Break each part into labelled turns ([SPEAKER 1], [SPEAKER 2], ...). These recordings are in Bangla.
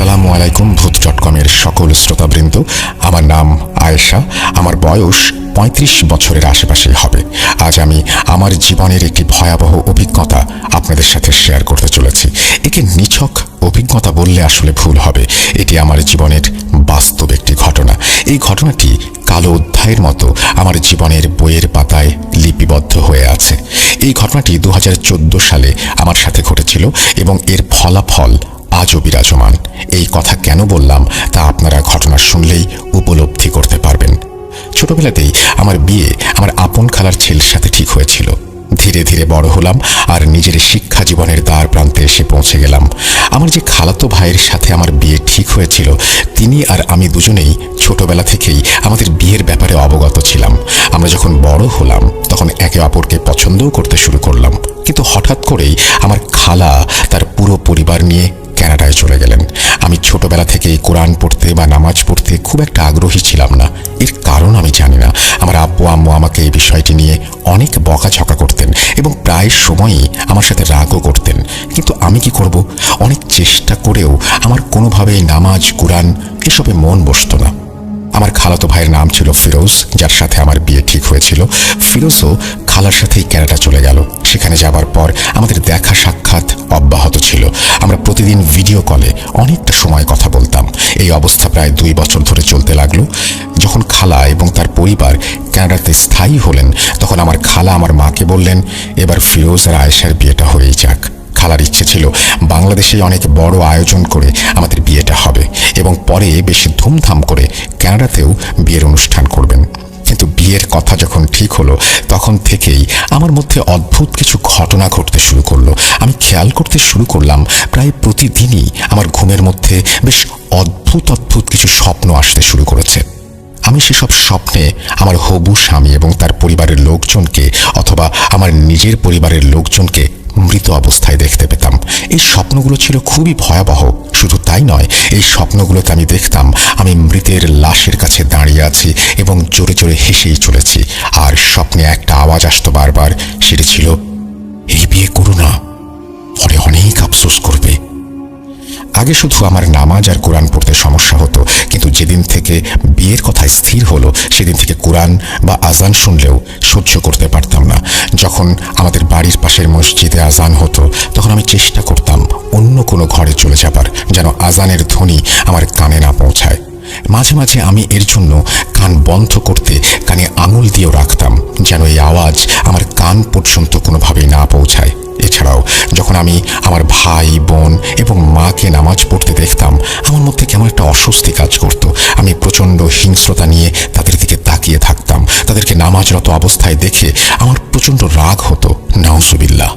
[SPEAKER 1] আসসালামু আলাইকুম ভূত.কমের সকল শ্রোতাবৃন্দ। আমার নাম আয়েশা। আমার বয়স ৩৫ বছরের আশেপাশেই হবে। আজ আমি আমার জীবনের একটি ভয়াবহ অভিজ্ঞতা আপনাদের সাথে শেয়ার করতে চলেছি। একে নিছক অভিজ্ঞতা বললে আসলে ভুল হবে। এটি আমার জীবনের বাস্তব একটি ঘটনা। এই ঘটনাটি কালো অধ্যায়ের মতো আমার জীবনের বইয়ের পাতায় লিপিবদ্ধ হয়ে আছে। এই ঘটনাটি ২০১৪ সালে আমার সাথে ঘটেছিল এবং এর ফলাফল আজও বিরাজমান। এই কথা কেন বললাম তা আপনারা ঘটনা শুনলেই উপলব্ধি করতে পারবেন। ছোটবেলাতেই আমার বিয়ে আমার আপন খালার ছেলের সাথে ঠিক হয়েছিল। ধীরে ধীরে বড় হলাম আর নিজের শিক্ষা জীবনের দ্বার প্রান্তে এসে পৌঁছে গেলাম। আমার যে খালাতো ভাইয়ের সাথে আমার বিয়ে ঠিক হয়েছিল, তিনি আর আমি দুজনেই ছোটবেলা থেকেই আমাদের বিয়ের ব্যাপারে অবগত ছিলাম। আমরা যখন বড় হলাম তখন একে অপরকে পছন্দও করতে শুরু করলাম। কিন্তু হঠাৎ করেই আমার খালা তার পুরো পরিবার নিয়ে কানাডায় চলে গেলেন। আমি ছোটবেলা থেকেই কোরআন পড়তে বা নামাজ পড়তে খুব একটা আগ্রহী ছিলাম না। এর কারণ আমি জানি না। আমার আব্বু আম্মু আমাকে এই বিষয়টি নিয়ে অনেক বকাঝকা করতেন এবং প্রায় সময়ই আমার সাথে রাগও করতেন। কিন্তু আমি কি করব? অনেক চেষ্টা করেও আমার কোনোভাবেই নামাজ কোরআন এসবে মন বসত না। আমার খালাতো ভাইয়ের নাম ছিল ফিরোজ, যার সাথে আমার বিয়ে ঠিক হয়েছিল। ফিরোজও খালার সাথেই কানাডা চলে গেল। সেখানে যাবার পর আমাদের দেখা সাক্ষাৎ অব্যাহত ছিল। আমরা প্রতিদিন ভিডিও কলে অনেকটা সময় কথা বলতাম। এই অবস্থা প্রায় ২ বছর ধরে চলতে লাগলো। যখন খালা এবং তার পরিবার কানাডাতে স্থায়ী হলেন, তখন আমার খালা আমার মাকে বললেন, এবার ফিরোজ আর আয়েশার বিয়েটা হয়েই যাক। খালার ইচ্ছে ছিল বাংলাদেশে অনেক বড় আয়োজন করে আমাদের বিয়েটা হবে এবং পরে বেশ ধুমধাম করে কানাডাতেও বিয়ের অনুষ্ঠান করবেন। কিন্তু বিয়ের কথা যখন ঠিক হলো, তখন থেকেই আমার মধ্যে অদ্ভুত কিছু ঘটনা ঘটতে শুরু করলো। আমি খেয়াল করতে শুরু করলাম প্রায় প্রতিদিনই আমার ঘুমের মধ্যে বেশ অদ্ভুত অদ্ভুত কিছু স্বপ্ন আসতে শুরু করেছে। আমি সেসব স্বপ্নে আমার হবু স্বামী এবং তার পরিবারের লোকজনকে অথবা আমার নিজের পরিবারের লোকজনকে মৃত অবস্থায় দেখতে পেতাম। এই স্বপ্নগুলো ছিল খুবই ভয়াবহ। শুধু তাই নয়, এই স্বপ্নগুলোতে আমি দেখতাম আমি মৃতের লাশের কাছে দাঁড়িয়ে আছি এবং জোরে জোরে হেসেই চলেছি। আর স্বপ্নে একটা আওয়াজ আসতো বারবার, সেটি ছিল, এই বিয়ে করো না, পরে অনেক আফসোস করবে। আগে শুধু আমার নামাজ আর কোরআন পড়তে সমস্যা হতো, কিন্তু যেদিন থেকে বিয়ের কথা স্থির হলো সেদিন থেকে কোরআন বা আজান শুনলেও সহ্য করতে পারতাম না। যখন আমাদের বাড়ির পাশের মসজিদে আজান হতো, তখন আমি চেষ্টা করতাম অন্য কোনো ঘরে চলে যাবার, যেন আজানের ধ্বনি আমার কানে না পৌঁছায়। মাঝে মাঝে আমি এর জন্য কান বন্ধ করতে কানে আঙুল দিয়েও রাখতাম, যেন এই আওয়াজ আমার কান পর্যন্ত কোনোভাবেই না পৌঁছায়। এছাড়াও যখন আমি আমার ভাই বোন এবং মাকে নামাজ পড়তে দেখতাম, আমার মধ্যে কেমন একটা অস্বস্তি কাজ করত। আমি প্রচণ্ড হিংস্রতা নিয়ে তাদের দিকে তাকিয়ে থাকতাম। তাদেরকে নামাজরত অবস্থায় দেখে আমার প্রচণ্ড রাগ হতো। নাউজুবিল্লাহ।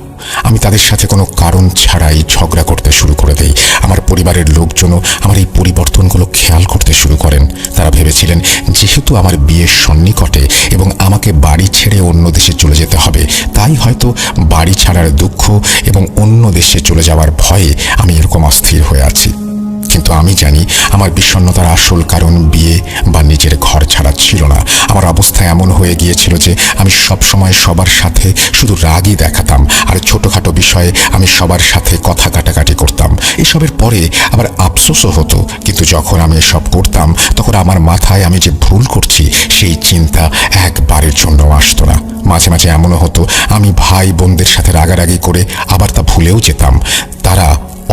[SPEAKER 1] আমি তাদের সাথে কোনো কারণ ছাড়াই ঝগড়া করতে শুরু করে দেই। আমার পরিবারের লোকজনও আমার এই পরিবর্তনগুলো খেয়াল করতে শুরু করেন। তারা ভেবেছিলেন যেহেতু আমার বিয়ের সন্নিকটে এবং আমাকে বাড়ি ছেড়ে অন্য দেশে চলে যেতে হবে, তাই হয়তো বাড়ি ছাড়ার দুঃখ এবং অন্য দেশে চলে যাওয়ার ভয়ে আমি এরকম অস্থির হয়ে আছি। কিন্তু আমি জানি আমার বিষণ্ণতার আসল কারণ বিয়ে বা নিজের ঘর ছাড়া ছিল না। আমার অবস্থা এমন হয়ে গিয়েছিল যে আমি সবসময় সবার সাথে শুধু রাগই দেখাতাম, আর ছোটোখাটো বিষয়ে আমি সবার সাথে কথা কাটাকাটি করতাম। এসবের পরে আবার আফসোসও হতো, কিন্তু যখন আমি এসব করতাম তখন আমার মাথায় আমি যে ভুল করছি সেই চিন্তা একবারের জন্য আসতো না। মাঝে মাঝে এমনও হতো আমি ভাই বোনদের সাথে রাগারাগি করে আবার তা ভুলেও যেতাম। তারা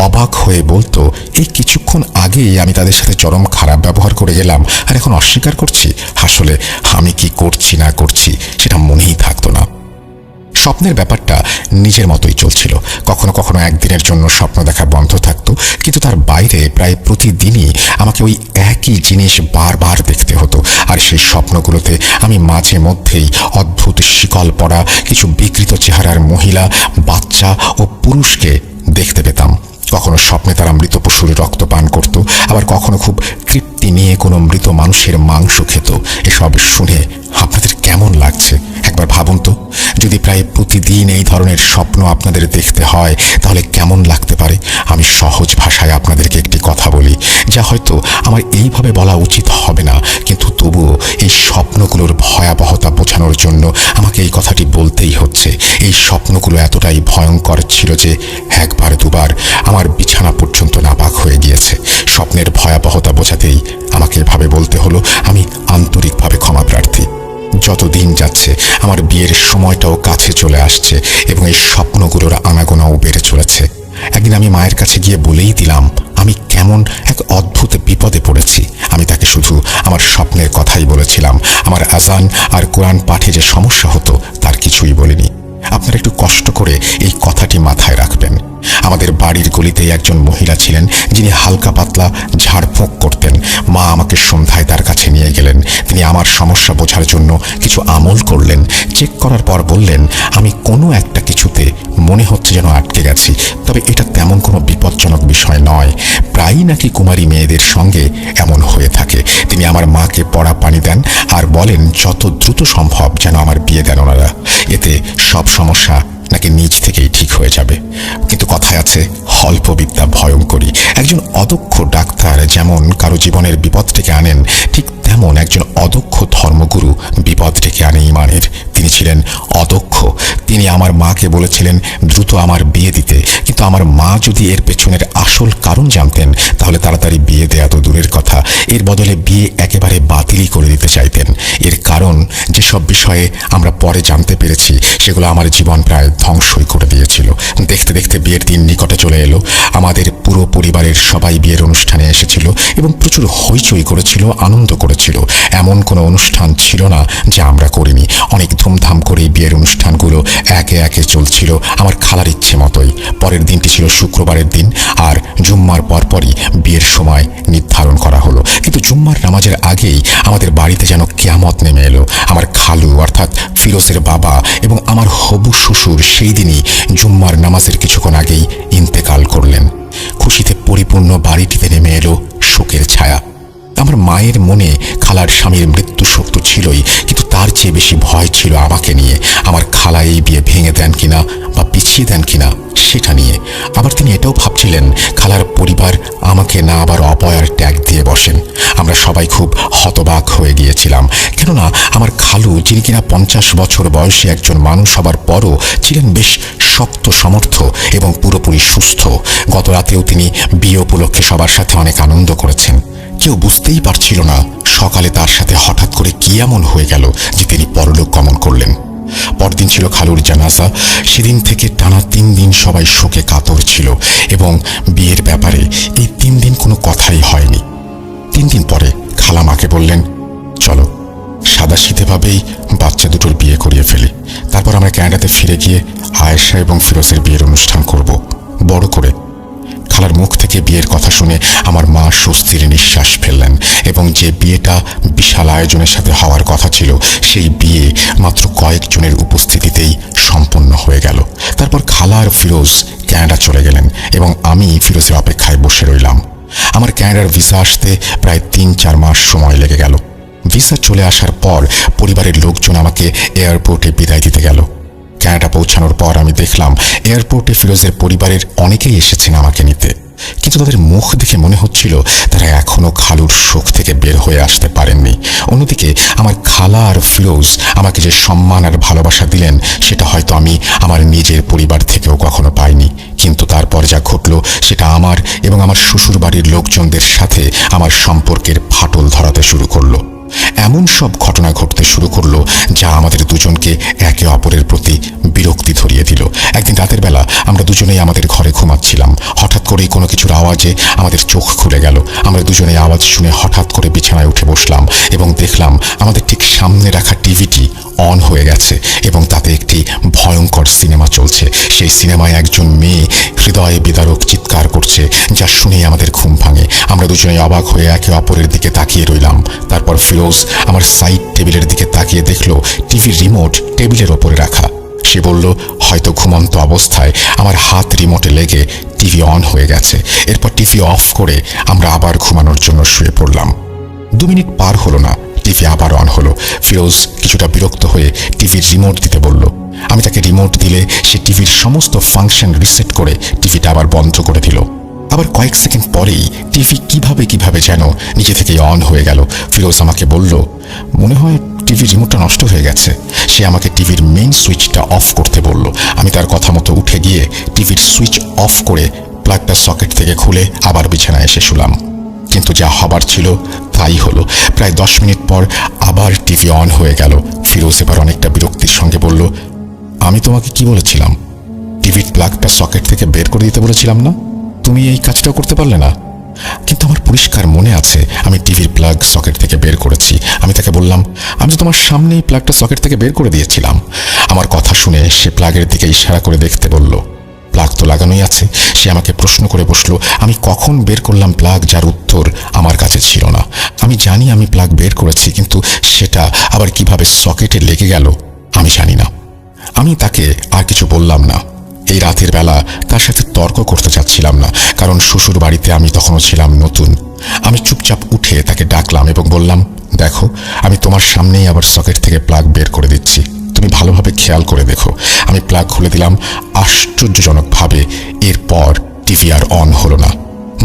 [SPEAKER 1] অবাক হয়ে বলতো, এই কিছুক্ষণ আগেই আমি তাদের সাথে চরম খারাপ ব্যবহার করে গেলাম আর এখন অস্বীকার করছি। আসলে আমি কি করছি না করছি সেটা মনেই থাকতো না। স্বপ্নের ব্যাপারটা নিজের মতোই চলছিল। কখনো কখনো একদিনের জন্য স্বপ্ন দেখা বন্ধ থাকতো, কিন্তু তার বাইরে প্রায় প্রতিদিনই আমাকে ওই একই জিনিস বারবার দেখতে হতো। আর সেই স্বপ্নগুলোতে আমি মাঝে মধ্যেই অদ্ভুত শিকল পরা কিছু বিকৃত চেহারার মহিলা, বাচ্চা ও পুরুষকে দেখতে পেতাম। কখনো স্বপ্নে তারা মৃত পশুর রক্ত পান করত, আবার কখনো খুব তৃপ্তি নিয়ে কোনো মৃত মানুষের মাংস খেত। এসব শুনে আপনাদের কেমন লাগছে একবার ভাবুন তো। যদি প্রায় প্রতিদিন এই ধরনের স্বপ্ন আপনাদের দেখতে হয়, তাহলে কেমন লাগতে পারে? আমি সহজ ভাষায় আপনাদেরকে একটি কথা বলি, যা হয়তো আমার এইভাবে বলা উচিত হবে না, কিন্তু তবুও এই স্বপ্নগুলোর ভয়াবহতা বোঝানোর জন্য আমাকে এই কথাটি বলতেই হচ্ছে। এই স্বপ্নগুলো এতটাই ভয়ঙ্কর ছিল যে একবার দুবার আমার বিছানা পর্যন্ত নাপাক হয়ে গিয়েছে। স্বপ্নের ভয়াবহতা বোঝাতেই আমাকে এভাবে বলতে হলো। আমি আন্তরিকভাবে ক্ষমা প্রার্থী। যত দিন যাচ্ছে আমার বিয়ের সময়টাও কাছে চলে আসছে এবং এই স্বপ্নগুলোর আনাগোনাও বেড়ে চলেছে। একদিন আমি মায়ের কাছে গিয়ে বলেই দিলাম আমি কেমন এক অদ্ভুত বিপদে পড়েছি। আমি তাকে শুধু আমার স্বপ্নের কথাই বলেছিলাম। আমার আজান আর কোরআন পাঠে যে সমস্যা হতো তার কিছুই বলিনি। আপনারা একটু কষ্ট করে এই কথাটি মাথায় রাখবেন। আমাদের বাড়ির গলিতেই একজন মহিলা ছিলেন যিনি হালকা পাতলা ঝাড়ফুঁক করতেন। মা আমাকে সন্ধ্যায় তার কাছে নিয়ে গেলেন। তিনি আমার সমস্যা বোঝার জন্য কিছু আমল করলেন। চেক করার পর বললেন আমি কোনো একটা কিছুতে মনে হচ্ছে যেন আটকে গেছি, তবে এটা তেমন কোনো বিপজ্জনক বিষয় নয়। প্রায়ই নাকি কুমারী মেয়েদের সঙ্গে এমন হয়ে থাকে। তিনি আমার মাকে পড়া পানি দেন আর বলেন যত দ্রুত সম্ভব যেন আমার বিয়ে দেন ওনারা, এতে সব সমস্যা নাকি নিজ থেকেই ঠিক হয়ে যাবে। কিন্তু কথায় আছে অল্প বিদ্যা ভয়ঙ্করী। একজন অদক্ষ ডাক্তার যেমন কারো জীবনের বিপদ ডেকে আনেন, ঠিক তেমন একজন অদক্ষ ধর্মগুরু বিপদ ডেকে আনে ইমানের। তিনি ছিলেন অদক্ষ। তিনি আমার মাকে বলেছিলেন দ্রুত আমার বিয়ে দিতে, কিন্তু আমার মা যদি এর পেছনের আসল কারণ জানতেন তাহলে তাড়াতাড়ি বিয়ে দেয়া তো দূরের কথা, এর বদলে বিয়ে একেবারে বাতিলই করে দিতে চাইতেন। এর কারণ যেসব বিষয়ে আমরা পরে জানতে পেরেছি সেগুলো আমার জীবন প্রায় ধ্বংসই করে দিয়েছিল। দেখতে দেখতে বিয়ের দিন নিকটে চলে এলো। আমাদের পুরো পরিবারের সবাই বিয়ের অনুষ্ঠানে এসেছিল এবং প্রচুর হইচই করেছিল, আনন্দ করেছিল। এমন কোনো অনুষ্ঠান ছিল না যা আমরা করিনি। অনেক ধুমধাম করে বিয়ের অনুষ্ঠানগুলো একে একে চলছিল আমার খালার ইচ্ছে মতোই। পরের দিনটি ছিল শুক্রবারের দিন আর জুম্মার পরপরই বিয়ের সময় নির্ধারণ করা হলো। কিন্তু জুম্মার নামাজের আগেই আমাদের বাড়িতে যেন কিয়ামত নেমে এলো। আমার খালু অর্থাৎ ফিরোজের বাবা এবং আমার হবু শ্বশুর সেই দিনই জুম্মার নামাজের কিছুক্ষণ আগেই ইন্তেকাল করলেন। খুশিতে পরিপূর্ণ বাড়িটিতে নেমে এলো শোকের ছায়া। আমার মায়ের মনে খালার স্বামীর মৃত্যু শোক তো ছিলই, কিন্তু তার চেয়ে বেশি ভয় ছিল আমাকে নিয়ে। আমার খালা এই বিয়ে ভেঙে দেন কিনা বা পিছিয়ে দেন কিনা সেটা নিয়ে। আবার তিনি এটাও ভাবছিলেন খালার পরিবার আমাকে না আবার অপয়ার ট্যাগ দিয়ে বসেন। আমরা সবাই খুব হতবাক হয়ে গিয়েছিলাম, কেননা আমার খালু যিনি কিনা 50 বছর বয়সী একজন মানুষ হবার পরও ছিলেন বেশ শক্ত সমর্থ এবং পুরোপুরি সুস্থ। গত রাতেও তিনি বিয়ে উপলক্ষে সবার সাথে অনেক আনন্দ করেছেন। কেউ বুঝতেই পারছিল না সকালে তার সাথে হঠাৎ করে কি এমন হয়ে গেল যে তিনি পরলোক গমন করলেন। পরদিন ছিল খালুর জানাজা। সেদিন থেকে টানা 3 দিন সবাই শোকে কাতর ছিল এবং বিয়ের ব্যাপারে এই 3 দিন কোনো কথাই হয়নি। 3 দিন পরে খালা মাকে বললেন চলো সাদাসিধেভাবেই বাচ্চা দুটোর বিয়ে করিয়ে ফেলি, তারপর আমরা ক্যানাডাতে ফিরে গিয়ে আয়েশা এবং ফিরোজের বিয়ের অনুষ্ঠান করব বড় করে। খালার মুখ থেকে বিয়ের কথা শুনে আমার মা স্বস্তির নিঃশ্বাস ফেললেন এবং যে বিয়েটা বিশাল আয়োজনের সাথে হওয়ার কথা ছিল সেই বিয়ে মাত্র কয়েকজনের উপস্থিতিতেই সম্পন্ন হয়ে গেল। তারপর খালা আর ফিরোজ ক্যানাডা চলে গেলেন এবং আমি ফিরোজের অপেক্ষায় বসে রইলাম। আমার ক্যানাডার ভিসা আসতে প্রায় 3-4 মাস সময় লেগে গেল। ভিসা চলে আসার পর পরিবারের লোকজন আমাকে এয়ারপোর্টে বিদায় দিতে গেল। ক্যানাডা পৌঁছানোর পর আমি দেখলাম এয়ারপোর্টে ফিরোজের পরিবারের অনেকেই এসেছেন আমাকে নিতে, কিন্তু তাদের মুখ দেখে মনে হচ্ছিল তারা এখনো খালুর শোক থেকে বের হয়ে আসতে পারেননি। অন্যদিকে আমার খালা আর ফিরোজ আমাকে যে সম্মান আর ভালোবাসা দিলেন সেটা হয়তো আমি আমার নিজের পরিবার থেকেও কখনো পাইনি। কিন্তু তারপর যা ঘটল সেটা আমার এবং আমার শ্বশুর বাড়ির লোকজনদের সাথে আমার সম্পর্কের ফাটল ধরাতে শুরু করলো। এমন সব ঘটনা ঘটতে শুরু করলো যা আমাদের দুজনকে একে অপরের প্রতি বিরক্তি ধরিয়ে দিল। একদিন রাতের বেলা আমরা দুজনেই আমাদের ঘরে ঘুমাচ্ছিলাম। হঠাৎ করেই কোনো কিছুর আওয়াজে আমাদের চোখ খুলে গেল। আমরা দুজনেই আওয়াজ শুনে হঠাৎ করে বিছানায় উঠে বসলাম এবং দেখলাম আমাদের ঠিক সামনে রাখা টিভিটি অন হয়ে গেছে এবং তাতে একটি ভয়ঙ্কর সিনেমা চলছে। সেই সিনেমায় একজন মেয়ে হৃদয়ে বিদারক চিৎকার করছে, যা শুনেই আমাদের ঘুম ভাঙে। আমরা দুজনেই অবাক হয়ে একে অপরের দিকে তাকিয়ে রইলাম। তারপর ফিরোজ আমার সাইড টেবিলের দিকে তাকিয়ে দেখলো টিভির রিমোট টেবিলের ওপরে রাখা। সে বলল হয়তো ঘুমন্ত অবস্থায় আমার হাত রিমোটে লেগে টিভি অন হয়ে গেছে। এরপর টিভি অফ করে আমরা আবার ঘুমানোর জন্য শুয়ে পড়লাম। 2 মিনিট পার হলো না, টিভি আবার অন হলো। ফিরোজ কিছুটা বিরক্ত হয়ে টিভির রিমোট দিতে বলল। আমি তাকে রিমোট দিলে সে টিভির সমস্ত ফাংশন রিসেট করে টিভিটা আবার বন্ধ করে দিল। আবার কয়েক সেকেন্ড পরেই টিভি কিভাবে যেন নিজে থেকেই অন হয়ে গেল। ফিরোজ আমাকে বলল মনে হয় টিভির রিমোটটা নষ্ট হয়ে গেছে। সে আমাকে টিভির মেইন সুইচটা অফ করতে বলল। আমি তার কথা মতো উঠে গিয়ে টিভির সুইচ অফ করে প্লাগটা সকেট থেকে খুলে আবার বিছানায় এসে শুলাম। কিন্তু যা হবার ছিল তাই হলো। প্রায় 10 মিনিট পর আবার টিভি অন হয়ে গেল। ফিরোজ এবার অনেকটা বিরক্তির সঙ্গে বলল, আমি তোমাকে কি বলেছিলাম? টিভির প্লাগটা সকেট থেকে বের করে দিতে বলেছিলাম না? তুমি এই কাজটাও করতে পারলে না। কিন্তু আমার পরিষ্কার মনে আছে আমি টিভির প্লাগ সকেট থেকে বের করেছি। আমি তাকে বললাম, আমি তো তোমার সামনেই প্লাগটা সকেট থেকে বের করে দিয়েছিলাম। আমার কথা শুনে সে প্লাগের দিকে ইশারা করে দেখতে বলল। প্লাগ তো লাগানোই আছে। সে আমাকে প্রশ্ন করে বসলো, আমি কখন বের করলাম প্লাগ, যার উত্তর আমার কাছে ছিল না। আমি জানি আমি প্লাগ বের করেছি, কিন্তু সেটা আবার কিভাবে সকেটে লেগে গেল আমি জানি না। আমি তাকে আর কিছু বললাম না। এই রাতের বেলা তার সাথে তর্ক করতে চাচ্ছিলাম না, কারণ শ্বশুর বাড়িতে আমি তখনও ছিলাম নতুন। আমি চুপচাপ উঠে তাকে ডাকলাম এবং বললাম, দেখো, আমি তোমার সামনেই আবার সকেট থেকে প্লাগ বের করে দিচ্ছি, তুমি ভালোভাবে খেয়াল করে দেখো। আমি প্লাগ খুলে দিলাম। আশ্চর্যজনকভাবে এরপর টিভি আর অন হলো না।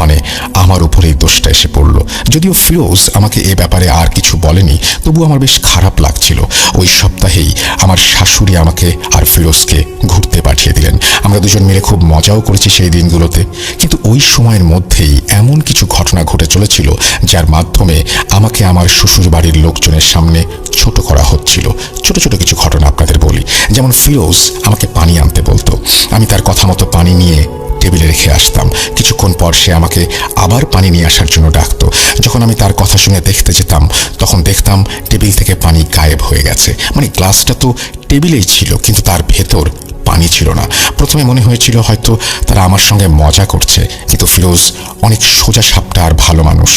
[SPEAKER 1] মানে আমার উপরেই দোষটা এসে পড়ল। যদিও ফিরোজ আমাকে এ ব্যাপারে আর কিছু বলেনি, তবু আমার বেশ খারাপ লাগছিল। ওই সপ্তাহেই আমার শাশুড়ি আমাকে আর ফিরোজকে ঘুরতে পাঠিয়ে দিলেন। আমরা দুজন মিলে খুব মজাও করেছি সেই দিনগুলোতে। কিন্তু ওই সময়ের মধ্যেই এমন কিছু ঘটনা ঘটে চলেছিল যার মাধ্যমে আমাকে আমার শ্বশুর বাড়ির লোকজনের সামনে ছোট করা হচ্ছিল। ছোট ছোট কিছু ঘটনা আপনাদের বলি। যেমন ফিরোজ আমাকে পানি আনতে বলতো, আমি তার কথা মতো পানি নিয়ে টেবিলে রেখে আসতাম। কিছুক্ষণ পর সে আমাকে আবার পানি নিয়ে আসার জন্য ডাকতো। যখন আমি তার কথা শুনে দেখতে যেতাম, তখন দেখতাম টেবিল থেকে পানি গায়েব হয়ে গেছে। মানে গ্লাসটা তো টেবিলেই ছিল, কিন্তু তার ভেতর পানি ছিল না। প্রথমে মনে হয়েছিল হয়তো তারা আমার সঙ্গে মজা করছে, কিন্তু ফিরোজ অনেক সোজা সাপটা আর ভালো মানুষ।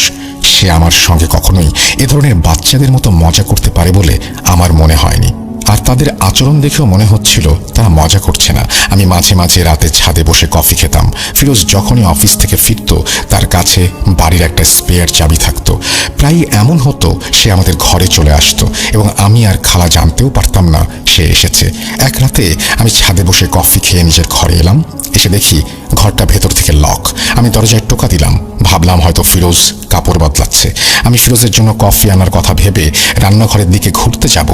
[SPEAKER 1] সে আমার সঙ্গে কখনোই এ ধরনের বাচ্চাদের মতো মজা করতে পারে বলে আমার মনে হয়নি। আর তাদের আচরণ দেখেও মনে হচ্ছিল তারা মজা করছে না। আমি মাঝে মাঝে রাতে ছাদে বসে কফি খেতাম। ফিরোজ যখনই অফিস থেকে ফিরত, তার কাছে বাড়ির একটা স্পেয়ার চাবি থাকতো। প্রায়ই এমন হতো সে আমাদের ঘরে চলে আসতো এবং আমি আর খালা জানতেও পারতাম না সে এসেছে। এক রাতে আমি ছাদে বসে কফি খেয়ে নিজের ঘরে এলাম। এসে দেখি ঘরটা ভেতর থেকে লক। আমি দরজায় টোকা দিলাম। ভাবলাম হয়তো ফিরোজ কাপড় বদলাচ্ছে। আমি ফিরোজের জন্য কফি আনার কথা ভেবে রান্নাঘরের দিকে ঘুরতে যাব।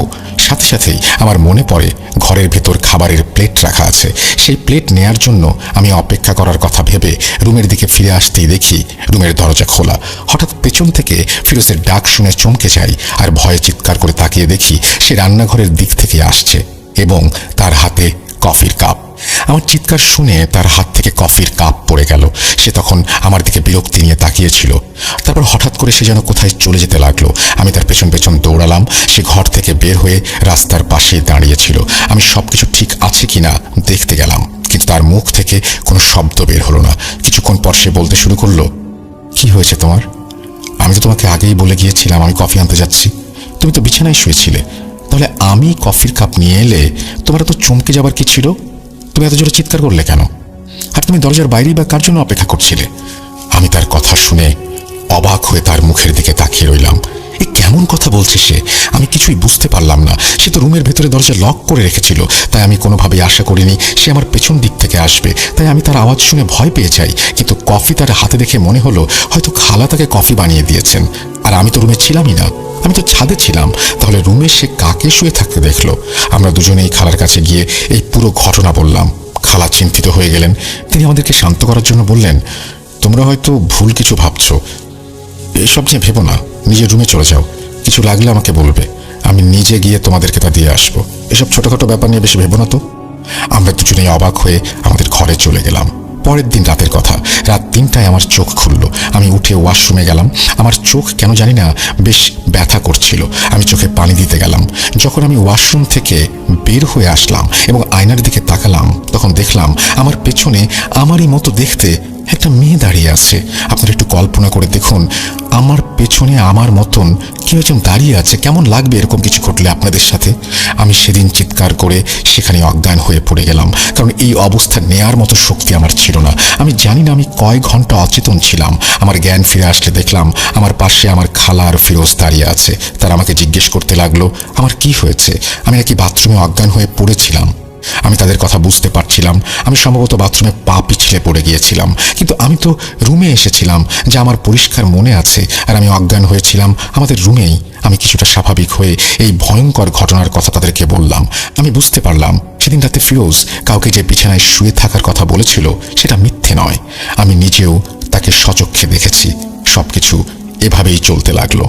[SPEAKER 1] সাথে সাথেই আমার মনে পড়ে ঘরের ভেতর খাবারের প্লেট রাখা আছে। সেই প্লেট নেয়ার জন্য আমি অপেক্ষা করার কথা ভেবে রুমের দিকে ফিরে আসতেই দেখি রুমের দরজা খোলা। হঠাৎ পেছন থেকে ফিরোজের ডাক শুনে চমকে যাই আর ভয়ে চিৎকার করে তাকিয়ে দেখি সে রান্নাঘরের দিক থেকে আসছে এবং তার হাতে কফির কাপ। আমার চিৎকার শুনে তার হাত থেকে কফির কাপ পড়ে গেল। সে তখন আমার দিকে বিরক্তি নিয়ে তাকিয়েছিল। তারপর হঠাৎ করে সে যেন কোথায় চলে যেতে লাগলো। আমি তার পেছন পেছন দৌড়ালাম। সে ঘর থেকে বের হয়ে রাস্তার পাশে দাঁড়িয়েছিল। আমি সবকিছু ঠিক আছে কিনা দেখতে গেলাম, কিন্তু তার মুখ থেকে কোনো শব্দ বের হলো না। কিছুক্ষণ পর সে বলতে শুরু করলো, কি হয়েছে তোমার? আমি তো তোমাকে আগেই বলে গিয়েছিলাম আমি কফি আনতে যাচ্ছি। তুমি তো বিছানায় শুয়েছিলে। তাহলে আমি কফির কাপ নিয়ে এলে তোমার তো চমকে যাবার কি ছিল? তুমি এত জোরে চিৎকার করলে কেন? আর তুমি দরজার বাইরেই বা কার জন্য অপেক্ষা করছিলে? আমি তার কথা শুনে অবাক হয়ে তার মুখের দিকে তাকিয়ে রইলাম। এ কেমন কথা বলছে সে? আমি কিছুই বুঝতে পারলাম না। সে তো রুমের ভেতরে দরজা লক করে রেখেছিল, তাই আমি কোনোভাবেই আশা করিনি সে আমার পেছন দিক থেকে আসবে। তাই আমি তার আওয়াজ শুনে ভয় পেয়ে যাই। কিন্তু কফি তার হাতে দেখে মনে হলো হয়তো খালা তাকে কফি বানিয়ে দিয়েছেন। আর আমি তো রুমে ছিলামই না, আমি তো ছাদে ছিলাম। তাহলে রুমে সে কাকে শুয়ে থাকতে দেখলো? আমরা দুজনেই খালার কাছে গিয়ে এই পুরো ঘটনা বললাম। খালা চিন্তিত হয়ে গেলেন। তিনি আমাদেরকে শান্ত করার জন্য বললেন, তোমরা হয়তো ভুল কিছু ভাবছো। এসব নিয়ে ভেবো না, নিজের রুমে চলে যাও। কিছু লাগলে আমাকে বলবে, আমি নিজে গিয়ে তোমাদেরকে তা দিয়ে আসবো। এসব ছোটখাটো ব্যাপার নিয়ে বেশি ভেবো না তো। আমরা দুজনেই অবাক হয়ে আমাদের ঘরে চলে গেলাম। পরের দিন রাতের কথা, রাত 3টায় আমার চোখ খুলল। আমি উঠে ওয়াশরুমে গেলাম। আমার চোখ কেন জানি না বেশ ব্যথা করছিল। আমি চোখে পানি দিতে গেলাম। যখন আমি ওয়াশরুম থেকে বের হয়ে আসলাম এবং আয়নার দিকে তাকালাম, তখন দেখলাম আমার পেছনে আমারই মতো দেখতে একটা মেয়ে দাঁড়িয়ে আছে। আপনারা একটু কল্পনা করে দেখুন, আমার পেছনে আমার মতন কেউ একজন দাঁড়িয়ে আছে। কেমন লাগবে এরকম কিছু ঘটলে আপনাদের সাথে? আমি সেদিন চিৎকার করে সেখানে অজ্ঞান হয়ে পড়ে গেলাম, কারণ এই অবস্থা নেয়ার মতো শক্তি আমার ছিল না। আমি জানি না আমি কয় ঘন্টা অচেতন ছিলাম। আমার জ্ঞান ফিরে আসলে দেখলাম আমার পাশে আমার খালা আর ফিরোজ দাঁড়িয়ে আছে। তারা আমাকে জিজ্ঞেস করতে লাগলো আমার কি হয়েছে। আমি নাকি বাথরুমে অজ্ঞান হয়ে পড়েছিলাম। আমি তাদের কথা বুঝতে পারছিলাম। আমি সম্ভবত বাথরুমে পা পিছলে পড়ে গিয়েছিলাম, কিন্তু আমি তো রুমে এসেছিলাম, যা আমার পরিষ্কার মনে আছে। আর আমি অজ্ঞান হয়েছিলাম আমাদের রুমেই। আমি কিছুটা স্বাভাবিক হয়ে এই ভয়ঙ্কর ঘটনার কথা তাদেরকে বললাম। আমি বুঝতে পারলাম সেদিন রাতে ফিরোজ কাউকে যে বিছানায় শুয়ে থাকার কথা বলেছিল সেটা মিথ্যে নয়। আমি নিজেও তাকে সচক্ষে দেখেছি। সবকিছু এভাবেই চলতে লাগলো।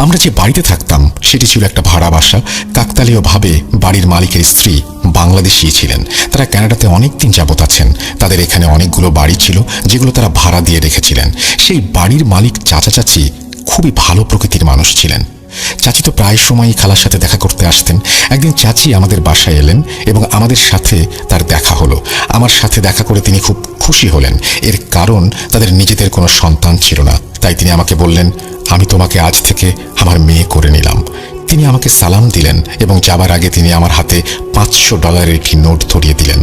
[SPEAKER 1] আমরা যে বাড়িতে থাকতাম সেটি ছিল একটা ভাড়া বাসা। কাকতালীয়ভাবে বাড়ির মালিকের স্ত্রী বাংলাদেশী ছিলেন। তারা কানাডাতে অনেক দিন যাবত আছেন। তাদের এখানে অনেকগুলো বাড়ি ছিল যেগুলো তারা ভাড়া দিয়ে রেখেছিলেন। সেই বাড়ির মালিক চাচা চাচি খুবই ভালো প্রকৃতির মানুষ ছিলেন। চাচি তো প্রায় সময়ই খালার সাথে দেখা করতে আসতেন। একদিন চাচি আমাদের বাসায় এলেন এবং আমাদের সাথে তার দেখা হলো। আমার সাথে দেখা করে তিনি খুব খুশি হলেন। এর কারণ তাদের নিজেদের কোনো সন্তান ছিল না। তাই তিনি আমাকে বললেন, আমি তোমাকে আজ থেকে আমার মেয়ে করে নিলাম। তিনি আমাকে সালাম দিলেন এবং যাবার আগে তিনি আমার হাতে $500 একটি নোট ধরিয়ে দিলেন।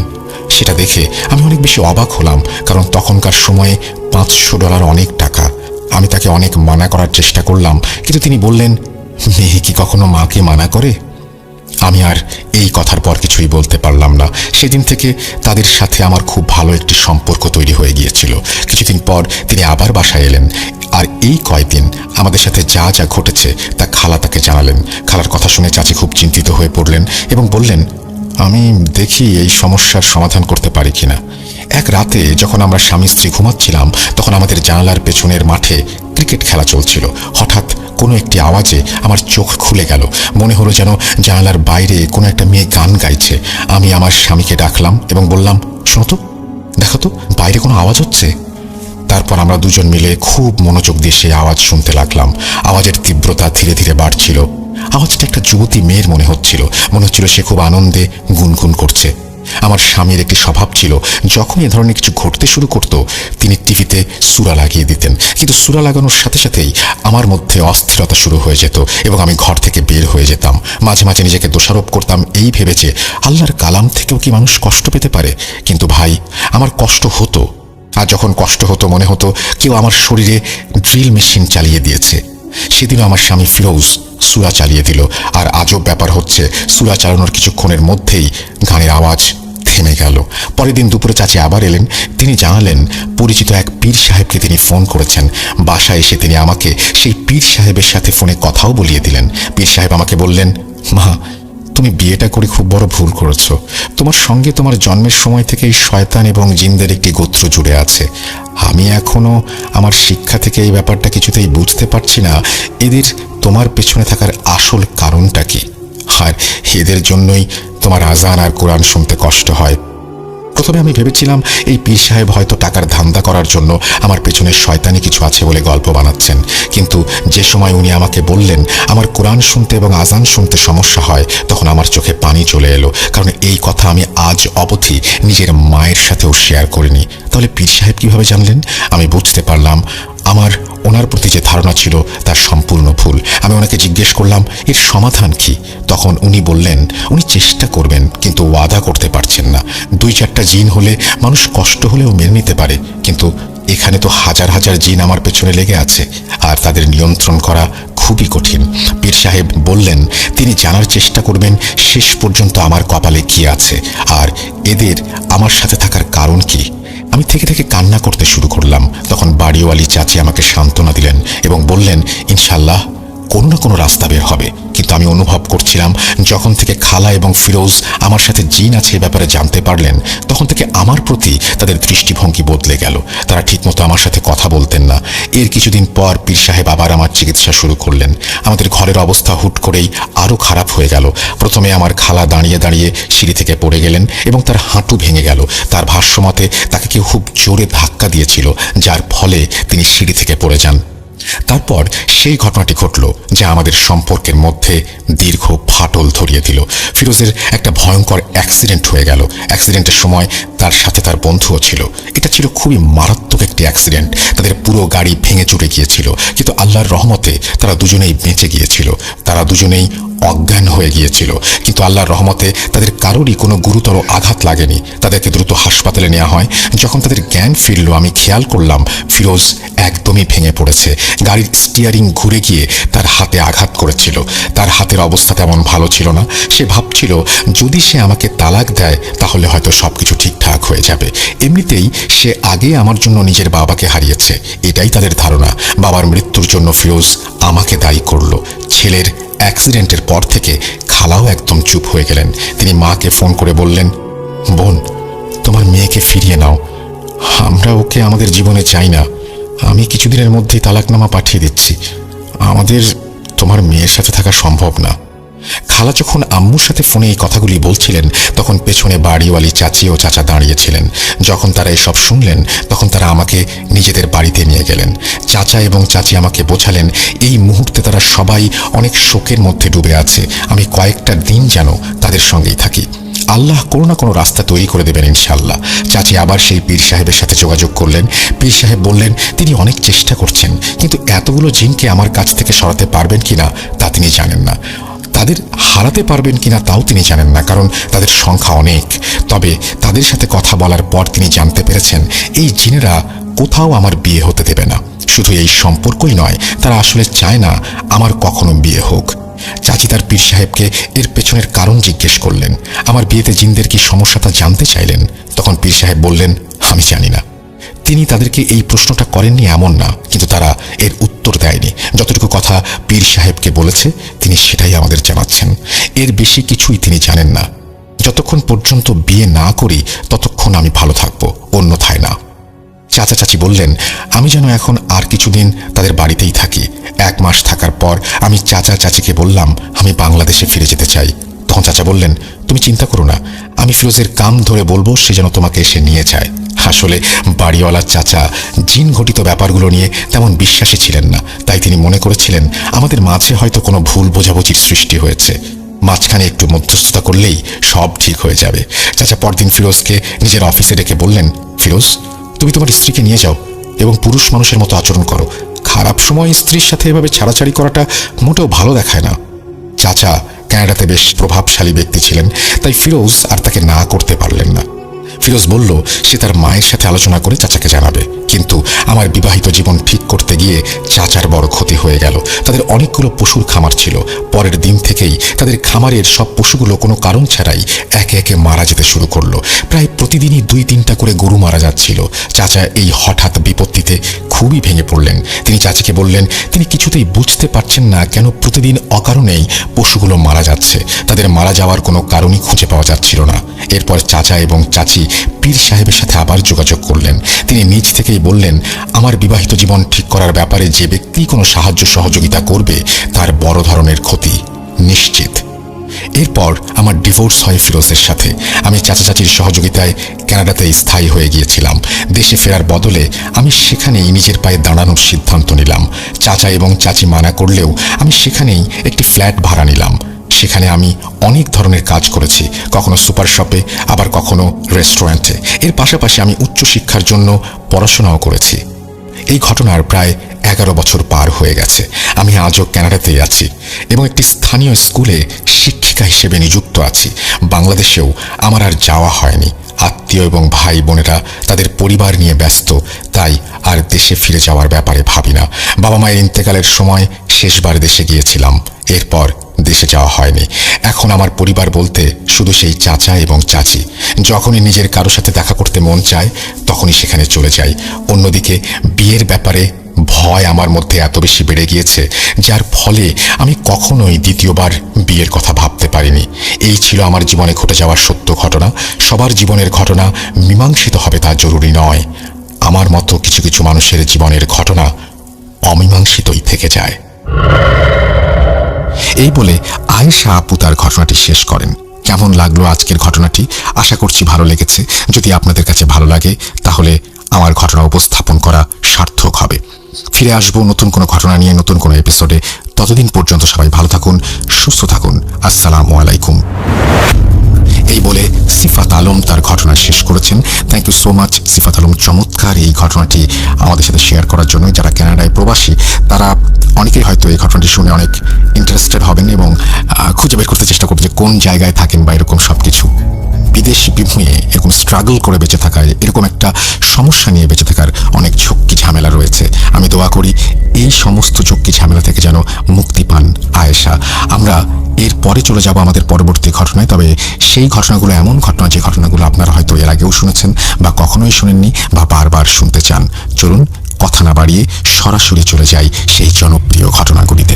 [SPEAKER 1] সেটা দেখে আমি অনেক বেশি অবাক হলাম, কারণ তখনকার সময়ে $500 অনেক টাকা। আমি তাকে অনেক মানা করার চেষ্টা করলাম, কিন্তু তিনি বললেন, মেয়ে কি কখনো মাকে মানা করে? আমি আর এই কথার পর কিছুই বলতে পারলাম না। সেদিন থেকে তাদের সাথে আমার খুব ভালো একটি সম্পর্ক তৈরি হয়ে গিয়েছিল। কিছুদিন পর তিনি আবার বাসায় এলেন, আর এই কয়েকদিন আমাদের সাথে যা যা ঘটেছে তা খালা তাকে জানালেন। খালার কথা শুনে চাচি খুব চিন্তিত হয়ে পড়লেন এবং বললেন, আমি দেখি এই সমস্যার সমাধান করতে পারি কিনা। এক রাতে যখন আমরা স্বামী স্ত্রী ঘুমাচ্ছিলাম, তখন আমাদের জানালার পেছনের মাঠে ক্রিকেট খেলা চলছিল। হঠাৎ কোনো একটি আওয়াজে আমার চোখ খুলে গেল। মনে হলো যেন জানালার বাইরে কোনো একটা মেয়ে গান গাইছে। আমি আমার স্বামীকে ডাকলাম এবং বললাম, শোনো তো, দেখো তো বাইরে কোনো আওয়াজ হচ্ছে। তারপর আমরা দুজন মিলে খুব মনোযোগ দিয়ে সেই আওয়াজ শুনতে লাগলাম। আওয়াজের তীব্রতা ধীরে ধীরে বাড়ছিল। আওয়াজটা একটা যুবতী মেয়ের মনে হচ্ছিল সে খুব আনন্দে গুনগুন করছে। আমার স্বামীর একটি স্বভাব ছিল, যখন এ ধরনের কিছু ঘটতে শুরু করত তিনি টিভিতে সূরা লাগিয়ে দিতেন। কিন্তু সূরা লাগানোর সাথে সাথেই আমার মধ্যে অস্থিরতা শুরু হয়ে যেত এবং আমি ঘর থেকে বের হয়ে যেতাম। মাঝে মাঝে নিজেকে দোষারোপ করতাম এই ভেবে যে আল্লাহর কালাম থেকেও কি মানুষ কষ্ট পেতে পারে। কিন্তু ভাই, আমার কষ্ট হতো। আর যখন কষ্ট হতো মনে হতো কেউ আমার শরীরে ড্রিল মেশিন চালিয়ে দিয়েছে। সেদিনও আমার স্বামী ফিরোজ সূরা চালিয়ে দিল। আর আজব ব্যাপার হচ্ছে, সূরা চালানোর কিছুক্ষণের মধ্যেই গানের আওয়াজ থেমে গেল। পরের দিন দুপুরে চাচি আবার এলেন। তিনি জানালেন, পরিচিত এক পীর সাহেবকে তিনি ফোন করেছেন। বাসায় এসে তিনি আমাকে সেই পীর সাহেবের সাথে ফোনে কথাও বলিয়ে দিলেন। পীর সাহেব আমাকে বললেন, মা, তুমি বিয়েটা করে খুব বড় ভুল করেছ। তোমার সঙ্গে তোমার জন্মের সময় থেকেই শয়তান এবং জিনদের একটি গোত্র জুড়ে আছে। আমি এখনো আমার শিক্ষা থেকে এই ব্যাপারটা কিছুতেই বুঝতে পারছি না, এদের তোমার পেছনে থাকার আসল কারণটা কি। আর এদের জন্যই তোমার আজান আর কোরআন শুনতে কষ্ট হয়। প্রথমে আমি ভেবেছিলাম এই পীর সাহেব হয়তো টাকার ধান্দা করার জন্য আমার পেছনে শয়তানি কিছু আছে বলে গল্প বানাচ্ছেন। কিন্তু যে সময় উনি আমাকে বললেন আমার কোরআন শুনতে এবং আজান শুনতে সমস্যা হয়, তখন আমার চোখে পানি চলে এলো। কারণ এই কথা আমি আজ অবধি নিজের মায়ের সাথেও শেয়ার করিনি। তাহলে পীর সাহেব কিভাবে জানলেন? আমি বুঝতে পারলাম আমার ওনার প্রতি যে ধারণা ছিল তার সম্পূর্ণ ভুল। আমি ওনাকে জিজ্ঞেস করলাম, এর সমাধান কি? তখন উনি বললেন, উনি চেষ্টা করবেন কিন্তু ওয়াদা করতে পারছেন না। 2-4টা জিন হলে মানুষ কষ্ট হলেও মেনে নিতে পারে, কিন্তু এখানে তো হাজার হাজার জিন আমার পেছনে লেগে আছে, আর তাদের নিয়ন্ত্রণ করা খুবই কঠিন। পীর সাহেব বললেন তিনি জানার চেষ্টা করবেন শেষ পর্যন্ত আমার কপালে কি আছে, আর এদের আমার সাথে থাকার কারণ কি। আমি থেকে থেকে কান্না করতে শুরু করলাম। তখন বাড়িওয়ালি চাচি আমাকে সান্ত্বনা দিলেন এবং বললেন, ইনশাল্লাহ কোনো না কোনো রাস্তা বের হবে। কিন্তু আমি অনুভব করছিলাম যখন থেকে খালা এবং ফিরোজ আমার সাথে জিন আছে এ ব্যাপারে জানতে পারলেন, তখন থেকে আমার প্রতি তাদের দৃষ্টিভঙ্গি বদলে গেল। তারা ঠিকমতো আমার সাথে কথা বলতেন না। এর কিছুদিন পর পীর সাহেব আবার আমার চিকিৎসা শুরু করলেন। আমাদের ঘরের অবস্থা হুট করেই আরও খারাপ হয়ে গেল। প্রথমে আমার খালা দাঁড়িয়ে দাঁড়িয়ে সিঁড়ি থেকে পড়ে গেলেন এবং তার হাঁটু ভেঙে গেল। তার ভাষ্যমতে তাকে কেউ খুব জোরে ধাক্কা দিয়েছিল, যার ফলে তিনি সিঁড়ি থেকে পড়ে যান। তারপর সেই ঘটনাটি ঘটল যা আমাদের সম্পর্কের মধ্যে দীর্ঘ ফাটল ধরিয়ে দিল। ফিরোজের একটা ভয়ঙ্কর অ্যাক্সিডেন্ট হয়ে গেল। অ্যাক্সিডেন্টের সময় তার সাথে তার বন্ধুও ছিল। এটা ছিল খুবই মারাত্মক একটি অ্যাক্সিডেন্ট। তাদের পুরো গাড়ি ভেঙে চুরে গিয়েছিল, কিন্তু আল্লাহর রহমতে তারা দুজনেই বেঁচে গিয়েছিল। তারা দুজনেই অজ্ঞান হয়ে গিয়েছিল, কিন্তু আল্লাহর রহমতে তাদের কারোরই কোনো গুরুতর আঘাত লাগেনি। তাদেরকে দ্রুত হাসপাতালে নেওয়া হয়। যখন তাদের জ্ঞান ফিরল, আমি খেয়াল করলাম ফিরোজ একদমই ভেঙে পড়েছে। গাড়ির স্টিয়ারিং ঘুরে গিয়ে তার হাতে আঘাত করেছিল। তার হাতের অবস্থা তেমন ভালো ছিল না। সে ভাবছিল যদি সে আমাকে তালাক দেয় তাহলে হয়তো সবকিছু ঠিকঠাক হয়ে যাবে। এমনিতেই সে আগে আমার জন্য নিজের বাবাকে হারিয়েছে, এটাই তাদের ধারণা। বাবার মৃত্যুর জন্য ফিরোজ আমাকে দায়ী করলো। ছেলের অ্যাক্সিডেন্টের পর থেকে খালাও একদম চুপ হয়ে গেলেন। তিনি মাকে ফোন করে বললেন, বোন, তোমার মেয়েকে ফিরিয়ে নাও। আমরা ওকে আমাদের জীবনে চাই না। আমি কিছুদিনের মধ্যেই তালাকনামা পাঠিয়ে দিচ্ছি। আমাদের তোমার মেয়ের সাথে থাকা সম্ভব না। খালা যখন আম্মুর সাথে ফোনে এই কথাগুলি বলছিলেন তখন পেছনে বাড়িওয়ালি চাচি ও চাচা দাঁড়িয়েছিলেন। যখন তারা এসব শুনলেন তখন তারা আমাকে নিজেদের বাড়িতে নিয়ে গেলেন। চাচা এবং চাচি আমাকে বোঝালেন এই মুহূর্তে তারা সবাই অনেক শোকের মধ্যে ডুবে আছে। আমি কয়েকটা দিন যেন তাদের সঙ্গেই থাকি। আল্লাহ কোনো না কোনো রাস্তা তৈরি করে দেবেন ইনশাআল্লাহ। চাচি আবার সেই পীর সাহেবের সাথে যোগাযোগ করলেন। পীর সাহেব বললেন তিনি অনেক চেষ্টা করছেন, কিন্তু এতগুলো জিনকে আমার কাছ থেকে সরাতে পারবেন কিনা তা তিনি জানেন না। তাদের হারাতে পারবেন কিনা তাও তিনি জানেন না, কারণ তাদের সংখ্যা অনেক। তবে তাদের সাথে কথা বলার পর তিনি জানতে পেরেছেন এই জিনেরা কোথাও আমার বিয়ে হতে দেবে না। শুধু এই সম্পর্কই নয়, তারা আসলে চায় না আমার কখনো বিয়ে হোক। চাচি তার পীর সাহেবকে এর পেছনের কারণ জিজ্ঞেস করলেন। আমার বিয়েতে জিনদের কি সমস্যা তা জানতে চাইলেন। তখন পীর সাহেব বললেন আমি জানি না। তিনি তাদেরকে এই প্রশ্নটা করেননি এমন না, কিন্তু তারা এর উত্তর দেয়নি। যতটুকু কথা পীর সাহেবকে বলেছে তিনি সেটাই আমাদের জানাচ্ছেন। এর বেশি কিছুই তিনি জানেন না। যতক্ষণ পর্যন্ত বিয়ে না করি ততক্ষণ আমি ভালো থাকবো, অন্যথায় না। চাচা চাচি বললেন আমি যেন এখন আর কিছুদিন তাদের বাড়িতেই থাকি। 1 মাস থাকার পর আমি চাচা চাচিকে বললাম আমি বাংলাদেশে ফিরে যেতে চাই। তখন চাচা বললেন তুমি চিন্তা করো না, আমি ফিরোজের কান ধরে বলবো সে যেন তোমাকে এসে নিয়ে যায়। আসলে বাড়িওয়ালার চাচা জিন ঘটিত ব্যাপারগুলো নিয়ে তেমন বিশ্বাসী ছিলেন না, তাই তিনি মনে করেছিলেন আমাদের মাঝে হয়তো কোনো ভুল বোঝাবুঝির সৃষ্টি হয়েছে। মাঝখানে একটু মধ্যস্থতা করলেই সব ঠিক হয়ে যাবে। চাচা পরদিন ফিরোজকে নিজের অফিসে ডেকে বললেন ফিরোজ, তুমি তোমার স্ত্রীকে নিয়ে যাও এবং পুরুষ মানুষের মতো আচরণ করো। খারাপ সময় স্ত্রীর সাথে এভাবে ছাড়াছাড়ি করাটা মোটেও ভালো দেখায় না। চাচা কানাডাতে বেশ প্রভাবশালী ব্যক্তি ছিলেন, তাই ফিরোজ আর তাকে না করতে পারলেন না। ফিরোজ বলল সে তার মায়ের সাথে আলোচনা করে চাচাকে জানাবে, কিন্তু আমার বিবাহিত জীবন ঠিক করতে গিয়ে চাচার বড় ক্ষতি হয়ে গেল। তাদের অনেকগুলো পশুর খামার ছিল। পরের দিন থেকেই তাদের খামারের সব পশুগুলো কোনো কারণ ছাড়াই একে একে মারা যেতে শুরু করলো। প্রায় প্রতিদিনই 2-3টা করে গরু মারা যাচ্ছিল। চাচা এই হঠাৎ বিপত্তিতে খুবই ভেঙে পড়লেন। তিনি চাচিকে বললেন তিনি কিছুতেই বুঝতে পারছেন না কেন প্রতিদিন অকারণেই পশুগুলো মারা যাচ্ছে। তাদের মারা যাওয়ার কোনো কারণই খুঁজে পাওয়া যাচ্ছিল না। এরপর চাচা এবং চাচি পীর সাহেবের সাথে আবার যোগাযোগ করলেন। তিনি নিজ থেকেই বললেন আমার বিবাহিত জীবন ঠিক করার ব্যাপারে যে ব্যক্তি কোনো সাহায্য সহযোগিতা করবে তার বড় ধরনের ক্ষতি নিশ্চিত। এরপর আমার ডিভোর্স হয় ফিরোজের সাথে। আমি চাচা চাচির সহযোগিতায় কানাডাতে স্থায়ী হয়ে গিয়েছিলাম। দেশে ফেরার বদলে আমি সেখানেই নিজের পায়ে দাঁড়ানোর সিদ্ধান্ত নিলাম। চাচা এবং চাচি মানা করলেও আমি সেখানেই একটি ফ্ল্যাট ভাড়া নিলাম। সেখানে আমি অনেক ধরনের কাজ করেছি, কখনো সুপার শপে, আবার কখনো রেস্টুরেন্টে। এর পাশাপাশি আমি উচ্চশিক্ষার জন্য পড়াশোনাও করেছি। এই ঘটনার প্রায় 11 বছর পার হয়ে গেছে। আমি আজও কানাডাতেই আছি এবং একটি স্থানীয় স্কুলে শিক্ষিকা হিসেবে নিযুক্ত আছি। বাংলাদেশেও আমার আর যাওয়া হয়নি। আত্মীয় এবং ভাই বোনেরা তাদের পরিবার নিয়ে ব্যস্ত, তাই আর দেশে ফিরে যাওয়ার ব্যাপারে ভাবি না। বাবা মায়ের ইন্তেকালের সময় শেষবার দেশে গিয়েছিলাম, এরপর দেশে যাওয়া হয়নি। এখন আমার পরিবার বলতে শুধু সেই চাচা এবং চাচি। যখনই নিজের কারোর সাথে দেখা করতে মন চায় তখনই সেখানে চলে যাই। অন্যদিকে বিয়ের ব্যাপারে ভয় আমার মধ্যে এত বেশি বেড়ে গিয়েছে, যার ফলে আমি কখনোই দ্বিতীয়বার বিয়ের কথা ভাবতে পারিনি। এই ছিল আমার জীবনে ঘটে যাওয়ার সত্য ঘটনা। সবার জীবনের ঘটনা মীমাংসিত হবে তা জরুরি নয়। আমার মতো কিছু কিছু মানুষের জীবনের ঘটনা অমীমাংসিতই থেকে যায়। এই বলে আয়েশা আপু তার ঘটনাটি শেষ করেন। কেমন লাগলো আজকের ঘটনাটি? আশা করছি ভালো লেগেছে। যদি আপনাদের কাছে ভালো লাগে তাহলে আমার ঘটনা উপস্থাপন করা সার্থক হবে। ফিরে আসবো নতুন কোনো ঘটনা নিয়ে, নতুন কোনো এপিসোডে। ততদিন পর্যন্ত সবাই ভালো থাকুন, সুস্থ থাকুন। আসসালামু আলাইকুম। এই বলে সিফাত আলম তার ঘটনা শেষ করেছেন। থ্যাংক ইউ সো মাচ সিফাত আলম, চমৎকার এই ঘটনাটি আমাদের সাথে শেয়ার করার জন্য। যারা কানাডায় প্রবাসী তারা অনেকেই হয়তো এই ঘটনাটি শুনে অনেক ইন্টারেস্টেড হবেন এবং খুঁজে বের করতে চেষ্টা করবেন যে কোন জায়গায় থাকেন বা এরকম সব কিছু। বিদেশ বিভুঁয়ে এরকম স্ট্রাগল করে বেঁচে থাকায়, এরকম একটা সমস্যা নিয়ে বেঁচে থাকার অনেক ঝক্কি ঝামেলা রয়েছে। আমি দোয়া করি এই সমস্ত ঝক্কি ঝামেলা থেকে যেন মুক্তি পান আয়েশা। আমরা এর পরে চলে যাব আমাদের পরবর্তী ঘটনায়। তবে সেই ঘটনাগুলো এমন ঘটনা যে ঘটনাগুলো আপনারা হয়তো এর আগেও শুনেছেন বা কখনোই শুনেননি বা বারবার শুনতে চান। চলুন কথা না বাড়িয়ে সরাসরি চলে যাই সেই জনপ্রিয় ঘটনাগুলিতে।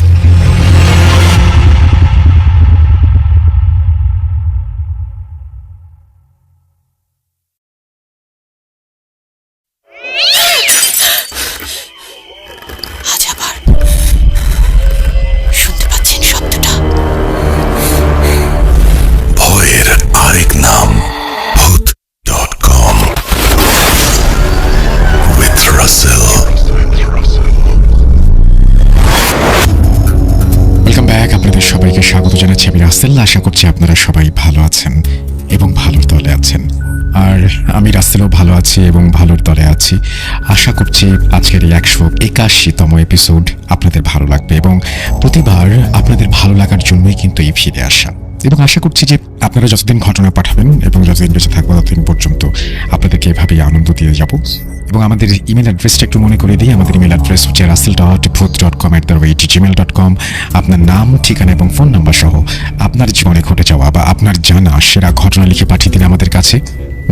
[SPEAKER 1] করছি আপনারা সবাই ভালো আছেন এবং ভালোর দলে আছেন। আর আমি রাসেলও ভালো আছি এবং ভালোর দলে আছি। আশা করছি আজকের এই 181তম এপিসোড আপনাদের ভালো লাগবে এবং প্রতিবার আপনাদের ভালো লাগার জন্যই কিন্তু এই ফিরে আসা। এবং আশা করছি যে আপনারা যতদিন ঘটনা পাঠাবেন এবং যতদিন বেঁচে থাকবো ততদিন পর্যন্ত আপনাদেরকে এভাবেই আনন্দ দিয়ে যাব। এবং আমাদের ইমেল অ্যাড্রেসটা একটু মনে করে দিই। আমাদের ইমেল অ্যাড্রেস হচ্ছে russell.booth.com@gmail.com। আপনার নাম, ঠিকানা এবং ফোন নাম্বার সহ আপনার জীবনে ঘটে যাওয়া বা আপনার জানা সেরা ঘটনা লিখে পাঠিয়ে দিন আমাদের কাছে।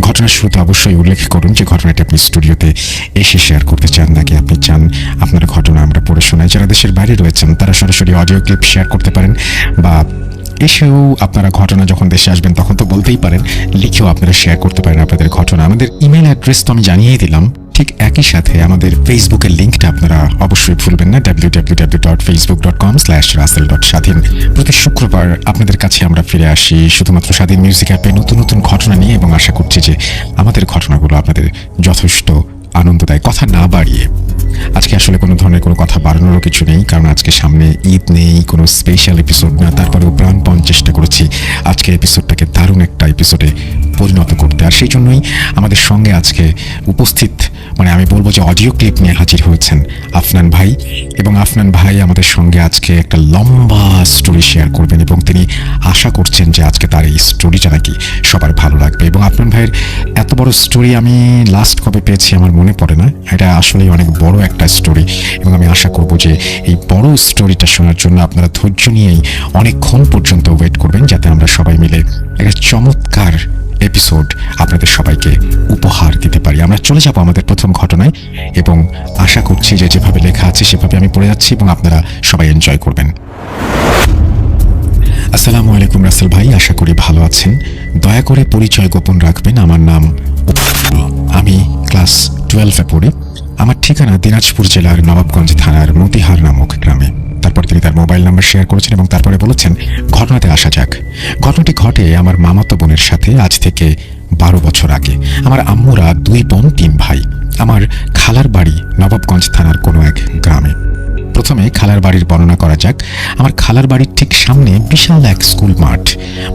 [SPEAKER 1] ঘটনার শুরুতে অবশ্যই উল্লেখ করুন যে ঘটনাটি আপনি স্টুডিওতে এসে শেয়ার করতে চান নাকি আপনি চান আপনার ঘটনা আমরা পড়ে শোনাই। যারা দেশের বাইরে রয়েছেন তারা সরাসরি অডিও ক্লিপ শেয়ার করতে পারেন, বা এসেও আপনারা ঘটনা যখন দেশে আসবেন তখন তো বলতেই পারেন, লিখেও আপনারা শেয়ার করতে পারেন আপনাদের ঘটনা। আমাদের ইমেল অ্যাড্রেস তো আমি জানিয়েই দিলাম, ঠিক একই সাথে আমাদের ফেসবুকের লিঙ্কটা আপনারা অবশ্যই ভুলবেন না, www.facebook.com/russell.স্বাধীন। প্রতি শুক্রবার আপনাদের কাছে আমরা ফিরে আসি শুধুমাত্র স্বাধীন মিউজিক অ্যাপে নতুন নতুন ঘটনা নিয়ে, এবং আশা করছি যে আমাদের ঘটনাগুলো আপনাদের যথেষ্ট আনন্দ দেয়। কথা না বাড়িয়ে আজকে আসলে কোনো ধরনের কোনো কথা বাড়ানোরও কিছু নেই, কারণ আজকে সামনে ঈদ নেই, কোনো স্পেশাল এপিসোড না। তারপরেও প্রাণপণ চেষ্টা করেছি আজকের এপিসোডটাকে দারুণ একটা এপিসোডে পরিণত করতে। আর সেই জন্যই আমাদের সঙ্গে আজকে উপস্থিত, মানে আমি বলবো যে অডিও ক্লিপ নিয়ে হাজির হয়েছেন আফনান ভাই। এবং আফনান ভাই আমাদের সঙ্গে আজকে একটা লম্বা স্টোরি শেয়ার করবেন এবং তিনি আশা করছেন যে আজকে তার এই স্টোরিটা নাকি সবার ভালো লাগবে। এবং আফনান ভাইয়ের এত বড় স্টোরি আমি লাস্ট কবে পেয়েছি আমার মনে পড়ে না। এটা আসলে অনেক বড় একটা স্টোরি এবং আমি আশা করব যে এই বড় স্টোরিটা শোনার জন্য আপনারা ধৈর্য নিয়েই অনেকক্ষণ পর্যন্ত ওয়েট করবেন, যাতে আমরা সবাই মিলে একটা চমৎকার এপিসোড আপনাদের সবাইকে উপহার দিতে পারি। আমরা চলে যাব আমাদের প্রথম ঘটনায় এবং আশা করছি যে যেভাবে লেখা আছে সেভাবে আমি পড়ে যাচ্ছি এবং আপনারা সবাই এনজয় করবেন। আসসালামু আলাইকুম রাসেল ভাই, আশা করি ভালো আছেন। দয়া করে পরিচয় গোপন রাখবেন। আমার নাম আমি ক্লাস 12-এ পড়ি। আমার ঠিকানা দিনাজপুর জেলার নবাবগঞ্জ থানার মতিহার নামক গ্রামে। তারপর তিনি তার মোবাইল নাম্বার শেয়ার করেছেন এবং তারপরে বলেছেন ঘটনাতে আসা যাক। ঘটনাটি ঘটে আমার মামাতো বোনের সাথে আজ থেকে 12 বছর আগে। আমার আম্মুরা 2 বোন 3 ভাই। আমার খালার বাড়ি নবাবগঞ্জ থানার কোনো এক গ্রামে। প্রথমে খালার বাড়ির বর্ণনা করা যাক। আমার খালার বাড়ির ঠিক সামনে বিশাল এক স্কুল মাঠ।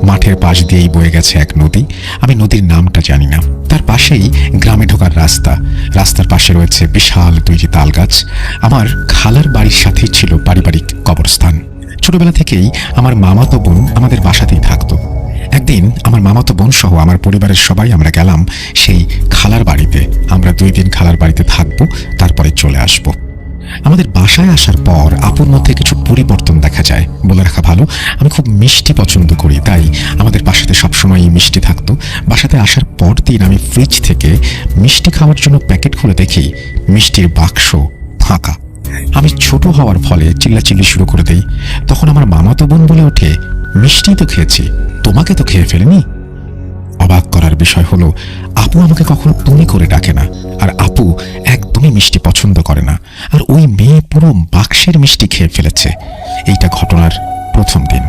[SPEAKER 1] মাঠের পাশ দিয়েই বয়ে গেছে এক নদী। আমি নদীর নামটা জানি না। তার পাশেই গ্রামে ঢোকার রাস্তা। রাস্তার পাশে রয়েছে বিশাল 2টি তাল গাছ। আমার খালার বাড়ির সাথেই ছিল পারিবারিক কবরস্থান। ছোটবেলা থেকেই আমার মামাতো বোন আমাদের বাসাতেই থাকতো। একদিন আমার মামাতো বোন সহ আমার পরিবারের সবাই আমরা গেলাম সেই খালার বাড়িতে। আমরা 2 দিন খালার বাড়িতে থাকবো, তারপরে চলে আসবো। আমাদের বাসায় আসার পর আপুর মধ্যে কিছু পরিবর্তন দেখা যায়। বলে রাখা ভালো, আমি খুব মিষ্টি পছন্দ করি, তাই আমাদের বাসাতে সবসময় মিষ্টি থাকতো। বাসাতে আসার পর দিন আমি ফ্রিজ থেকে মিষ্টি খাওয়ার জন্য প্যাকেট খুলে দেখি মিষ্টির বাক্স ফাঁকা। আমি ছোট হওয়ার ফলে চিল্লাচিল্লি শুরু করে দেই। তখন আমার মামাতো বোন বলে ওঠে, মিষ্টি তো খেয়েছি, তোমাকে তো খেয়ে ফেলেনি। অবাক করার বিষয় হলো আপু আমাকে কখনো তুমি করে ডাকে না, আর আপু একদমই মিষ্টি পছন্দ করে না, আর ওই মেয়ে পুরো বাক্সের মিষ্টি খেয়ে ফেলেছে। এইটা ঘটনার প্রথম দিন।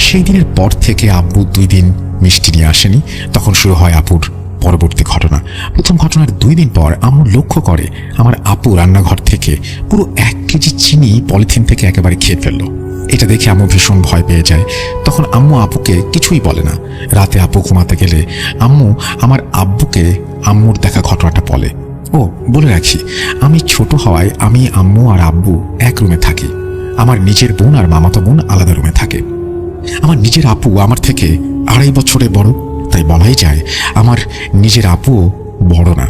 [SPEAKER 1] সেই দিনের পর থেকে আব্বু 2 দিন মিষ্টি নিয়ে আসেনি। তখন শুরু হয় আপুর পরবর্তী ঘটনা। প্রথম ঘটনার 2 দিন পর আম্মু লক্ষ্য করে আমার আপু রান্নাঘর থেকে পুরো 1 কেজি চিনি পলিথিন থেকে একেবারে খেয়ে ফেললো। এটা দেখে আম্মু ভীষণ ভয় পেয়ে যায়। তখন আম্মু আপুকে কিছুই বলে না। রাতে আপু ঘুমাতে গেলে আম্মু আমার আব্বুকে আম্মুর দেখা ঘটনাটা বলে। ও বলে রাখি, আমি ছোট হওয়ায় আমি, আম্মু আর আব্বু এক রুমে থাকি। আমার নিজের বোন আর মামাতো বোন আলাদা রুমে থাকে। আমার নিজের আপু আমার থেকে 2.5 বছরের বড়, তাই বলাই যায় আমার নিজের আপুও বড় না।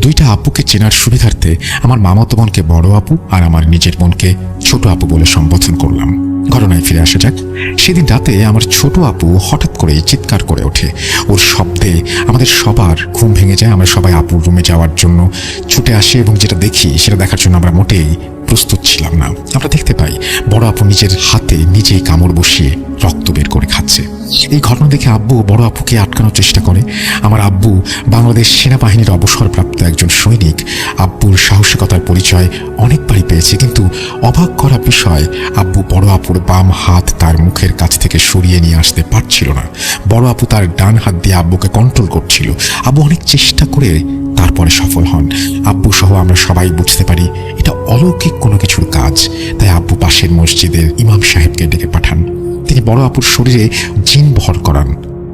[SPEAKER 1] 2টা আপুকে চেনার সুবিধার্থে আমার মামাতো বোনকে বড় আপু আর আমার নিজের বোনকে ছোট আপু বলে সম্বোধন করলাম। ঘটনায় ফিরে আসা যাক। সেদিন রাতে আমার ছোট আপু হঠাৎ করে চিৎকার করে ওঠে। ওর শব্দে আমাদের সবার ঘুম ভেঙে যায়। আমরা সবাই আপুর রুমে যাওয়ার জন্য ছুটে আসি এবং যেটা দেখি সেটা দেখার জন্য আমরা মোটেই প্রস্তুত ছিলাম না। আমরা দেখতে পাই বড় আপু নিজের হাতে নিজেই কামড় বসিয়ে রক্ত বের করে খাচ্ছে। এই ঘটনা দেখে আব্বু বড় আপুকে আটকানোর চেষ্টা করে। আমার আব্বু বাংলাদেশ সেনাবাহিনীর অবসরপ্রাপ্ত একজন সৈনিক। আব্বুর সাহসিকতার পরিচয় অনেকবারই পেয়েছে, কিন্তু অবাক করা বিষয় আব্বু বড় আপুর বাম হাত তার মুখের কাছ থেকে সরিয়ে নিয়ে আসতে পারছিল না। বড় আপু তার ডান হাত দিয়ে আব্বুকে কন্ট্রোল করছিল। আব্বু অনেক চেষ্টা করে
[SPEAKER 2] তারপরে সফল হন। আব্বু সহ আমরা সবাই বুঝতে পারি এটা অলৌকিক কোনো কিছুর কাজ। তাই আব্বু পাশের মসজিদের ইমাম সাহেবকে ডেকে পাঠান। তিনি বড় আপুর শরীরে জিন ভর করান।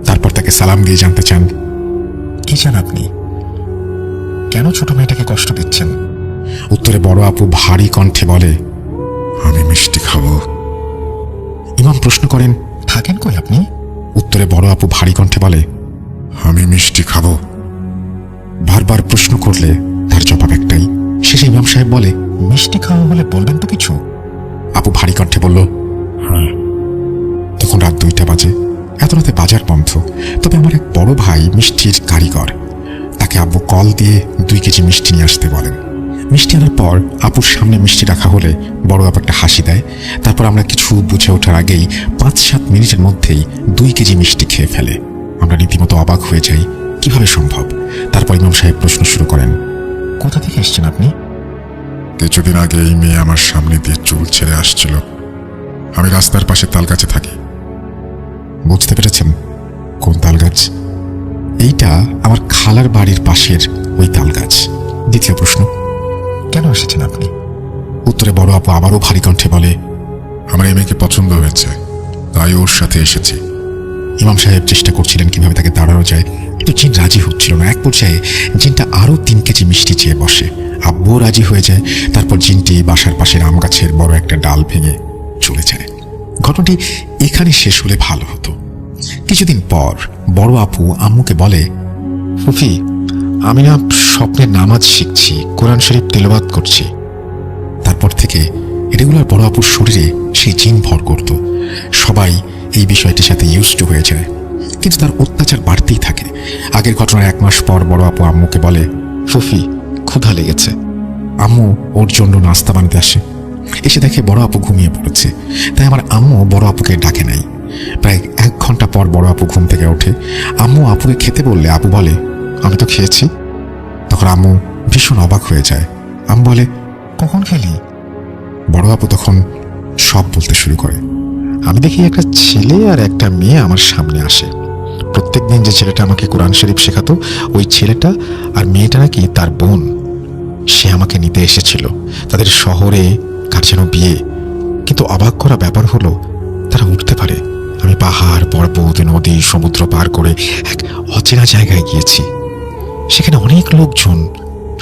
[SPEAKER 2] তারপর তাকে সালাম দিয়ে জানতে চান, কি চান আপনি? কেন ছোট মেয়েটাকে কষ্ট দিচ্ছেন? উত্তরে বড় আপু ভারী কণ্ঠে বলে, আমি মিষ্টি খাবো। ইমাম প্রশ্ন করেন, থাকেন কই আপনি? উত্তরে বড় আপু ভারী কণ্ঠে বলে, আমি মিষ্টি খাবো। বারবার প্রশ্ন করলে তার জবাব একটাই। শেষে ইমাম সাহেব বলে, মিষ্টি খাওয়া হলে বলবেন তো কিছু? আপু ভারী কণ্ঠে বলল, হ্যাঁ। তখন রাত 2টা বাজে। এত রাতে বাজার বন্ধ। তবে আমার এক বড় ভাই মিষ্টির কারিগর, তাকে আব্বু কল দিয়ে 2 কেজি মিষ্টি নিয়ে আসতে বলেন। মিষ্টি আনার পর আপুর সামনে মিষ্টি রাখা হলে বড় আপু একটা হাসি দেয়। তারপর আমরা কিছু বুঝে ওঠার আগেই 5-7 মিনিটের মধ্যেই 2 কেজি মিষ্টি খেয়ে ফেলে। আমরা রীতিমতো অবাক হয়ে যাই, কিভাবে সম্ভব? তারপর ইমাম সাহেব প্রশ্ন শুরু করেন, কোথা থেকে এসেছেন আপনি? কিছুদিন আগে এই মেয়ে আমার সামনে দিয়ে চুল ছেড়ে আসছিল। আমি রাস্তার পাশে তাল গাছে থাকি। বুঝতে পেরেছেন কোন তাল গাছ? এইটা আমার খালার বাড়ির পাশের ওই তাল গাছ। দ্বিতীয় প্রশ্ন, কেন এসেছেন আপনি? উত্তরে বড় আপু আবারও ভারী কণ্ঠে বলে, আমার এই মেয়েকে পছন্দ হয়েছে, তাই ওর সাথে এসেছি। ইমাম সাহেব চেষ্টা করছিলেন কিভাবে তাকে দাঁড়ানো যায়, কিন্তু জিন রাজি হচ্ছিল না। এক পর্যায়ে জিনটা আরো 3 কেজি মিষ্টি চেয়ে বসে। আব্বুও রাজি হয়ে যায়। তারপর জিনটি বাসার পাশের আম গাছের বড় একটা ডাল ভেঙে চলে যায়। ঘটনাটি এখানে শেষ হলে ভালো হতো। কিছুদিন পর বড় আপু আম্মুকে বলে, ফুফি, আমি না স্বপ্নে নামাজ শিখছি, কোরআন শরীফ তেলাওয়াত করছি। তারপর থেকে রেগুলার বড় আপুর শরীরে সেই জিন ভর করত। সবাই এই বিষয়টির সাথে ইউজড হয়ে যায়, কিন্তু তার অত্যাচার বাড়তেই থাকে। আগের ঘটনার 1 মাস পর বড় আপু আম্মুকে বলে, ফুফি, ক্ষুধা লেগেছে। আম্মু ওর জন্য নাস্তা বানাতে আসে। এসে দেখে বড় আপু ঘুমিয়ে পড়েছে। তাই আমার আম্মু বড় আপুকে ডাকে নাই। প্রায় 1 ঘন্টা পর বড় আপু ঘুম থেকে ওঠে। আম্মু আপুকে খেতে বললে আপু বলে, আমি তো খেয়েছি। তখন আম্মু ভীষণ অবাক হয়ে যায়। আম্মু বলে, কখন খেলি? বড় আপু তখন সব বলতে শুরু করে। আমি দেখি একটা ছেলে আর একটা মেয়ে আমার সামনে আসে। প্রত্যেকদিন যে ছেলেটা আমাকে কোরআন শরীফ শেখাতো, ওই ছেলেটা আর মেয়েটা নাকি তার বোন। সে আমাকে নিতে এসেছিল। তাদের শহরে কার যেন বিয়ে। কিন্তু অবাক করা ব্যাপার হলো, তারা উঠতে পারে। আমি পাহাড়, পর্বত, নদী, সমুদ্র পার করে এক অচেনা জায়গায় গিয়েছি। সেখানে অনেক লোকজন,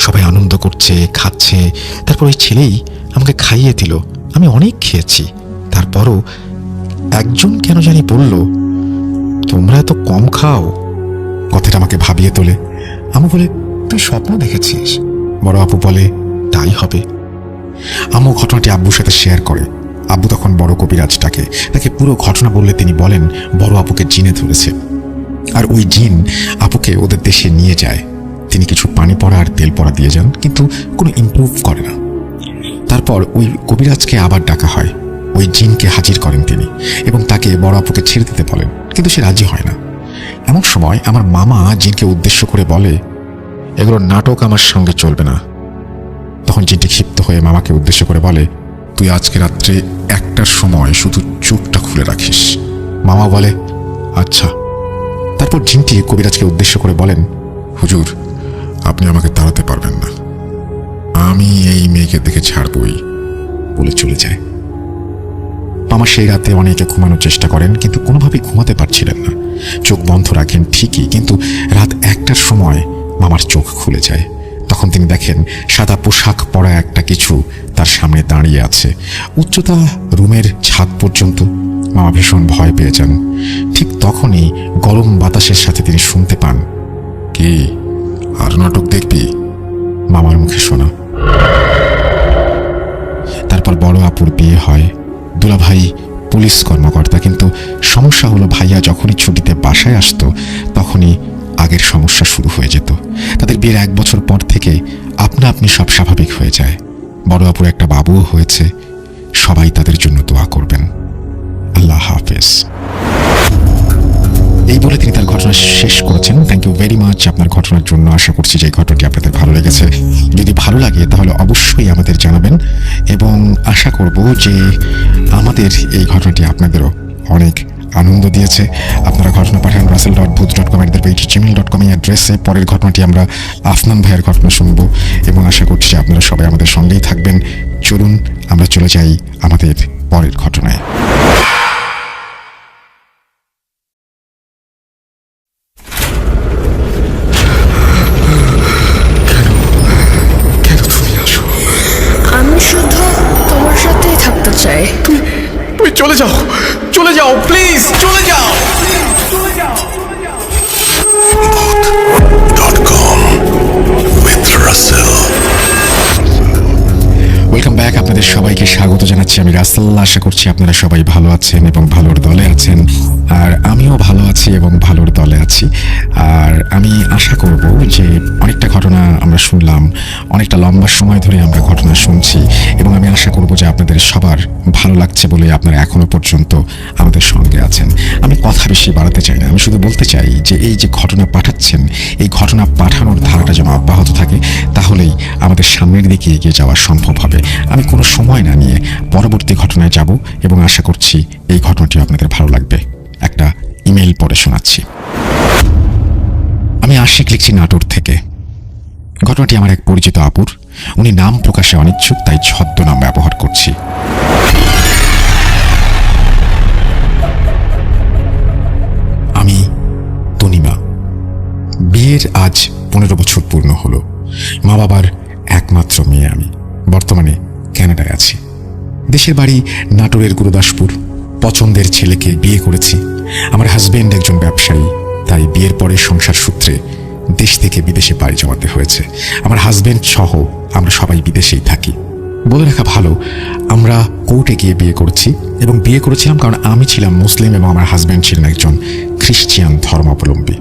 [SPEAKER 2] সবাই আনন্দ করছে, খাচ্ছে। তারপর ওই ছেলেই আমাকে খাইয়ে দিল। আমি অনেক খেয়েছি। তারপরও একজন কেন জানি বলল, তোমরা এত কম খাও। কথাটা আমাকে ভাবিয়ে তোলে। আমি বলে, তুই স্বপ্ন দেখেছিস? বড় আপু বলে, তাই হবে। আম্মু ঘটনাটি আব্বুর সাথে শেয়ার করে। আব্বু তখন বড় কবিরাজ ডাকে। তাকে পুরো ঘটনা বললে তিনি বলেন, বড় আপুকে জিনে ধরেছে, আর ওই জিন আপুকে ওদের দেশে নিয়ে যায়। তিনি কিছু পানি পড়া আর তেল পড়া দিয়ে যান, কিন্তু কোনো ইমপ্রুভ করে না। তারপর ওই কবিরাজকে আবার ডাকা হয়। ওই জিনকে হাজির করেন তিনি এবং তাকে বড় আপুকে ছেড়ে দিতে বলেন, কিন্তু সে রাজি হয় না। এমন সময় আমার মামা জিনকে উদ্দেশ্য করে বলে, এগুলো নাটক, আমার সঙ্গে চলবে না। তখন জিনটি ক্ষিপ্ত হয়ে মামাকে উদ্দেশ্য করে বলে, তুই আজকে রাত্রে 1টার সময় শুধু চোখটা খুলে রাখিস। মামা বলে, আচ্ছা। তারপর জিনটি কবিরাজকে উদ্দেশ্য করে বলেন, হুজুর, আপনি আমাকে তাড়াতে পারবেন না, আমি এই মেয়েকে দেখে ছাড়বই, বলে চলে যায়। মামা সেই রাতে অনেকে ঘুমানোর চেষ্টা করেন, কিন্তু কোনোভাবেই ঘুমাতে পারছিলেন না। চোখ বন্ধ রাখেন ঠিকই, কিন্তু রাত 1টার সময় মামার চোখ খুলে যায়। তখন তিনি দেখেন সাদা পোশাক পরা একটা কিছু তার সামনে দাঁড়িয়ে আছে, উচ্চতা রুমের ছাদ পর্যন্ত। মামা ভীষণ ভয় পেয়ে যান। ঠিক তখনই গরম বাতাসের সাথে তিনি শুনতে পান, কি আর নাটক দেখবি? মামার মুখে শোনা। তারপর বড় আপুর বিয়ে হয়। দুলাভাই পুলিশ কর্মকর্তা, কিন্তু সমস্যা হলো ভাইয়া যখনই ছুটিতে বাসায় আসতো তখনই আগের সমস্যা শুরু হয়ে যেত। তাদের বিয়ের 1 বছর পর থেকে আপনা আপনি সব স্বাভাবিক হয়ে যায়। বড় আপুর একটা বাবুও হয়েছে। সবাই তাদের জন্য দোয়া করবেন। আল্লাহ হাফেজ। এই বলে তিনি তার ঘটনা শেষ করেছেন। থ্যাংক ইউ ভেরি মাচ আপনার ঘটনার জন্য। আশা করছি যে ঘটনাটি আপনাদের ভালো লেগেছে। যদি ভালো লাগে তাহলে অবশ্যই আমাদের জানাবেন, এবং আশা করব যে আমাদের এই ঘটনাটি আপনাদেরও অনেক আনন্দ দিয়েছে। আপনারা ঘটনা পাঠান russell.booth.com@gmail.com এই অ্যাড্রেসে। পরের ঘটনাটি আমরা আফনান ভাইয়ের ঘটনা শুনবো এবং আশা করছি আপনারা সবাই আমাদের সঙ্গেই থাকবেন। চলুন আমরা চলে যাই আমাদের পরের ঘটনায়।
[SPEAKER 3] আমি শুধু তোমার সাথেই থাকতে চাই।
[SPEAKER 4] তুমি চলে যাও প্লিজ, চলে যাও।
[SPEAKER 2] Welcome back. আপনাদের সবাইকে স্বাগত জানাচ্ছি। আমি রাসেল। আশা করছি আপনারা সবাই ভালো আছেন এবং ভালোর দলে আছেন, আর আমিও ভালো আছি এবং ভালোর দলে আছি। আর আমি আশা করব যে অনেকটা ঘটনা আমরা শুনলাম, অনেকটা লম্বা সময় ধরে আমরা ঘটনা শুনছি, এবং আমি আশা করব যে আপনাদের সবার ভালো লাগছে বলে আপনারা এখনো পর্যন্ত আমাদের সঙ্গে আছেন। আমি কথা বেশি বাড়াতে চাই না, আমি শুধু বলতে চাই যে এই যে ঘটনা পাঠাচ্ছেন, এই ঘটনা পাঠানোর ধারাটা যেন অব্যাহত থাকে, তাহলেই আমাদের সামনের দিকে এগিয়ে যাওয়া সম্ভব হবে। আমি কোনো সময় না নিয়ে পরবর্তী ঘটনায় যাব এবং আশা করছি এই ঘটনাটি আপনাদের ভালো লাগবে। একটা ইমেল পড়ে শোনাচ্ছি। আমি আশিক লিখছি নাটোর থেকে। ঘটনাটি আমার এক পরিচিত আপুর। উনি নাম প্রকাশে অনিচ্ছুক, তাই ছদ্মনাম ব্যবহার করছি। আমি তনিমা। বিয়ের আজ 15 বছর পূর্ণ হলো। মা বাবার একমাত্র মেয়ে আমি। বর্তমানে কানাডায় আছি। দেশের বাড়ি নাটোরের গুরুদাসপুর। পছন্দের ছেলেকে বিয়ে করেছি। আমার হাজবেন্ড একজন ব্যবসায়ী, তাই বিয়ের পরে সংসার সূত্রে দেশ থেকে বিদেশে পাড়ি জমাতে হয়েছে। আমার হাজবেন্ড সহ আমরা সবাই বিদেশেই থাকি। বলে রাখা ভালো, আমরা কোর্টে গিয়ে বিয়ে করেছি এবং বিয়ে করেছিলাম কারণ আমি ছিলাম মুসলিম এবং আমার হাজবেন্ড ছিলেন একজন খ্রিস্টান ধর্মাবলম্বী।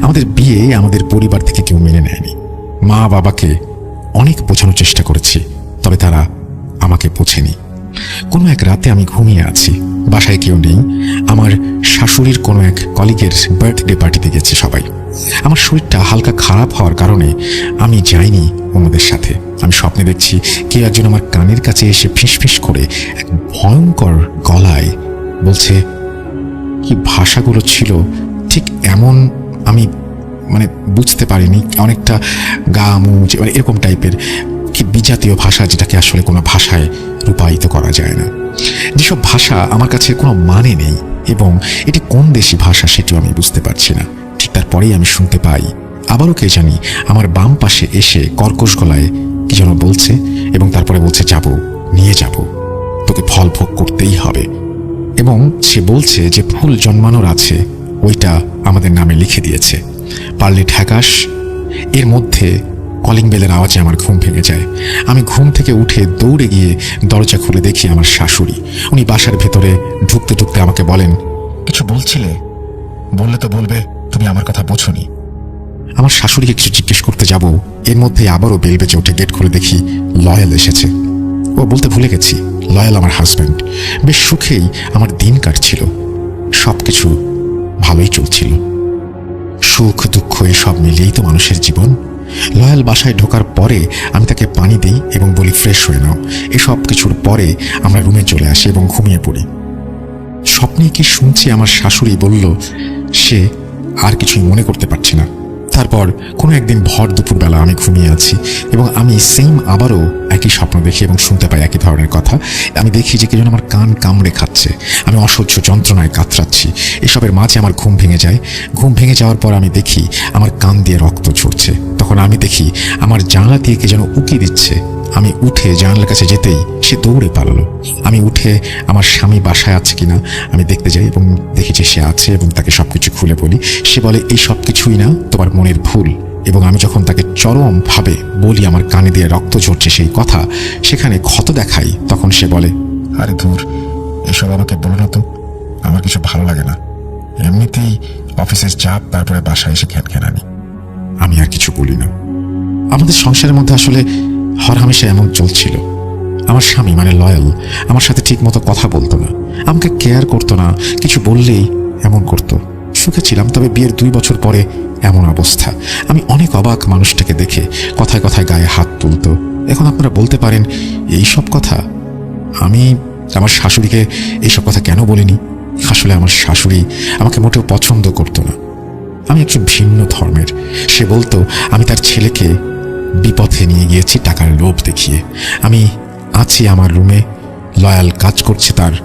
[SPEAKER 2] আমাদের বিয়ে আমাদের পরিবার থেকে কেউ মেনে নেয়নি। মা বাবাকে অনেক বোঝানোর চেষ্টা করেছি, তবে তারা আমাকে বোঝেনি। কোনো এক রাতে আমি ঘুমিয়ে আছি, বাসায় কেউ নেই। আমার শাশুড়ির কোনো এক কলিগের বার্থডে পার্টিতে গেছে সবাই। আমার শরীরটা হালকা খারাপ হওয়ার কারণে আমি যাইনি অন্যদের সাথে। আমি স্বপ্নে দেখছি কেউ একজন আমার কানের কাছে এসে ফিসফিস করে এক ভয়ঙ্কর গলায় বলছে। কি ভাষাগুলো ছিল ঠিক এমন আমি বুঝতে পারিনি। অনেকটা গা মুচ এরকম টাইপের কি বিজাতীয় ভাষা, যেটাকে আসলে কোনো ভাষায় রূপায়িত করা যায় না। যেসব ভাষা আমার কাছে কোনো মানে নেই এবং এটি কোন দেশি ভাষা সেটিও আমি বুঝতে পারছি না। ঠিক তারপরেই আমি শুনতে পাই আবারও কে জানি আমার বাম পাশে এসে কর্কশ গলায় কি যেন বলছে এবং তারপরে বলছে, যাব, নিয়ে যাব, তোকে ফল ভোগ করতেই হবে। এবং সে বলছে যে ফুল জন্মানোর আছে, ওইটা আমাদের নামে লিখে দিয়েছে, পারলে ঠেকাস। এর মধ্যে কলিং বেলের আওয়াজে আমার ঘুম ভেঙে যায়। আমি ঘুম থেকে উঠে দৌড়ে গিয়ে দরজা খুলে দেখি আমার শাশুড়ি। উনি বাসার ভেতরে ঢুকতে ঢুকতে আমাকে বলেন, কিছু বলছিলে? বললে তো বলবে, তুমি আমার কথা বোঝোনি। আমার শাশুড়িকে কিছু জিজ্ঞেস করতে যাব, এর মধ্যে আবারও বেল বেজে উঠে গেট খুলে দেখি লয়াল এসেছে। ও বলতে ভুলে গেছি, লয়াল আমার হাজব্যান্ড। বেশ সুখেই আমার দিন কাটছিল, সবকিছু ভালোই চলছিল। সুখ দুঃখ এসব মিলিয়েই তো মানুষের জীবন। লয়াল বাসায় ঢোকার পরে আমি তাকে পানি দিই এবং বলি ফ্রেশ হয়ে নাও। এসব কিছুর পরে আমরা রুমে চলে আসি এবং ঘুমিয়ে পড়ি। স্বপ্নে কি শুনছি আমার শাশুড়ি বলল সে আর কিছুই মনে করতে পারছে না। তারপর কোনো একদিন ভর দুপুরবেলা আমি ঘুমিয়ে আছি এবং আমি আবারও একই স্বপ্ন দেখি এবং শুনতে পাই একই ধরনের কথা। আমি দেখি যে কেজন আমার কান কামড়ে খাচ্ছে। আমি অসহ্য যন্ত্রণায় কাতরাচ্ছি। এসবের মাঝে আমার ঘুম ভেঙে যায়। ঘুম ভেঙে যাওয়ার পর আমি দেখি আমার কান দিয়ে রক্ত ঝরছে। তখন আমি দেখি আমার জানলা দিয়ে কে যেন উকি দিচ্ছে। আমি উঠে জানলার কাছে যেতেই সে দৌড়ে পালালো। আমি উঠে আমার স্বামী বাসায় আছে কিনা আমি দেখতে যাই এবং দেখি যে সে আছে এবং তাকে সবকিছু খুলে বলি। সে বলে, এই সব কিছুই না, তোমার মনের ভুল। এবং আমি যখন তাকে চরমভাবে বলি আমার কানে দিয়ে রক্ত ঝরছে সেই কথা, সেখানে ক্ষত দেখাই, তখন সে বলে, আরে ধুর, এসব আমাকে বলো না তো, আমার কিছু ভালো লাগে না। এমনিতেই অফিসের চাপ, তারপরে বাসায় এসে খ্যানখ্যানানি। আমি আর কিছু বলি না। আমাদের সংসারের মধ্যে আসলে হরহামেশা এমন চলছিল। আমার স্বামী লয়াল আমার সাথে ঠিক মতো কথা বলতো না, আমাকে কেয়ার করতো না, কিছু বললেই এমন করতো। সুখে ছিলাম, তবে বিয়ের 2 বছর পরে এমন অবস্থা। আমি অনেক অবাক মানুষটাকে দেখে। কথায় কথায় গায়ে হাত তুলতো। এখন আপনারা বলতে পারেন এই সব কথা আমি আমার শাশুড়িকে এইসব কথা কেন বলিনি? আসলে আমার শাশুড়ি আমাকে মোটেও পছন্দ করতো না। আমি একজন ভিন্ন ধর্মের। সে বলতো আমি তার ছেলেকে বিপথে নিয়ে গিয়েছি টাকার লোভ দেখিয়ে। আমি আছি আমার রুমে, লয়াল কাজ করছে তার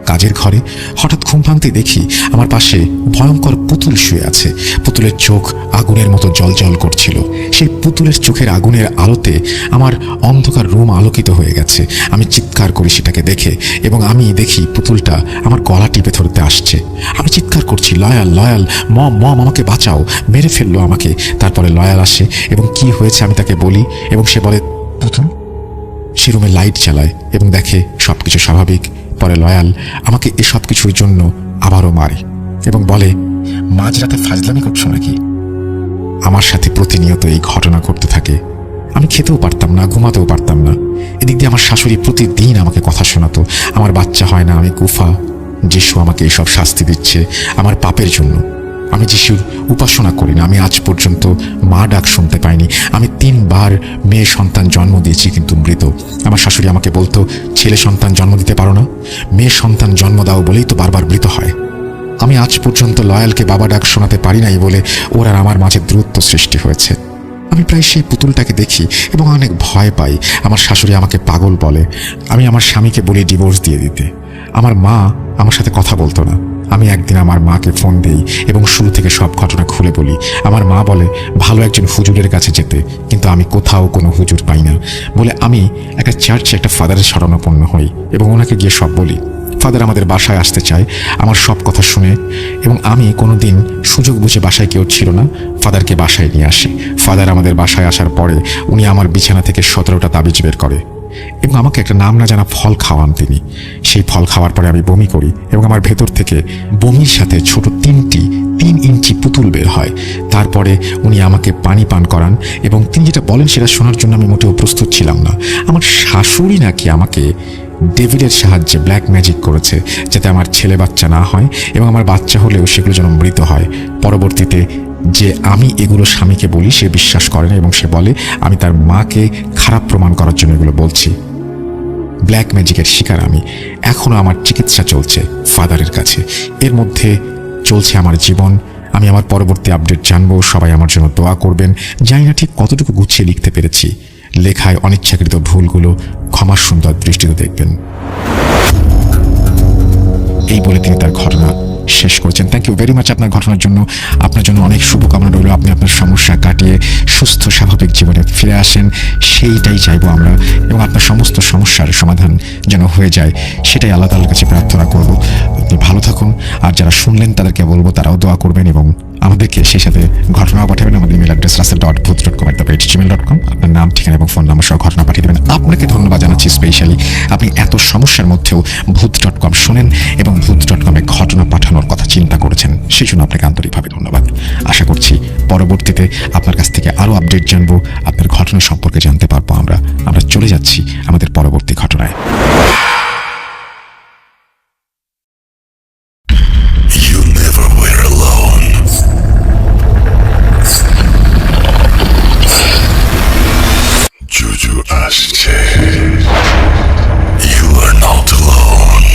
[SPEAKER 2] কাজের ঘরে। হঠাৎ ঘুম ভাঙতে দেখি আমার পাশে ভয়ঙ্কর পুতুল শুয়ে আছে। পুতুলের চোখ আগুনের মতো জ্বলজ্বল করছিল। সেই পুতুলের চোখের আগুনের আলোতে আমার অন্ধকার রুম আলোকিত হয়ে গেছে। আমি চিৎকার করি সেটাকে দেখে, এবং আমি দেখি পুতুলটা আমার গলা টিপে ধরতে আসছে। আমি চিৎকার করছি, লয়াল, লয়াল, মম, মম, আমাকে বাঁচাও, মেরে ফেললো আমাকে। তারপরে লয়াল আসে এবং কি হয়েছে আমি তাকে বলি, এবং সে বলে পুতুল। সে রুমে লাইট জ্বালায় এবং দেখে সবকিছু স্বাভাবিক। পরে লয়াল আমাকে এসব কিছুর জন্য আবারও মারে এবং বলে, মাঝরাতে ফাজলামি করছো নাকি? আমার সাথে প্রতিনিয়ত এই ঘটনা ঘটতে থাকে। আমি খেতেও পারতাম না, ঘুমাতেও পারতাম না। এদিক দিয়ে আমার শাশুড়ি প্রতিদিন আমাকে কথা শোনাতো, আমার বাচ্চা হয় না, আমি কুফা, যিশু আমাকে এইসব শাস্তি দিচ্ছে আমার পাপের জন্য। আমি যিশুর উপাসনা করি না, আমি আজ পর্যন্ত মা ডাক শুনতে পাইনি। আমি 3 বার মেয়ে সন্তান জন্ম দিয়েছি, কিন্তু মৃত। আমার শাশুড়ি আমাকে বলতো, ছেলে সন্তান জন্ম দিতে পারো না, মেয়ে সন্তান জন্ম দাও বলেই তো বারবার মৃত হয়। আমি আজ পর্যন্ত লয়ালকে বাবা ডাক শোনাতে পারি নাই বলে ওর আর আমার মাঝে দূরত্ব সৃষ্টি হয়েছে। আমি প্রায় সেই পুতুলটাকে দেখি এবং অনেক ভয় পাই। আমার শাশুড়ি আমাকে পাগল বলে। আমি আমার স্বামীকে বলি ডিভোর্স দিয়ে দিতে। আমার মা আমার সাথে কথা বলতো না। আমি একদিন আমার মাকে ফোন দিই এবং শুরু থেকে সব ঘটনা খুলে বলি। আমার মা বলে ভালো একজন হুজুরের কাছে যেতে, কিন্তু আমি কোথাও কোনো হুজুর পাই না বলে আমি একটা চার্চে একটা ফাদারের শরণাপন্ন হই এবং ওনাকে গিয়ে সব বলি। ফাদার আমাদের বাসায় আসতে চায় আমার সব কথা শুনে, এবং আমি কোনো দিন সুযোগ বুঝে, বাসায় কেউ ছিল না, ফাদারকে বাসায় নিয়ে আসি। ফাদার আমাদের বাসায় আসার পরে উনি আমার বিছানা থেকে 17টা তাবিজ বের করে এবং আমাকে একটা নাম না জানা ফল খাওয়ান তিনি। সেই ফল খাওয়ার পরে আমি বমি করি এবং আমার ভেতর থেকে বমির সাথে ছোট 3 ইঞ্চি পুতুল বের হয়। তারপরে উনি আমাকে পানি পান করান এবং তিনি যেটা বলেন সেটা শোনার জন্য আমি মোটেও প্রস্তুত ছিলাম না। আমার শাশুড়ি নাকি আমাকে ডেভিডের সাহায্যে ব্ল্যাক ম্যাজিক করেছে যাতে আমার ছেলে বাচ্চা না হয়, এবং আমার বাচ্চা হলেও সেগুলো যেন মৃত হয়। পরবর্তীতে যে আমি এগুলো স্বামীকে বলি, সে বিশ্বাস করে না এবং সে বলে আমি তার মাকে খারাপ প্রমাণ করার জন্য এগুলো বলছি। ব্ল্যাক ম্যাজিকের শিকার আমি। এখনো আমার চিকিৎসা চলছে ফাদারের কাছে। এর মধ্যে চলছে আমার জীবন। আমি আমার পরবর্তী আপডেট জানবো। সবাই আমার জন্য দোয়া করবেন। জানি না ঠিক কতটুকু গুছিয়ে লিখতে পেরেছি। লেখায় অনিচ্ছাকৃত ভুলগুলো ক্ষমার সুন্দর দৃষ্টিতে দেখবেন। এই বলে তিনি তার ঘটনা শেষ করেছেন। থ্যাংক ইউ ভেরি মাচ আপনার ঘটনার জন্য। আপনার জন্য অনেক শুভকামনা রইল। আপনি আপনার সমস্যা কাটিয়ে সুস্থ স্বাভাবিক জীবনে ফিরে আসেন, সেইটাই চাইবো আমরা, এবং আপনার সমস্ত সমস্যার সমাধান যেন হয়ে যায় সেটাই আল্লাহ তাআলার কাছে প্রার্থনা করব। আপনি ভালো থাকুন। আর যারা শুনলেন তাদেরকে বলবো তারাও দোয়া করবেন এবং আমাদেরকে সেই সাথে ঘটনা পাঠাবেন। আমাদের ইমেল অ্যাড্রেস russell.booth.com@gmail.com। আপনার নাম, ঠিকানা এবং ফোন নাম্বার সহ ঘটনা পাঠিয়ে দেবেন। আপনাকে ধন্যবাদ জানাচ্ছি স্পেশালি, আপনি এত সমস্যার মধ্যেও booth.com শোনেন এবং booth.com-এ ঘটনা পাঠানোর কথা চিন্তা করেছেন, সেই জন্য আপনাকে আন্তরিকভাবে ধন্যবাদ। আশা করছি পরবর্তীতে আপনার কাছ থেকে আরও আপডেট জানবো, আপনার ঘটনা সম্পর্কে জানতে পারবো। আমরা চলে যাচ্ছি আমাদের পরবর্তী ঘটনায়।
[SPEAKER 5] You never were alone. Juju আসছে। You are not alone.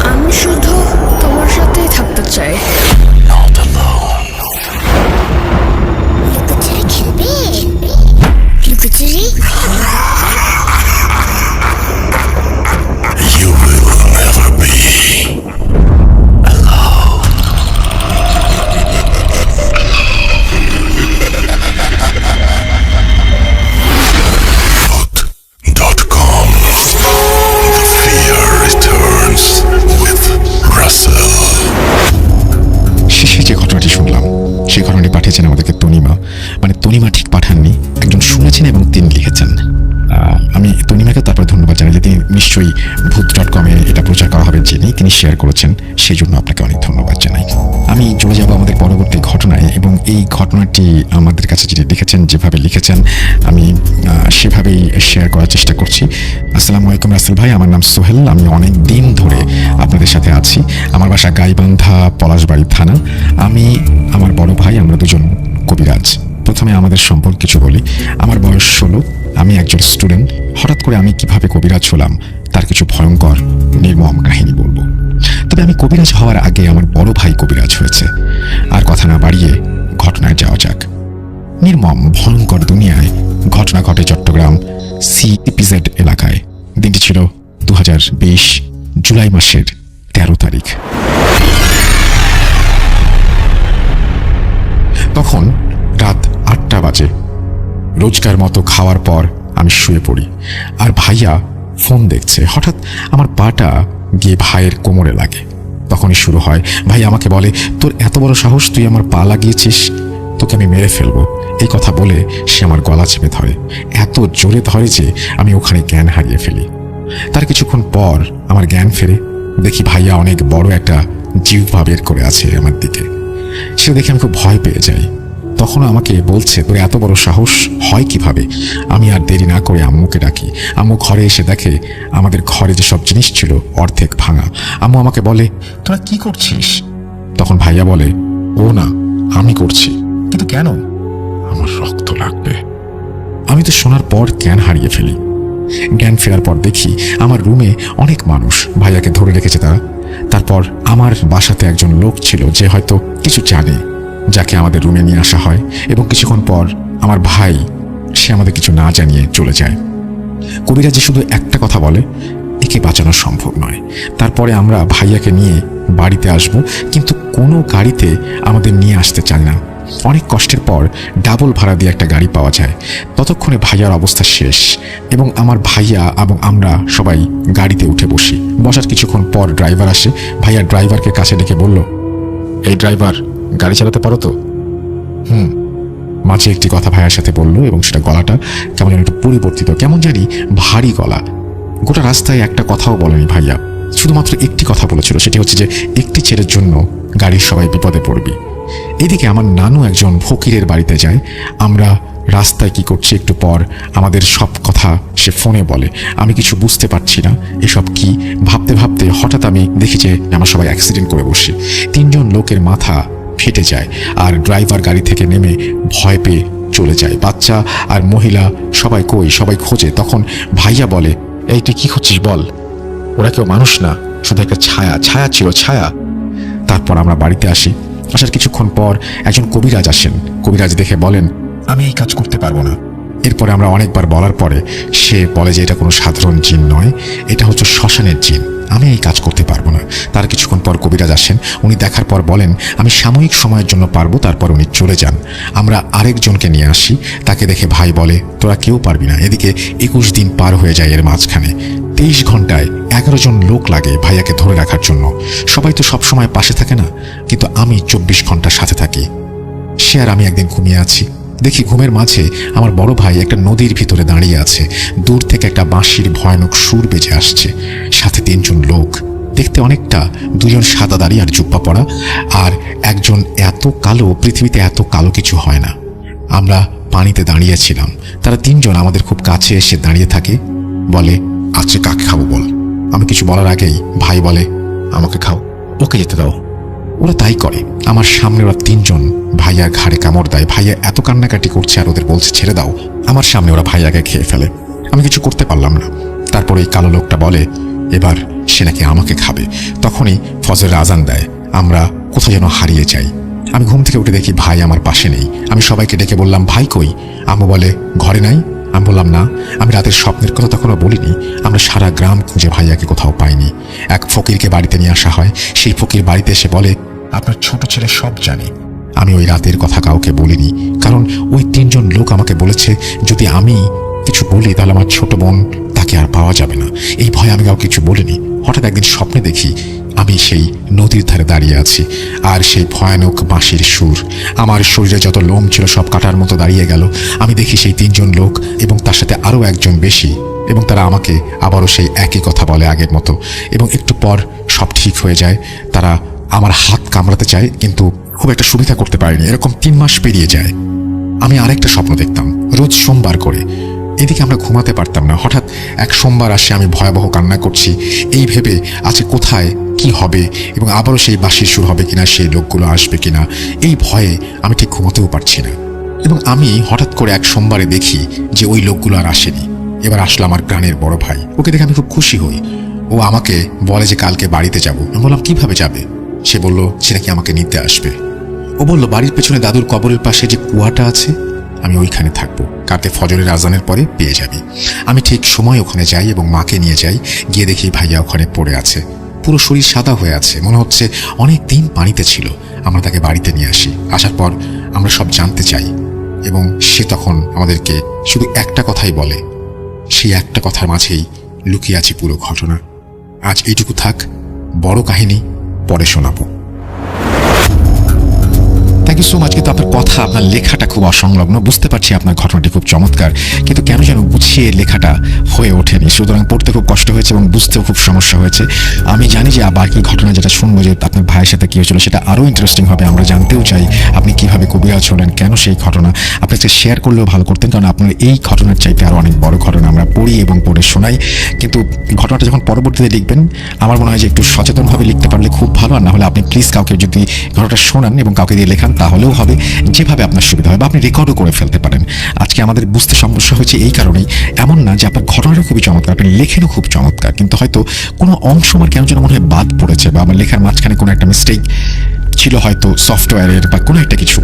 [SPEAKER 3] আমি শুধু তোমার সাথেই থাকতে চাই।
[SPEAKER 5] Not alone.
[SPEAKER 6] লুকোচুরি খেলবে? লুকোচুরি?
[SPEAKER 5] You will never be alone. Foot.com. The fear returns with Russell.
[SPEAKER 2] শেষে যে ঘটনাটি শুনলাম সেই ঘটনাটি পাঠিয়েছেন আমাদেরকে তনিমা। মানে তনিমা ঠিক পাঠাননি, একজন শুনেছেন এবং তিনি লিখেছেন। আমি তনিমাকে তারপর ধন্যবাদ জানাই যে তিনি নিশ্চয়ই ভূত.com-এ এটা প্রচার করা হবে জেনে তিনি শেয়ার করেছেন, সেই জন্য আপনাকে অনেক ধন্যবাদ জানাই। আমি চলে যাব আমাদের পরবর্তী ঘটনায়, এবং এই ঘটনাটি আমাদের কাছে যিনি লিখেছেন, যেভাবে লিখেছেন আমি সেভাবেই শেয়ার করার চেষ্টা করছি। আসসালামু আলাইকুম রাসেল ভাই, আমার নাম সোহেল। আমি অনেক দিন ধরে আপনাদের সাথে আছি। আমার বাসা গাইবান্ধা, পলাশবাড়ি থানা। আমি, আমার বড় ভাই, আমরা দুজন কবিরাজ। প্রথমে আমাদের সম্পর্কে কিছু বলি। আমার বয়স 16। আমি একজন স্টুডেন্ট। হঠাৎ করে আমি কিভাবে কবিরাজ হলাম তার কিছু ভয়ঙ্কর নির্মম কাহিনী বলবো। তবে তবে আমি কবিরাজ হওয়ার আগে আমার বড় ভাই কবিরাজ হয়েছে। আর কথা না বাড়িয়ে ঘটনায় যাওয়া যাক। নির্মম ভয়ঙ্কর দুনিয়ায় ঘটনা ঘটে চট্টগ্রাম CEPZ এলাকায়। দিনটি ছিল 2020 জুলাই মাসের 13 তারিখ। তখন রাত 8টা বাজে। রোজকার মতো খাওয়ার পর আমি শুয়ে পড়ি, আর ভাইয়া ফোন দেখছে। হঠাৎ আমার পাটা গিয়ে ভাইয়ের কোমরে লাগে। তখনই শুরু হয়, ভাই আমাকে বলে, তোর এত বড় সাহস, তুই আমার পা লাগিয়েছিস, তোকে আমি মেরে ফেলবো। এই কথা বলে সে আমার গলা চেপে ধরে, এত জোরে ধরে যে আমি ওখানে জ্ঞান হারিয়ে ফেলি। তার কিছুক্ষণ পর আমার জ্ঞান ফেরে। দেখি ভাইয়া অনেক বড় একটা জিহ্বা বের করে আছে আমার দিকে। সে দেখে আমি খুব ভয় পেয়ে যাই। তখন আমাকে বলছে, তোর এত বড় সাহস হয় কিভাবে? আমি আর দেরি না করে আম্মুকে ডাকি। আম্মু ঘরে এসে দেখে আমাদের ঘরে যে সব জিনিস ছিল অর্ধেক ভাঙা। আম্মু আমাকে বলে, তোরা কি করছিস? তখন ভাইয়া বলে, ও না, আমি করছি। কিন্তু কেন? আমার রক্ত লাগবে। আমি তো শোনার পর জ্ঞান হারিয়ে ফেলি। জ্ঞান ফেরার পর দেখি আমার রুমে অনেক মানুষ, ভাইয়াকে ধরে রেখেছে তারা। তারপর আমার বাসাতে একজন লোক ছিল যে হয়তো কিছু জানে, যাকে আমাদের রুমে নিয়ে আসা হয়। এবং কিছুক্ষণ পর আমার ভাই, সে আমাদের কিছু না জানিয়ে চলে যায়। কবিরাজি শুধু একটা কথা বলে, একে বাঁচানো সম্ভব নয়। তারপরে আমরা ভাইয়াকে নিয়ে বাড়িতে আসব, কিন্তু কোনো গাড়িতে আমাদের নিয়ে আসতে চায় না। অনেক কষ্টের পর ডাবল ভাড়া দিয়ে একটা গাড়ি পাওয়া যায়। ততক্ষণে ভাইয়ার অবস্থা শেষ এবং আমার ভাইয়া এবং আমরা সবাই গাড়িতে উঠে বসি। বসার কিছুক্ষণ পর ড্রাইভার আসে। ভাইয়া ড্রাইভারকে কাছে ডেকে বলল, এই ড্রাইভার, গাড়ি চালাতে পারো তো? মাঝে একটি কথা ভাইয়ার সাথে বললো এবং সেটা গলাটা কেমন যেন একটু পরিবর্তিত, কেমন জানি ভারী গলা। গোটা রাস্তায় একটা কথাও বলেনি ভাইয়া, শুধুমাত্র একটি কথা বলেছিল, সেটি হচ্ছে যে একটি ছেলের জন্য গাড়ির সবাই বিপদে পড়বি। এদিকে আমার নানু একজন ফকিরের বাড়িতে যায়। আমরা রাস্তায় কি করছি, একটু পর আমাদের সব কথা সে ফোনে বলে। আমি কিছু বুঝতে পারছি না এসব কি। ভাবতে ভাবতে হঠাৎ আমি দেখি যে আমরা সবাই অ্যাক্সিডেন্ট করে বসি। 3 জন লোকের মাথা ফেটে যায় আর ড্রাইভার গাড়ি থেকে নেমে ভয় পেয়ে চলে যায়। বাচ্চা আর মহিলা সবাই কই, সবাই খোঁজে। তখন ভাইয়া বলে, এই তুই কি খুঁজছিস বল? ওরা কেউ মানুষ না, শুধু একটা ছায়া, ছায়া ছিল, ছায়া। তারপর আমরা বাড়িতে আসি। আসার কিছুক্ষণ পর একজন কবিরাজ আসেন। কবিরাজ দেখে বলেন, আমি এই কাজ করতে পারবো না। এরপরে আমরা অনেকবার বলার পরে সে বলে যে এটা কোনো সাধারণ জিন নয়, এটা হচ্ছে শ্মশানের জিন, আমি এই কাজ করতে পারবো না। তার কিছুক্ষণ পর কবিরাজ আসেন। উনি দেখার পর বলেন, আমি সাময়িক সময়ের জন্য পারবো। তারপর উনি চলে যান। আমরা আরেকজনকে নিয়ে আসি। তাকে দেখে ভাই বলে, তোরা কেউ পারবি না। এদিকে 21 দিন পার হয়ে যায়। এর মাঝখানে 23 ঘন্টায় 11 জন লোক লাগে ভাইয়াকে ধরে রাখার জন্য। সবাই তো সব সময় পাশে থাকে না, কিন্তু আমি 24 ঘন্টা সাথে থাকি। সে আর আমি একদিন ঘুমিয়ে আছি। দেখি ঘুমের মাঝে আমার বড় ভাই একটা নদীর ভিতরে দাঁড়িয়ে আছে। দূর থেকে একটা বাঁশির ভয়ানক সুর বেজে আসছে। সাথে 3 জন লোক, দেখতে অনেকটা, 2 জন সাদা দাড়ি আর জুব্বা পরা, আর একজন এত কালো, পৃথিবীতে এত কালো কিছু হয় না। আমরা পানিতে দাঁড়িয়েছিলাম। তারা 3 জন আমাদের খুব কাছে এসে দাঁড়িয়ে থাকে। বলে, আজকে কাকে খাবো বল? আমি কিছু বলার আগেই ভাই বলে, আমাকে খাও, ওকে যেতে দাও। ওরা তাই করে। আমার সামনে ওরা 3 জন ভাইয়ার ঘাড়ে কামড় দেয়। ভাইয়া এত কান্নাকাটি করছে আর ওদের বলছে ছেড়ে দাও। আমার সামনে ওরা ভাইয়াকে খেয়ে ফেলে। আমি কিছু করতে পারলাম না। তারপর এই কালো লোকটা বলে, এবার সে নাকি আমাকে খাবে। তখনই ফজরের আজান দেয়। আমরা কোথাও যেন হারিয়ে যাই। আমি ঘুম থেকে উঠে দেখি ভাই আমার পাশে নেই। আমি সবাইকে ডেকে বললাম, ভাই কই? আম্মু বলে, ঘরে নাই। আমি বললাম, না, আমি রাতের স্বপ্নের কথা তখনও বলিনি। আমরা সারা গ্রাম খুঁজে ভাইয়াকে কোথাও পাইনি। এক ফকিরকে বাড়িতে নিয়ে আসা হয়। সেই ফকির বাড়িতে এসে বলে, আপনার ছোট ছেলে সব জানে। আমি ওই রাতের কথা কাউকে বলিনি, কারণ ওই 3 জন লোক আমাকে বলেছে যদি আমি কিছু বলি তাহলে আমার ছোট বোন, তাকে আর পাওয়া যাবে না। এই ভয়ে আমি কাউকে কিছু বলিনি। হঠাৎ একদিন স্বপ্নে দেখি আমি সেই নদীর ধারে দাঁড়িয়ে আছি, আর সেই ভয়ানক বাঁশির সুর। আমার শরীরে যত লোম ছিল সব কাটার মতো দাঁড়িয়ে গেল। আমি দেখি সেই 3 জন লোক এবং তার সাথে আরও একজন বেশি, এবং তারা আমাকে আবারও সেই একই কথা বলে আগের মতো। এবং একটু পর সব ঠিক হয়ে যায়। তারা আমার হাত কামড়াতে চায়, কিন্তু খুব একটা সুবিধা করতে পারেনি। এরকম 3 মাস পেরিয়ে যায়। আমি আরেকটা স্বপ্ন দেখতাম, রোজ সোমবার করে। এদিকে আমরা ঘুমাতে পারতাম না। হঠাৎ এক সোমবার আসে, আমি ভয়াবহ কান্না করছি এই ভেবে আছে কোথায় কি হবে এবং আবারও সেই বাঁশির সুর হবে কিনা, সেই লোকগুলো আসবে কিনা, এই ভয়ে আমি ঠিক ঘুমাতেও পারছি না। এবং আমি হঠাৎ করে এক সোমবারে দেখি যে ওই লোকগুলো আর আসেনি। এবার আসলো আমার প্রাণের বড় ভাই। ওকে দেখে আমি খুব খুশি হই। ও ও আমাকে বলে যে কালকে বাড়িতে যাব। আমি বললাম কিভাবে যাবে? সে বলল সে নাকি আমাকে নিতে আসবে। ও বলল বাড়ির পেছনে দাদুর কবরের পাশে যে কুয়াটা আছে আমি ওইখানে থাকবো, কালকে ফজরের আজানের পরে পেয়ে যাবি। আমি ঠিক সময় ওখানে যাই এবং মাকে নিয়ে যাই। গিয়ে দেখি ভাইয়া ওখানে পড়ে আছে, পুরো শরীর সাদা হয়ে আছে, মনে হচ্ছে অনেক দিন পানিতে ছিল। আমরা তাকে বাড়িতে নিয়ে আসি। আসার পর আমরা সব জানতে চাই এবং সে তখন আমাদেরকে শুধু একটা কথাই বলে। সেই একটা কথার মাঝেই লুকিয়ে আছে পুরো ঘটনা। আজ এইটুকু থাক, বড় কাহিনী পরে শোনাবো। Thank you so much. কিন্তু আপনার কথা, আপনার লেখাটা খুব অসংলগ্ন। বুঝতে পারছি আপনার ঘটনাটি খুব চমৎকার, কিন্তু কেন যেন গুছিয়ে লেখাটা হয়ে ওঠেনি। সুতরাং পড়তে খুব কষ্ট হয়েছে এবং বুঝতেও খুব সমস্যা হয়েছে। আমি জানি যে বাকি ঘটনা যেটা শুনবো যে আপনার ভাইয়ের সাথে কী হয়েছিল সেটা আরও ইন্টারেস্টিং হবে। আমরা জানতেও চাই আপনি কীভাবে কবিরাজ হলেন, কেন সেই ঘটনা। আপনি যে শেয়ার করলেও ভালো করতেন, কারণ আপনার এই ঘটনার চাইতে আরও অনেক বড় ঘটনা আমরা পড়ি এবং পড়ে শোনাই। কিন্তু ঘটনাটা যখন পরবর্তীতে লিখবেন আমার মনে হয় যে একটু সচেতনভাবে লিখতে পারলে খুব ভালো। আর না হলে আপনি প্লিজ কাউকে যদি ঘটনাটা শোনান এবং কাউকে দিয়ে লেখান তাহলেও হবে, যেভাবে আপনার সুবিধা হয়, বা আপনি রেকর্ডও করে ফেলতে পারেন। আজকে আমাদের বুঝতে সমস্যা হয়েছে এই কারণেই। এমন না যে আপনার ঘটনাটা খুবই চমৎকার, আপনি লেখেনও খুব চমৎকার, কিন্তু হয়তো কোনো অংশ আমার কেন যেন মনে হয় বাদ পড়েছে, বা আমার লেখার মাঝখানে কোনো একটা মিস্টেক ছিল, হয়তো সফটওয়্যারের বা কোনো একটা কিছু।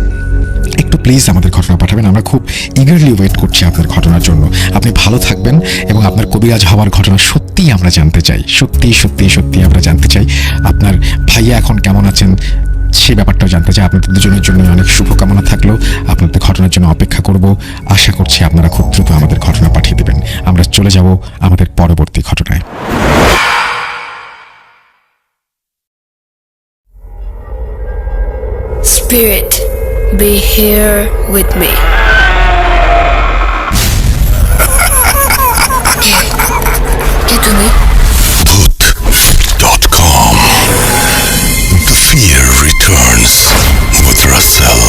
[SPEAKER 2] একটু প্লিজ আমাদের ঘটনা পাঠাবেন, আমরা খুব ইগারলি ওয়েট করছি আপনার ঘটনার জন্য। আপনি ভালো থাকবেন এবং আপনার কবিরাজ হওয়ার ঘটনা সত্যিই আমরা জানতে চাই, সত্যি সত্যি সত্যি আমরা জানতে চাই। আপনার ভাইয়া এখন কেমন আছেন সেই ব্যাপারটাও জানতে চাই। আপনাদের দুজনের জন্য অনেক শুভকামনা থাকলো। আপনাদের ঘটনার জন্য অপেক্ষা করব। আশা করছি আপনারা খুব দ্রুত আমাদের ঘটনা পাঠিয়ে দেবেন। আমরা চলে যাব আমাদের পরবর্তী ঘটনায়।
[SPEAKER 3] Spirit, be here with me. কে তুমি?
[SPEAKER 5] Bhoot.com. The fear returns with Russell.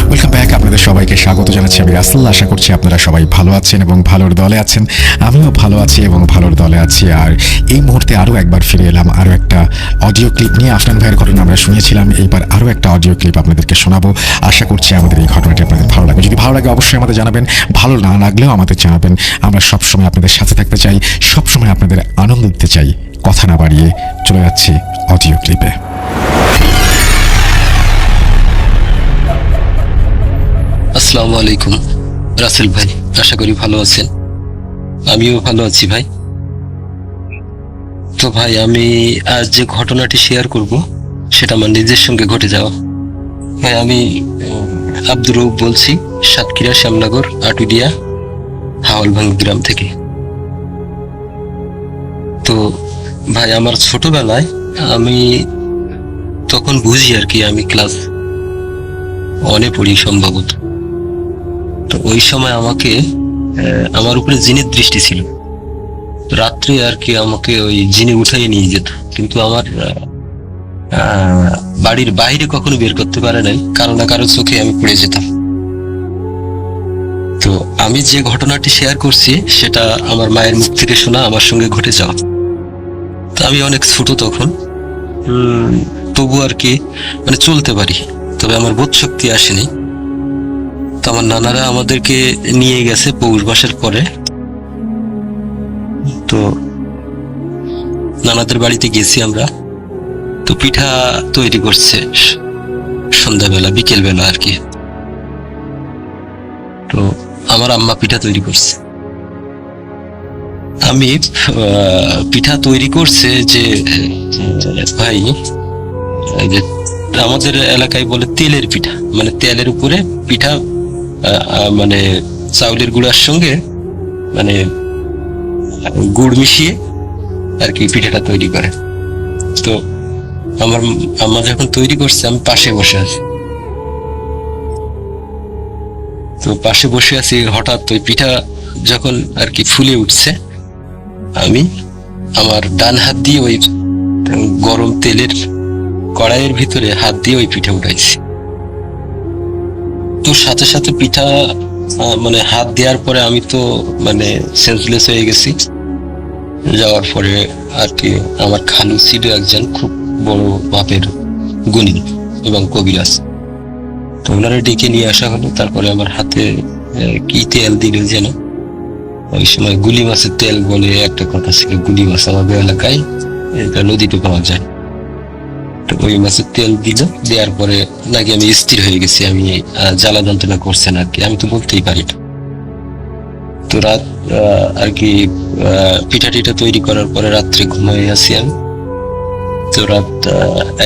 [SPEAKER 2] Welcome back. আপনাদের সবাইকে স্বাগত জানাচ্ছি আমি রাসেল। আশা করছি আপনারা সবাই ভালো আছেন এবং ভালোর দলে আছেন। আমিও ভালো আছি এবং ভালোর দলে আছি। আর এই মুহূর্তে আরও একবার ফিরে এলাম আরও একটা অডিও ক্লিপ নিয়ে। আফনান ভাইয়ের ঘটনা আমরা শুনিয়েছিলাম, এইবার আরও একটা অডিও ক্লিপ আপনাদেরকে শোনাবো। আশা করছি আমাদের এই ঘটনাটি আপনাদের ভালো লাগবে। যদি ভালো লাগে অবশ্যই আমাদের জানাবেন, ভালো না লাগলেও আমাদের জানাবেন। আমরা সবসময় আপনাদের সাথে থাকতে চাই, সবসময় আপনাদের আনন্দ দিতে চাই। কথা না বাড়িয়ে চলে যাচ্ছি অডিও ক্লিপে।
[SPEAKER 7] আসসালামু আলাইকুম রাসেল ভাই, আশা করি ভালো আছেন। আমিও ভালো আছি ভাই। তো ভাই আমি আজ যে ঘটনাটি শেয়ার করব সেটা আমার নিজের সঙ্গে ঘটে যাওয়া। ভাই আমি আব্দুর রউফ বলছি, সাতক্ষীরা শ্যামনগর আটুরিয়া হাওয়ালভাঙ্গি গ্রাম থেকে। তো ভাই আমার ছোটবেলায় আমি তখন বুঝি আর কি, আমি ক্লাস 1-এ পড়ি সম্ভবত। তো ওই সময় আমাকে আমার উপরে জিনের দৃষ্টি ছিল। রাত্রে আর কি আমাকে ওই জিনে উঠাই নিয়ে যেত, কিন্তু আমার বাড়ির বাইরে কখনো বের করতে পারে নাই, কারো না কারো চোখে আমি পড়ে যেতাম। তো আমি যে ঘটনাটি শেয়ার করছি সেটা আমার মায়ের মুখ থেকে শোনা, আমার সঙ্গে ঘটে যাওয়া। তো আমি অনেক ছোট তখন, তবু আর কি মানে চলতে পারি, তবে আমার বোধ শক্তি আসেনি। তো আমার নানারা আমাদেরকে নিয়ে গেছে পৌষ মাসের পরে। তো নানাদের বাড়িতে গেছি আমরা। তো পিঠা তৈরি করছে সন্ধ্যাবেলা বিকেলবেলা আর কি। তো আমার আম্মা পিঠা তৈরি করছে। আমি পিঠা তৈরি করছে যে ভাই, যে আমাদের এলাকায় বলে তেলের পিঠা, মানে তেলের উপরে পিঠা, মানে চাউলের গুঁড়ার সঙ্গে মানে গুড় মিশিয়ে আর কি পিঠাটা তৈরি করে। তো আমার আম্মা যখন তৈরি করছে আমি পাশে বসে আছি। তো পাশে বসে আছি, হঠাৎ ওই পিঠা যখন আর কি ফুলে উঠছে, আমি আমার ডান হাত দিয়ে ওই গরম তেলের কড়াইয়ের ভিতরে হাত দিয়ে ওই পিঠা উঠাইছি। তো সাথে সাথে পিঠা মানে হাত দেওয়ার পরে আমি তো মানে সেন্সলেস হয়ে গেছি। যাওয়ার পরে আর কি আমার খালু ছিল একজন খুব বড় মাপের গুণী এবং কবিরাজ। তো ওনারা ডেকে নিয়ে আসা হলো। তারপরে আমার হাতে কি তেল দিল যেন, ওই সময় গুলি মাছের তেল বলে একটা কথা ছিল, গুলি মাছ আমাদের এলাকায় এটা নদীতে পাওয়া যায়। তো ওই মাছের তেল দিল, দেওয়ার পরে নাকি আমি স্থির হয়ে গেছি, আমি জ্বালা যন্ত্রণা করছে না আর কি, আমি তো বলতেই পারি না। তো রাত আর কি পিঠা টিঠা তৈরি করার পরে রাত্রে ঘুমিয়ে আছি আমি। তো রাত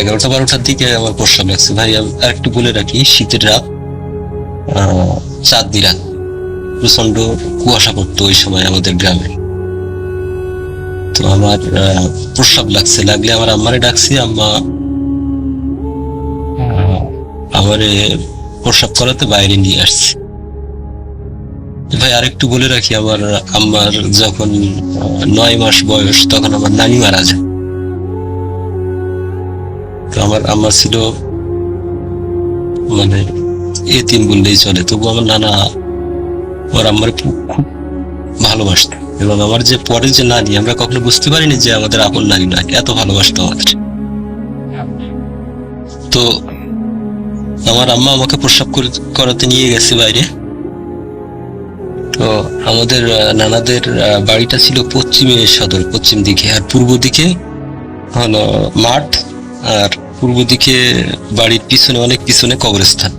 [SPEAKER 7] 11টা-12টার দিকে আমার প্রস্রাব লাগছে। ভাই আমি আর একটু বলে রাখি, শীতের রাত, চাঁদনি রাত, প্রচন্ড কুয়াশা পড়তো ওই সময় আমাদের গ্রামে। তো আমার প্রস্রাব লাগছে, লাগলে আমার আম্মারে ডাকছি, আম্মা আমারে প্রস্রাব করাতে বাইরে নিয়ে আসছে। ভাই আরেকটু বলে রাখি, আমার আম্মার যখন 9 মাস বয়স তখন আমার নানি মারা যায়। তো আমার আম্মা ছিল মানে এতিম বললেই চলে, তবু আমার নানা আমার আম্মার খুব ভালোবাসত, এবং আমার যে পরে যে নানি, আমরা কখনো বুঝতে পারিনি যে আমাদের আপন নানি নয়, এত ভালোবাসতো আমাদের। তো আমার আম্মা আমাকে প্রস্রাব করাতে নিয়ে গেছে বাইরে। তো আমাদের নানাদের বাড়িটা ছিল পশ্চিমে সদর, পশ্চিম দিকে, আর পূর্ব দিকে হলো মাঠ, আর পূর্ব দিকে বাড়ির পিছনে, অনেক পিছনে কবরস্থান।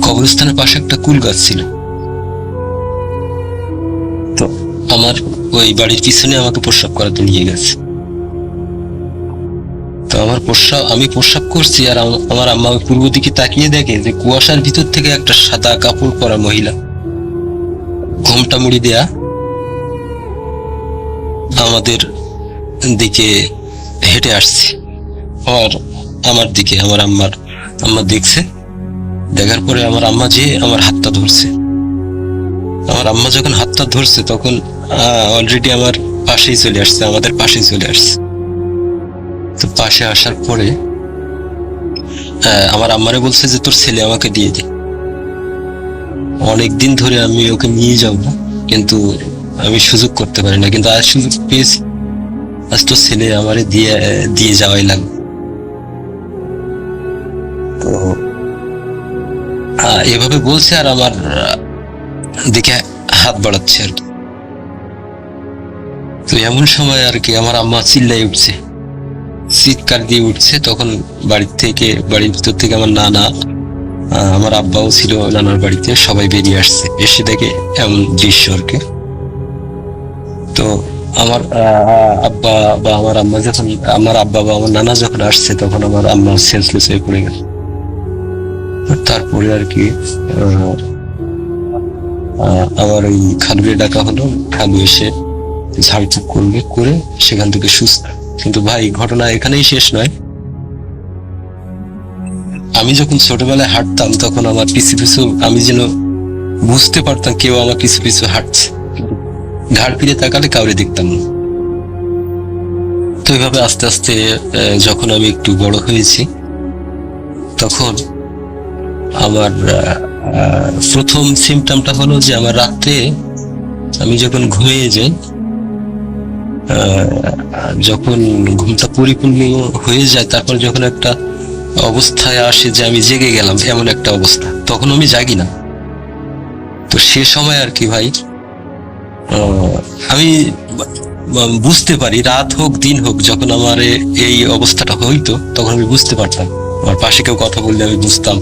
[SPEAKER 7] কবরস্থানের পাশে একটা কুল গাছ ছিল। তো আমার ওই বাড়ির পিছনে আমাকে প্রস্রাব করাতে নিয়ে গেছে। তো আমি প্রস্রাব করছি, আর আমার আম্মা পূর্ব দিকে তাকিয়ে দেখে যে কুয়াশার ভিতর থেকে একটা সাদা কাপড় পরা মহিলা, ঘোমটা মুড়ি দেয়া, আমাদের দিকে হেঁটে আসছে। আর আমার দিকে আম্মা দেখছে, দেখার পরে আমার আম্মা যে আমার হাতটা ধরছে। আমার আম্মা যখন হাতটা ধরছে তখন অলরেডি আমার পাশেই চলে আসছে, আমাদের পাশেই চলে আসছে। তো পাশে আসার পরে আমার আম্মারে বলছে যে তোর ছেলে আমাকে দিয়ে দে। অনেকদিন ধরে আমি ওকে নিয়ে যাব, কিন্তু আমি সুযোগ করতে পারি না, কিন্তু আজ সুযোগ পেয়েছি, আজ তোর ছেলে আমারে দিয়ে যাওয়াই লাগবে। তো এভাবে বলছে, আর আমার দিকে হাত বাড়াচ্ছে আর কি। তো এমন সময় আর কি আমার আম্মা চিল্লাই উঠছে, চিৎকার দিয়ে উঠছে। তখন বাড়ির ভিতর থেকে আমার নানা, আমার আব্বাও ছিল নানার বাড়িতে, সবাই বেরিয়ে আসছে, এসে দেখে এমন দৃশ্য আর কি। তো আমার আব্বা বা আমার আম্মা যখন, আমার আব্বা বা আমার নানা যখন আসছে, তখন আমার আম্মা সেন্সলেস হয়ে পড়ে গেল। তারপরে আর কি আমার ওই খালুরে ডাকা হলো, খালু এসে ঝাড়ফুঁক করে সেখান থেকে সুস্থ। কিন্তু ভাই ঘটনা এখানেই শেষ নয়। আমি যখন ছোটবেলায় হাঁটতাম, তখন আমার পিছু পিছু আমি যেন বুঝতে পারতাম কেউ আমার পিছু পিছু হাঁটছে, ঘাড় ফিরে তাকালে কাউরে দেখতাম না। তো এইভাবে আস্তে আস্তে যখন আমি একটু বড় হয়েছি, তখন আমার প্রথম সিমটমটা হলো যে আমার রাত্রে আমি যখন ঘুমিয়ে যাই, যখন ঘুমটা পরিপূর্ণ হয়ে যায়, তারপর যখন একটা অবস্থায় আসে যে আমি জেগে গেলাম, এমন একটা অবস্থা, তখন আমি জাগি না। তো সে সময় আর কি ভাই আমি বুঝতে পারি, রাত হোক দিন হোক, যখন আমার এই অবস্থাটা হইতো, তখন আমি বুঝতে পারতাম। আমার পাশে কেউ কথা বললে আমি বুঝতাম।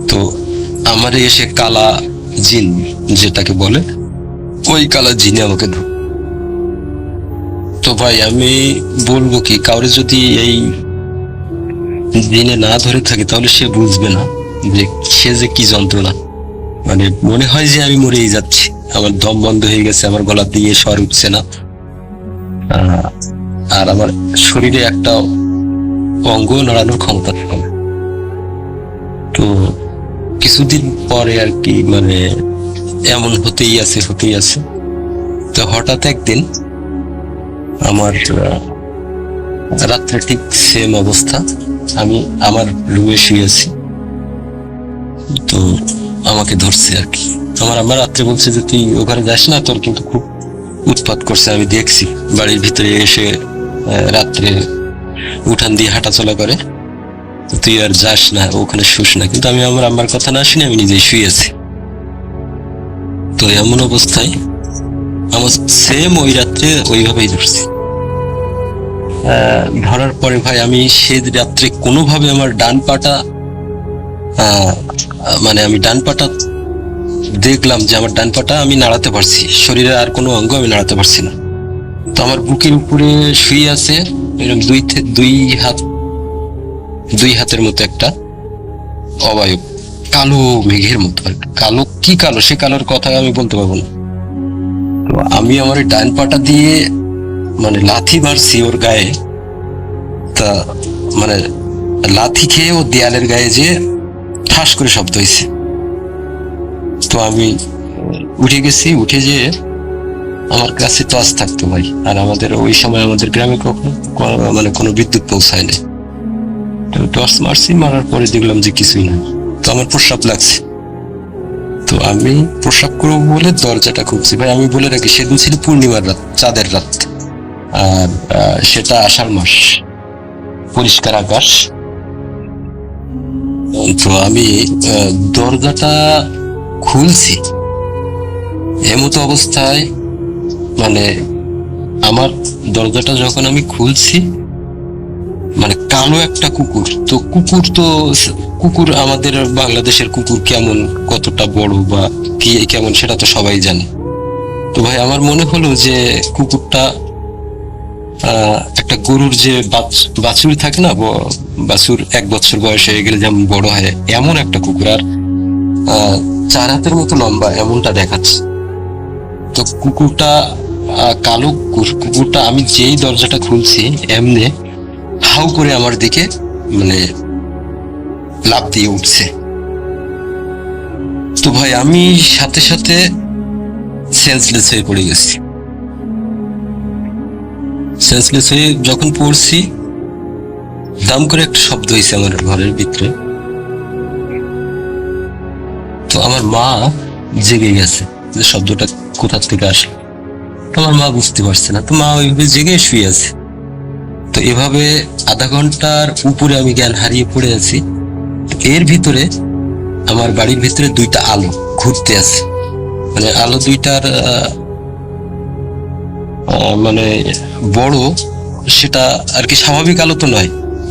[SPEAKER 7] তো আমার এসে কালা জিন যেটাকে বলে, ওই কালা জিনে আমাকে তো ভাই আমি বলবো কি, কাউরে যদি এই দিনে না ধরে থাকে, তাহলে সে বুঝবে না যে সে যে কি যন্ত্রণা। মানে মনে হয় যে আমি মরেই যাচ্ছি, আমার দম বন্ধ হয়ে গেছে, আমার গলা দিয়ে স্বর উঠছে না, আর আমার শরীরে একটা অঙ্গ নড়ানোর ক্ষমতা থাকে না। তো কিছুদিন পরে আর কি মানে এমন হতেই আছে। তো হঠাৎ একদিন আমার রাত্রে ঠিক সেম অবস্থা, আমি আমার রুমে শুয়েছি, তো আমাকে ধরছে আর কি। আমার রাত্রে বলছে যে তুই ওখানে যাস না, তোর কিন্তু খুব উৎপাত করছে। আমি দেখছি বাড়ির ভিতরে এসে রাত্রে উঠান দিয়ে হাঁটাচলা করে, তুই আর যাস না, ওখানে শুস না। কিন্তু আমি আমার আম্মার কথা না শুনে আমি নিজেই শুয়ে আছি। তো এমন অবস্থায় আমার সেম ওই রাত্রে ওইভাবেই ধরছি। ধরার পরে ভাই আমি সে রাত্রে কোনোভাবে আমার ডান পাটা মানে আমি ডান পাটা দেখলাম যে আমার ডান পাটা আমি নাড়াতে পারছি, শরীরের আর কোনো অঙ্গ আমি নাড়াতে পারছি না। তো আমার বুকের উপরে শুয়ে আছে এরকম দুই হাতের মতো একটা অবয়ব, কালো মেঘের মতো। কালো কি কালো, সে কালোর কথা আমি বলতে পারবো না। তো আমি আমার ডান পাটা দিয়ে মানে লাথি মারছি ওর গায়ে। তা মানে লাথি খেয়ে ও দেয়ালের গায়ে যে ঠাস করে শব্দ হয়েছে। তো আমি উঠে গেছি, উঠে যে আমার কাছে টর্চ থাকতো ভাই। আর আমাদের ওই সময় আমাদের গ্রামে কখনো মানে কোনো বিদ্যুৎ পৌঁছায় না। তো টর্চ মারছি, মারার পরে দেখলাম যে কিছুই না। তো আমার প্রস্রাব লাগছে। তো আমি প্রস্রাব করবো বলে দরজাটা খুলছি। ভাই আমি বলে রাখি, সেদিন ছিল পূর্ণিমার রাত, চাঁদের রাত। আর সেটা আষাঢ় মাস, পরিষ্কার আকাশ। তো আমি দরজাটা খুলছি, এমতো অবস্থায় মানে আমার দরজাটা যখন আমি খুলছি মানে কালো একটা কুকুর। তো কুকুর আমাদের বাংলাদেশের কুকুর কেমন, কতটা বড় বা কি কেমন সেটা তো সবাই জানে। তো ভাই আমার মনে হলো যে কুকুরটা একটা গরুর যে বাছুর থাকে না, বাছুর 1 বছর বয়স হয়ে গেলে যেমন বড় হয়, এমন একটা কুকুর। আর 4 হাতের মতো লম্বা এমনটা দেখাচ্ছে। তো কুকুরটা কালো কুকুরটা আমি যেই দরজাটা খুলছি এমনি হাউ করে আমার দিকে মানে লাফ দিয়ে উঠছে। তো ভাই আমি সাথে সাথে সেন্সলেস হয়ে পড়ে গেছি। সেন্সলেস হয়ে যখন পড়ছি, দাম করে একটা শব্দ হয়েছে আমার ঘরের ভিতরে। তো আমার মা জেগে গেছে যে শব্দটা কোথা থেকে আসলো। আমার মা বুঝতে পারছে না। তো মা ওইভাবে জেগে শুয়ে আছে। তো এভাবে আধা ঘন্টার উপরে আমি জ্ঞান হারিয়ে পড়ে আছি। এর ভিতরে আমার বাড়ির ভিতরে 2টা আলো ঘুরতে আছে। মানে আলো 2টার মানে বড়, সেটা আর কি স্বাভাবিক আলো তো নয়,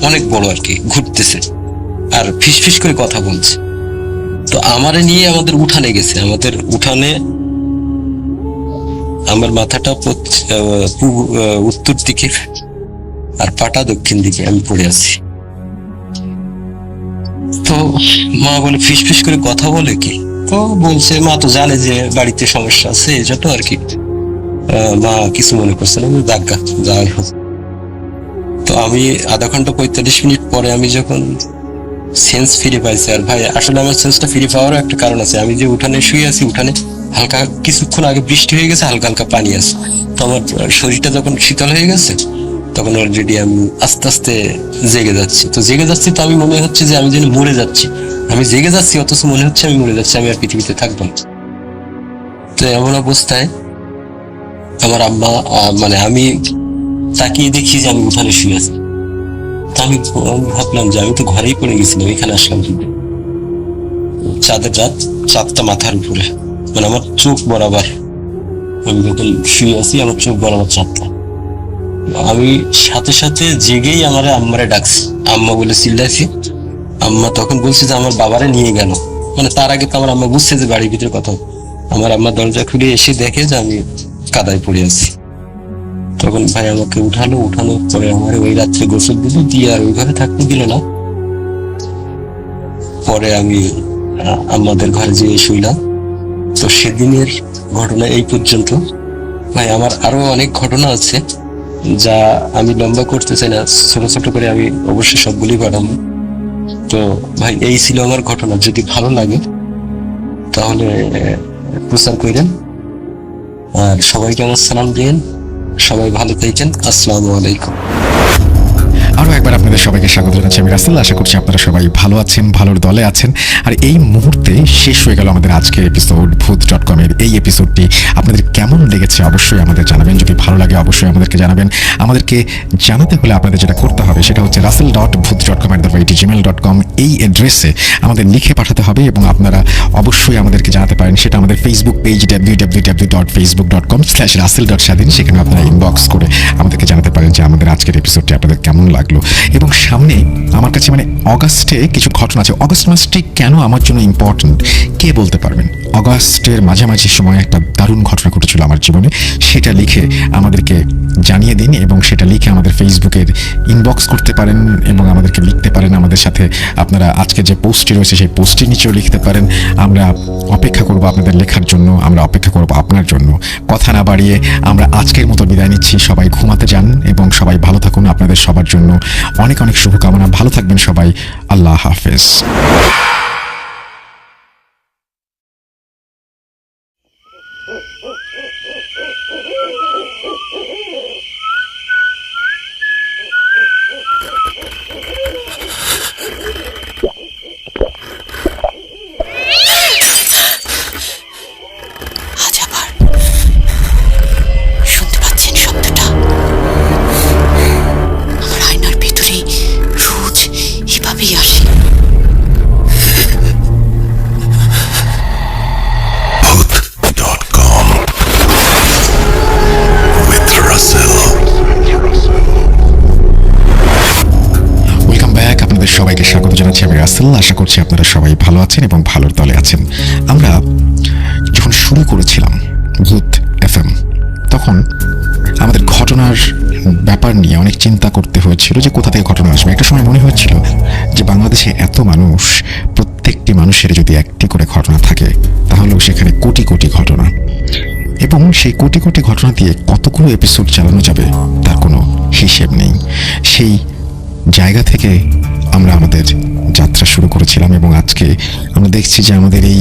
[SPEAKER 7] অনেক বড় আর কি, ঘুরতেছে আর ফিসফিস করে কথা বলছে। তো আমারে নিয়ে আমাদের উঠানে গেছে। আমাদের উঠানে আমার মাথাটা উত্তর দিকে আর পাটা দক্ষিণ দিকে আমি পড়ে আছি। তো মা বলে ফিসফিস করে কথা বলে কি? তো বলছে, মা তো জানে যে বাড়িতে সমস্যা আছে এই জন্য আর কি। মা কিছু মনে করছে না, দাগা যাই হোক। তো আমি আধা ঘন্টা 45 মিনিট পরে আমি যখন সেন্স ফিরে পাইছি, আর ভাই আসলে আমার সেন্সটা ফিরে পাওয়ারও একটা কারণ আছে। আমি যে উঠানে শুয়ে আছি, উঠানে হালকা কিছুক্ষণ আগে বৃষ্টি হয়ে গেছে, হালকা হালকা পানি আছে। তো আমার শরীরটা যখন শীতল হয়ে গেছে, তখন অলরেডি আমি আস্তে আস্তে জেগে যাচ্ছি। তো জেগে যাচ্ছি, তো আমি মনে হচ্ছে যে আমি যেন মরে যাচ্ছি। আমি জেগে যাচ্ছি অথচ মনে হচ্ছে আমি মরে যাচ্ছি, আমি আর পৃথিবীতে থাকবো না। তো এমন অবস্থায় আমার আম্মা মানে আমি তাকিয়ে দেখি যে আমি উঠানে শুয়ে আছি। তা আমি ভাবলাম যে আমি তো ঘরেই পড়ে গেছিলাম, এখানে আসলাম কি? চাঁদের রাত, চাঁদটা মাথার উপরে, মানে আমার চোখ বরাবর আমি যখন শুয়ে আছি, আমার চোখ বরাবর চাঁদটা। আমি সাথে সাথে জেগেই আমার আম্মারে ডাকছি, আম্মা বলে চিল্লাইছি। আম্মা তখন বলছে যে আমার বাবারে নিয়ে গেল। মানে তার আগে তো আমার আম্মা বুঝছে যে বাড়ির ভিতরে কথা। আমার আম্মা দরজা খুলে এসে দেখে যে আমি কাদায় পড়ে আছি। তখন ভাই আমাকে উঠানোর পরে আমার ওই রাত্রে গোসল দিল, দিয়ে আর ওইভাবে থাকতে দিল না। পরে আমি আমাদের ঘরে যেয়ে শুইলাম। তো সেদিনের ঘটনা এই পর্যন্ত। ভাই আমার আরো অনেক ঘটনা আছে, যা আমি লম্বা করতে চাই না, ছোট ছোট করে আমি অবশ্যই সবগুলি পাঠাবো। তো ভাই এই ছিল আমার ঘটনা। যদি ভালো লাগে তাহলে প্রচার করেন, আর সবাইকে আমার সালাম দিন। সবাই ভালো থাকেন। আসসালামু আলাইকুম।
[SPEAKER 2] আরও একবার আপনাদের সবাইকে স্বাগত জানাচ্ছি আমি রাসেল। আশা করছি আপনারা সবাই ভালো আছেন, ভালোর দলে আছেন। আর এই মুহূর্তে শেষ হয়ে গেল আমাদের আজকের এপিসোড ভূত.com এর। এই এপিসোডটি আপনাদের কেমন লেগেছে অবশ্যই আমাদের জানাবেন। যদি ভালো লাগে অবশ্যই আমাদেরকে জানাবেন। আমাদেরকে জানাতে হলে আপনাদের যেটা করতে হবে সেটা হচ্ছে russell.bhuj.com@gmail.com এই অ্যাড্রেসে আমাদের লিখে পাঠাতে হবে এবং আপনারা অবশ্যই আমাদেরকে জানাতে পারেন। সেটা আমাদের ফেসবুক পেজ www.facebook.com/russell.shadin, সেখানে আপনারা ইনবক্স করে আমাদেরকে জানাতে পারেন যে আমাদের আজকের এপিসোডটি আপনাদের কেমন লাগলো। এবং সামনে আমার কাছে অগাস্টে কিছু ঘটনা আছে। অগাস্ট মাসটি কেন আমার জন্য ইম্পর্ট্যান্ট কে বলতে পারবেন? অগাস্টের মাঝামাঝি সময় একটা দারুণ ঘটনা ঘটেছিল আমার জীবনে, সেটা লিখে আমাদেরকে জানিয়ে দিন এবং সেটা লিখে আমাদের ফেসবুকের ইনবক্স করতে পারেন এবং আমাদেরকে লিখতে পারেন। আমাদের সাথে আপনারা আজকে যে পোস্টটি রয়েছে সেই পোস্টের নিচেও লিখতে পারেন। আমরা অপেক্ষা করব আপনাদের লেখার জন্য, আমরা অপেক্ষা করব আপনার জন্য। কথা না বাড়িয়ে আমরা আজকের মতো বিদায় নিচ্ছি। সবাই ঘুমাতে যান এবং সবাই ভালো থাকুন। আপনাদের সবার জন্য অনেক অনেক শুভকামনা। ভালো থাকবেন সবাই। আল্লাহ হাফেজ।
[SPEAKER 8] আজ আবার শুনতে পাচ্ছেন শব্দটা? আমার আয়নার ভেতরে রোজ এভাবেই আসে।
[SPEAKER 5] Bhuth.com with Russell.
[SPEAKER 2] Welcome back. আপনাদের সবাইকে স্বাগত জানাচ্ছি। আমি রাসেল। আশা করছি আপনারা সবাই ভালো আছেন এবং ভালোর দলে আছেন। আমরা যখন শুরু করেছিলাম ভূত এফএম, তখন আমাদের ঘটনার ব্যাপার নিয়ে অনেক চিন্তা করতে হয়েছিল যে কোথা থেকে ঘটনা আসবে। একটা সময় মনে হয়েছিল যে বাংলাদেশে এত মানুষ, প্রত্যেকটি মানুষের যদি একটি করে ঘটনা থাকে তাহলেও সেখানে কোটি কোটি ঘটনা, এবং সেই কোটি কোটি ঘটনা দিয়ে কতগুলো এপিসোড চালানো যাবে তার কোনো হিসেব নেই। সেই জায়গা থেকে আমরা আমাদের যাত্রা শুরু করেছিলাম এবং আজকে আমরা দেখছি যে আমাদের এই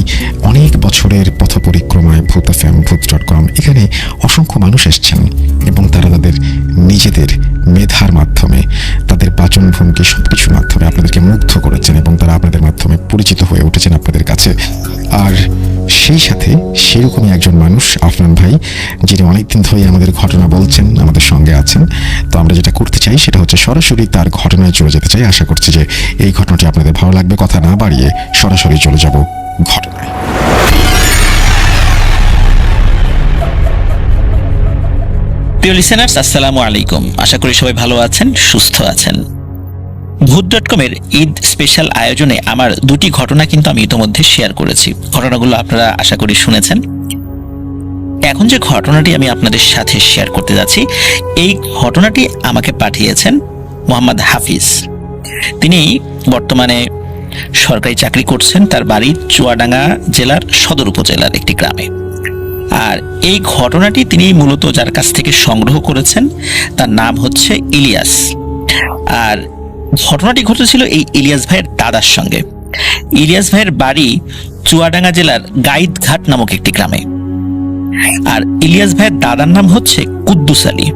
[SPEAKER 2] অনেক বছরের পথ পরিক্রমায় ভূত এফএম, ভূত.com, এখানে অসংখ্য মানুষ এসছেন এবং তারা তাদের নিজেদের মেধার মাধ্যমে, তাদের বাচনভঙ্গি সব কিছুর মাধ্যমে আপনাদেরকে মুগ্ধ করেছেন এবং তারা আপনাদের মাধ্যমে পরিচিত হয়ে উঠেছেন আপনাদের কাছে। আর সেই সাথে সেরকমই একজন মানুষ আফরান ভাই, যিনি অনেকদিন ধরে আমাদের ঘটনা বলছেন, আমাদের সঙ্গে আছেন। তো আমরা যেটা করতে চাই সেটা হচ্ছে সরাসরি তার ঘটনায় চলে যেতে চাই। আশা করছি যে এই ঘটনাটি আপনাদের ভালো লাগবে। কথা না বাড়িয়ে সরাসরি চলে যাব ঘটনায়।
[SPEAKER 9] প্রিয় লিসেনার্স, আসসালামু আলাইকুম। আশা করি সবাই ভালো আছেন, সুস্থ আছেন। ভূত.com-এর ঈদ স্পেশাল আয়োজনে আমার দুটি ঘটনা কিন্তু আমি ইতোমধ্যে শেয়ার করেছি। ঘটনাগুলো আপনারা আশা করি শুনেছেন। এখন যে ঘটনাটি আমি আপনাদের সাথে শেয়ার করতে যাচ্ছি, এই ঘটনাটি আমাকে পাঠিয়েছেন মোহাম্মদ হাফিজ। তিনি বর্তমানে সরকারি চাকরি করছেন। তার বাড়ি চুয়াডাঙ্গা জেলার সদর উপজেলার একটি গ্রামে। আর এই ঘটনাটি তিনি মূলত যার কাছ থেকে সংগ্রহ করেছেন তার নাম হচ্ছে ইলিয়াস। আর ঘটনাটি ঘটেছিল এই ইলিয়াস ভাইয়ের দাদার সঙ্গে। ইলিয়াস ভাইয়ের বাড়ি চুয়াডাঙ্গা জেলার গাইদঘাট নামক একটি গ্রামে। আর ইলিয়াস ভাইয়ের দাদার নাম হচ্ছে কুদ্দুস আলী।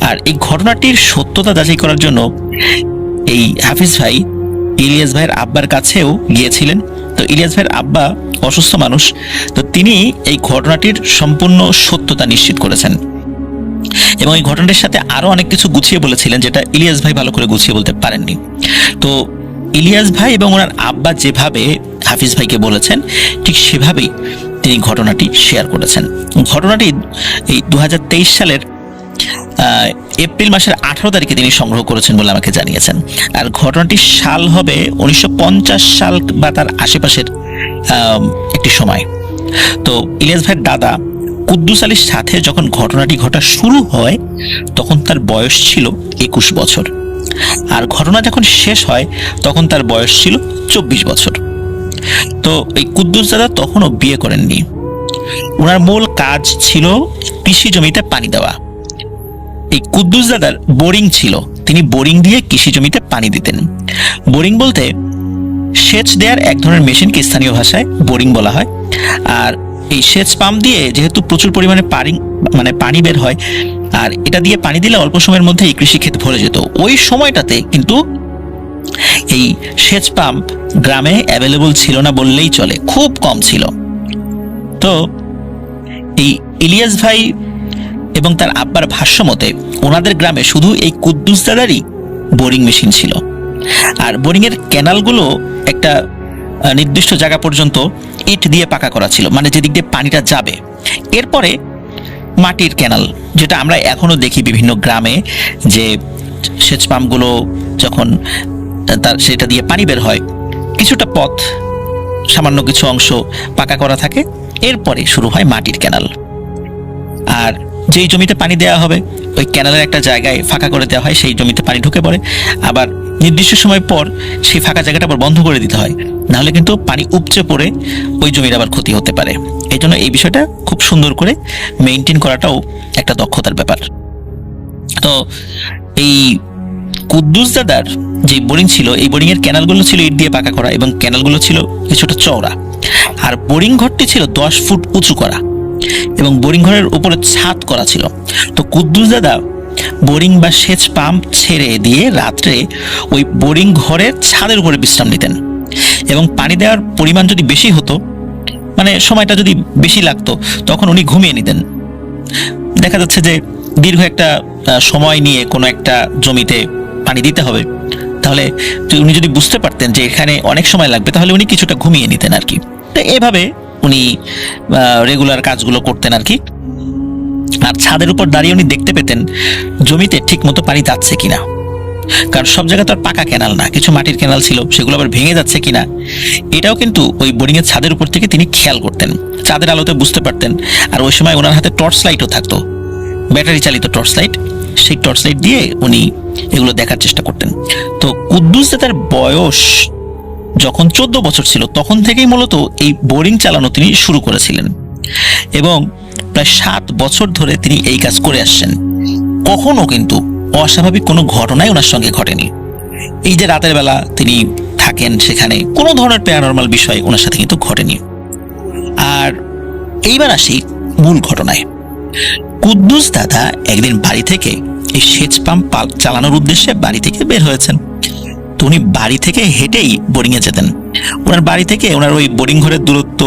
[SPEAKER 9] আর এই ঘটনাটির সত্যতা যাচাই করার জন্য এই হাফিজ ভাই ইলিয়াস ভাইয়ের আব্বার কাছেও গিয়েছিলেন। তো ইলিয়াস ভাইয়ের আব্বা অসুস্থ মানুষ, তো তিনি এই ঘটনাটির সম্পূর্ণ সত্যতা নিশ্চিত করেছেন এবং এই ঘটনাটির সাথে আরো অনেক কিছু গুছিয়ে বলেছিলেন যেটা ইলিয়াস ভাই ভালো করে গুছিয়ে বলতে পারেননি। তো ইলিয়াস ভাই এবং ওনার আব্বা যেভাবে হাফিজ ভাইকে বলেছেন ঠিক সেভাবেই তিনি ঘটনাটি শেয়ার করেছেন। ঘটনাটি এই 2023 সালের এপ্রিল মাসের 18 তারিখে তিনি সংগ্রহ করেছেন বলে আমাকে জানিয়েছেন। আর ঘটনাটির সাল হবে 1950 সাল বা তার আশেপাশের একটি সময়। তো ইলিয়াস ভাইয়ের দাদা কুদ্দুস আলীর সাথে যখন ঘটনাটি ঘটা শুরু হয় তখন তার বয়স ছিল 21 বছর, আর ঘটনা যখন শেষ হয় তখন তার বয়স ছিল 24 বছর। তো এই কুদ্দুস দাদা তখনও বিয়ে করেননি। ওনার মূল কাজ ছিল কৃষি জমিতে পানি দেওয়া। এই কুদ্দুস দাদার বোরিং ছিল, তিনি বোরিং দিয়ে কৃষি জমিতে পানি দিতেন। বোরিং বলতে সেচ দেওয়ার এক ধরনের মেশিনকে স্থানীয় ভাষায় বোরিং বলা হয়। আর এই সেচ পাম্প দিয়ে যেহেতু প্রচুর পরিমাণে পানি বের হয়, আর এটা দিয়ে পানি দিলে অল্প সময়ের মধ্যে এই কৃষিক্ষেত ভরে যেত। ওই সময়টাতে কিন্তু এই সেচ পাম্প গ্রামে অ্যাভেলেবল ছিল না বললেই চলে, খুব কম ছিল। তো এই ইলিয়াস ভাই এবং তার আব্বার ভাষ্য মতে ওনাদের গ্রামে শুধু এই কুদ্দুস দাদারই বোরিং মেশিন ছিল। আর বোরিংয়ের ক্যানালগুলো একটা নির্দিষ্ট জায়গা পর্যন্ত ইট দিয়ে পাকা করা ছিল, মানে যেদিক দিয়ে পানিটা যাবে। এরপরে মাটির ক্যানাল, যেটা আমরা এখনো দেখি বিভিন্ন গ্রামে, যে সেচ পাম্পগুলো যখন তার সেটা দিয়ে পানি বের হয়, কিছুটা পথ, সামান্য কিছু অংশ পাকা করা থাকে, এরপরে শুরু হয় মাটির ক্যানাল। আর যেই জমিতে পানি দেওয়া হবে ওই ক্যানালের একটা জায়গায় ফাঁকা করে দেওয়া হয়, সেই জমিতে পানি ঢুকে পড়ে, আবার নির্দিষ্ট সময় পর সেই ফাঁকা জায়গাটা আবার বন্ধ করে দিতে হয়, নাহলে কিন্তু পানি উপচে পড়ে ওই জমির আবার ক্ষতি হতে পারে। এই জন্য এই বিষয়টা খুব সুন্দর করে মেনটেন করাটাও একটা দক্ষতার ব্যাপার। তো এই কুদ্দুস দাদার যে বোরিং ছিল, এই বোরিং এর ক্যানালগুলো ছিল ইট দিয়ে পাকা করা এবং ক্যানালগুলো ছিল কিছুটা চওড়া, আর বোরিং ঘরটি ছিল 10 ফুট উঁচু করা এবং বোরিং ঘরের উপরে ছাদ করা ছিল। তো কুদ্দুস দাদা বোরিং বা সেচ পাম্প ছেড়ে দিয়ে রাত্রে ওই বোরিং ঘরের ছাদের উপরে বিশ্রাম নিতেন এবং পানি দেওয়ার পরিমাণ যদি বেশি হতো, মানে সময়টা যদি বেশি লাগতো, তখন উনি ঘুমিয়ে নিতেন। দেখা যাচ্ছে যে দীর্ঘ একটা সময় নিয়ে কোনো একটা জমিতে পানি দিতে হবে, তাহলে উনি যদি বুঝতে পারতেন যে এখানে অনেক সময় লাগবে, তাহলে উনি কিছুটা ঘুমিয়ে নিতেন আর কি। তো এভাবে উনি রেগুলার কাজগুলো করতেন আর কি। আর ছাদের উপর দাঁড়িয়ে উনি দেখতে পেতেন জমিতে ঠিক মতো পানি যাচ্ছে কিনা, কারণ সব জায়গায় তো আর পাকা ক্যানাল না, কিছু মাটির ক্যানাল ছিল, সেগুলো আবার ভেঙে যাচ্ছে কিনা এটাও কিন্তু ওই বোরিং এর ছাদের উপর থেকে তিনি খেয়াল করতেন, চাঁদের আলোতে বুঝতে পারতেন। আর ওই সময় ওনার হাতে টর্চ লাইটও থাকতো, ব্যাটারি চালিত টর্চ লাইট, সেই টর্চ লাইট দিয়ে উনি এগুলো দেখার চেষ্টা করতেন। তো কুদ্দুস দাদার বয়স যখন 14 বছর ছিল, তখন থেকেই মূলত এই বোরিং চালানো তিনি শুরু করেছিলেন এবং প্রায় 7 বছর ধরে তিনি এই কাজ করে আসছেন। কখনো কিন্তু অস্বাভাবিক কোনো ঘটনাই ওনার সঙ্গে ঘটেনি। এই যে রাতের বেলা তিনি থাকেন, সেখানে কোনো ধরনের প্যারানরমাল বিষয় ওনার সাথে কিন্তু ঘটেনি। আর এইবার আসি মূল ঘটনায়। কুদ্দুস দাদা একদিন বাড়ি থেকে এই সেচ পাম্প চালানোর উদ্দেশ্যে বাড়ি থেকে বের হয়েছেন। তো উনি বাড়ি থেকে হেঁটেই বোরিংয়ে যেতেন। ওনার বাড়ি থেকে ওনার ওই বোরিং ঘরের দূরত্ব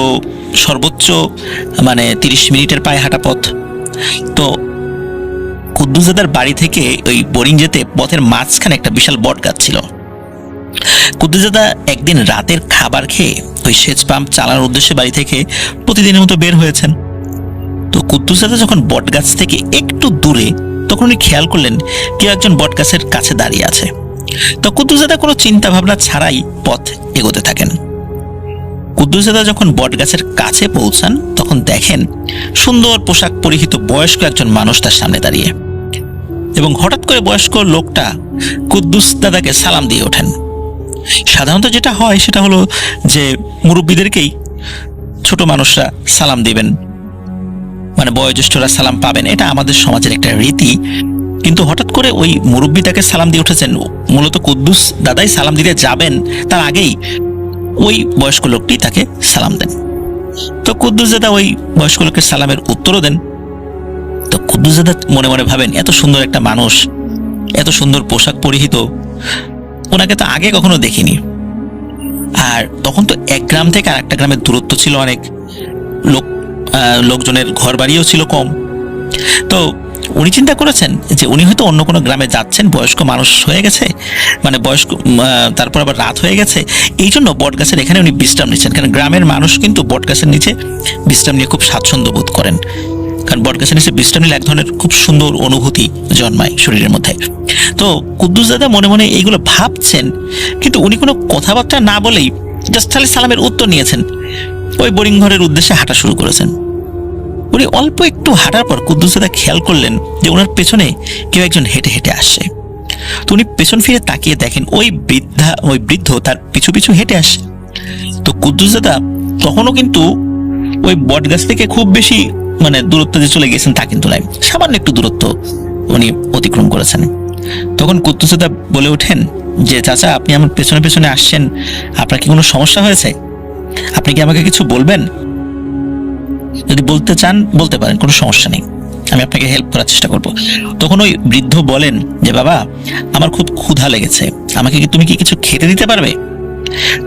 [SPEAKER 9] সর্বোচ্চ মানে 30 মিনিটের পায়ে হাঁটা পথ। তো কুদ্দুস দাদার বাড়ি থেকে ওই বোরিং যেতে পথের মাঝখানে একটা বিশাল বট গাছ ছিল। কুদ্দুস দাদা একদিন রাতের খাবার খেয়ে ওই সেচ পাম্প চালানোর উদ্দেশ্যে বাড়ি থেকে প্রতিদিনের মতো বের হয়েছেন। তো কুদ্দুস দাদা যখন বট গাছ থেকে একটু দূরে, তখন উনি খেয়াল করলেন কেউ একজন বট গাছের কাছে দাঁড়িয়ে আছে। তো কুদ্দুস দাদা কোনো চিন্তা ভাবনা ছাড়াই পথ এগোতে থাকেন। কুদ্দুস দাদা যখন বট গাছের কাছে পৌঁছান, তখন দেখেন সুন্দর পোশাক পরিহিত বয়স্ক একজন মানুষ তার সামনে দাঁড়িয়ে, এবং হঠাৎ করে বয়স্ক লোকটা কুদ্দুস দাদাকে সালাম দিয়ে ওঠেন। সাধারণত যেটা হয় সেটা হলো যে মুরব্বীদেরকেই ছোট মানুষরা সালাম দিবেন, মানে বয়োজ্যেষ্ঠরা সালাম পাবেন, এটা আমাদের সমাজের একটা রীতি। কিন্তু হঠাৎ করে ওই মুরব্বী তাকে সালাম দিয়ে উঠেছেন। মূলত কুদ্দুস দাদাই সালাম দিতে যাবেন, তার আগেই ওই বয়স্ক লোকটি তাকে সালাম দেন। তো কুদ্দুস দাদা ওই বয়স্ক লোকের সালামের উত্তরও দেন। তো কুদ্দুস দাদা মনে মনে ভাবেন, এত সুন্দর একটা মানুষ, এত সুন্দর পোশাক পরিহিত, ওনাকে তো আগে কখনো দেখিনি। আর তখন তো এক গ্রাম থেকে আর একটা গ্রামের দূরত্ব ছিল অনেক, লোকজনের ঘর বাড়িও ছিল কম। তো উনি চিন্তা করেছেন যে উনি হয়তো অন্য কোনো গ্রামে যাচ্ছেন, বয়স্ক মানুষ হয়ে গেছে, মানে বয়স্ক, তারপর আবার রাত হয়ে গেছে, এই জন্য বট গাছের এখানে উনি বিশ্রাম নিচ্ছেন। কারণ গ্রামের মানুষ কিন্তু বট গাছের নিচে বিশ্রাম নিয়ে খুব স্বাচ্ছন্দ্য বোধ করেন, কারণ বট গাছের নিচে বিশ্রাম নিলে এক ধরনের খুব সুন্দর অনুভূতি জন্মায় শরীরের মধ্যে। তো কুদ্দুস দাদা মনে মনে এইগুলো ভাবছেন, কিন্তু উনি কোনো কথাবার্তা না বলেই জাস্ট খালি সালামের উত্তর নিয়েছেন, ওই বোরিং ঘরের উদ্দেশ্যে হাঁটা শুরু করেছেন। উনি অল্প একটু হাঁটার পর কুদ্দুস দাদা খেয়াল করলেন যে ওনার পেছনে কেউ একজন হেঁটে হেঁটে আসছে। তো উনি পেছন ফিরে তাকিয়ে দেখেন ওই বৃদ্ধ তার পিছু পিছু হেঁটে আসছে। তো কুদ্দুস দাদা তখনও কিন্তু ওই বট গাছ থেকে খুব বেশি মানে দূরত্ব যে চলে গেছেন তা কিন্তু নয়, সামান্য একটু দূরত্ব উনি অতিক্রম করেছেন। তখন কুদ্দুস দাদা বলে ওঠেন যে, চাচা আপনি আমার পেছনে পেছনে আসছেন, আপনার কি কোনো সমস্যা হয়েছে? আপনি কি আমাকে কিছু বলবেন? যদি বলতে চান বলতে পারেন, কোনো সমস্যা নেই, আমি আপনাকে হেল্প করার চেষ্টা করব। তখন ওই বৃদ্ধ বলেন যে, বাবা আমার খুব ক্ষুধা লেগেছে, আমাকে কি তুমি কি কিছু খেতে দিতে পারবে?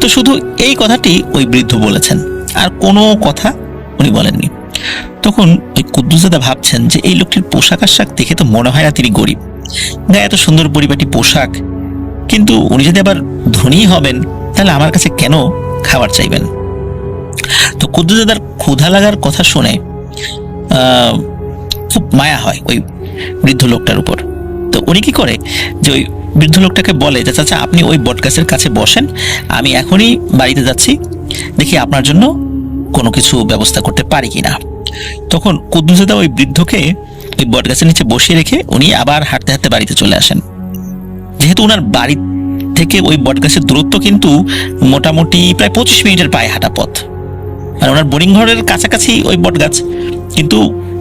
[SPEAKER 9] তো শুধু এই কথাটি ওই বৃদ্ধ বলেছেন, আর কোনো কথা উনি বলেননি। তখন ওই কুদ্দুস দাদা ভাবছেন যে এই লোকটির পোশাক আশাক দেখে তো মনে হয় না তিনি গরিব, গায়ে এত সুন্দর পরিপাটি পোশাক, কিন্তু উনি যদি আবার ধনী হবেন তাহলে আমার কাছে কেন খাবার চাইবেন? তো কুদ্দুস দাদার ক্ষুধা লাগার কথা শুনে খুব মায়া হয় ওই বৃদ্ধ লোকটার উপর। তো উনি কি করে যে ওই বৃদ্ধ লোকটাকে বলে যে চাচা আপনি ওই বটগাছের কাছে বসেন, আমি এখনই বাড়িতে যাচ্ছি, দেখি আপনার জন্য কোনো কিছু ব্যবস্থা করতে পারি কিনা। তখন কুদ্দুস দাদা ওই বৃদ্ধকে ওই বটগাছের নিচে বসিয়ে রেখে উনি আবার হাঁটতে হাঁটতে বাড়িতে চলে আসেন। যেহেতু ওনার বাড়ি থেকে ওই বটগাছের দূরত্ব কিন্তু মোটামুটি প্রায় 25 মিনিটের পায়ে হাঁটা পথ, আর ওনার বোরিং ঘরের কাছাকাছি ওই বটগাছ, কিন্তু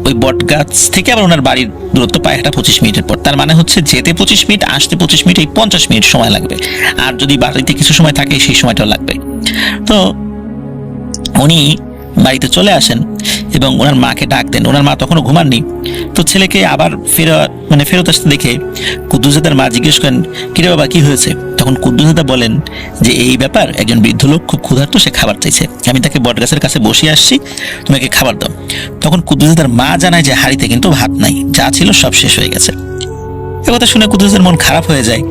[SPEAKER 9] ওই বটগাছ থেকে আবার ওনার বাড়ির দূরত্ব পায়ে হাঁটা 25 মিনিটের পর। তার মানে হচ্ছে যেতে 25 মিনিট, আসতে 25 মিনিট, এই 50 মিনিট সময় লাগবে। আর যদি বাড়িতে কিছু সময় থাকে সেই সময়টাও লাগবে। তো উনি বাড়িতে চলে আসেন এবং ওনার মাকে ডাক দেন। ওনার মা তখনও ঘুমাননি। তো ছেলেকে আবার ফেরত আসতে দেখে কুদ্দুস দাদার মা জিজ্ঞেস করেন, কিরে বাবা কি হয়েছে? তখন কুদ্দুস দাদা বলেন যে এই ব্যাপার, একজন বৃদ্ধ লোক খুব ক্ষুধার্ত, সে খাবার চাইছে, আমি তাকে বটগাছের কাছে বসিয়ে আসছি, তোমাকে খাবার দাও। তখন কুদ্দুস দাদার মা জানায় যে হাড়িতে কিন্তু ভাত নাই, যা ছিল সব শেষ হয়ে গেছে। একথা শুনে কুদ্দুস দাদার মন খারাপ হয়ে যায়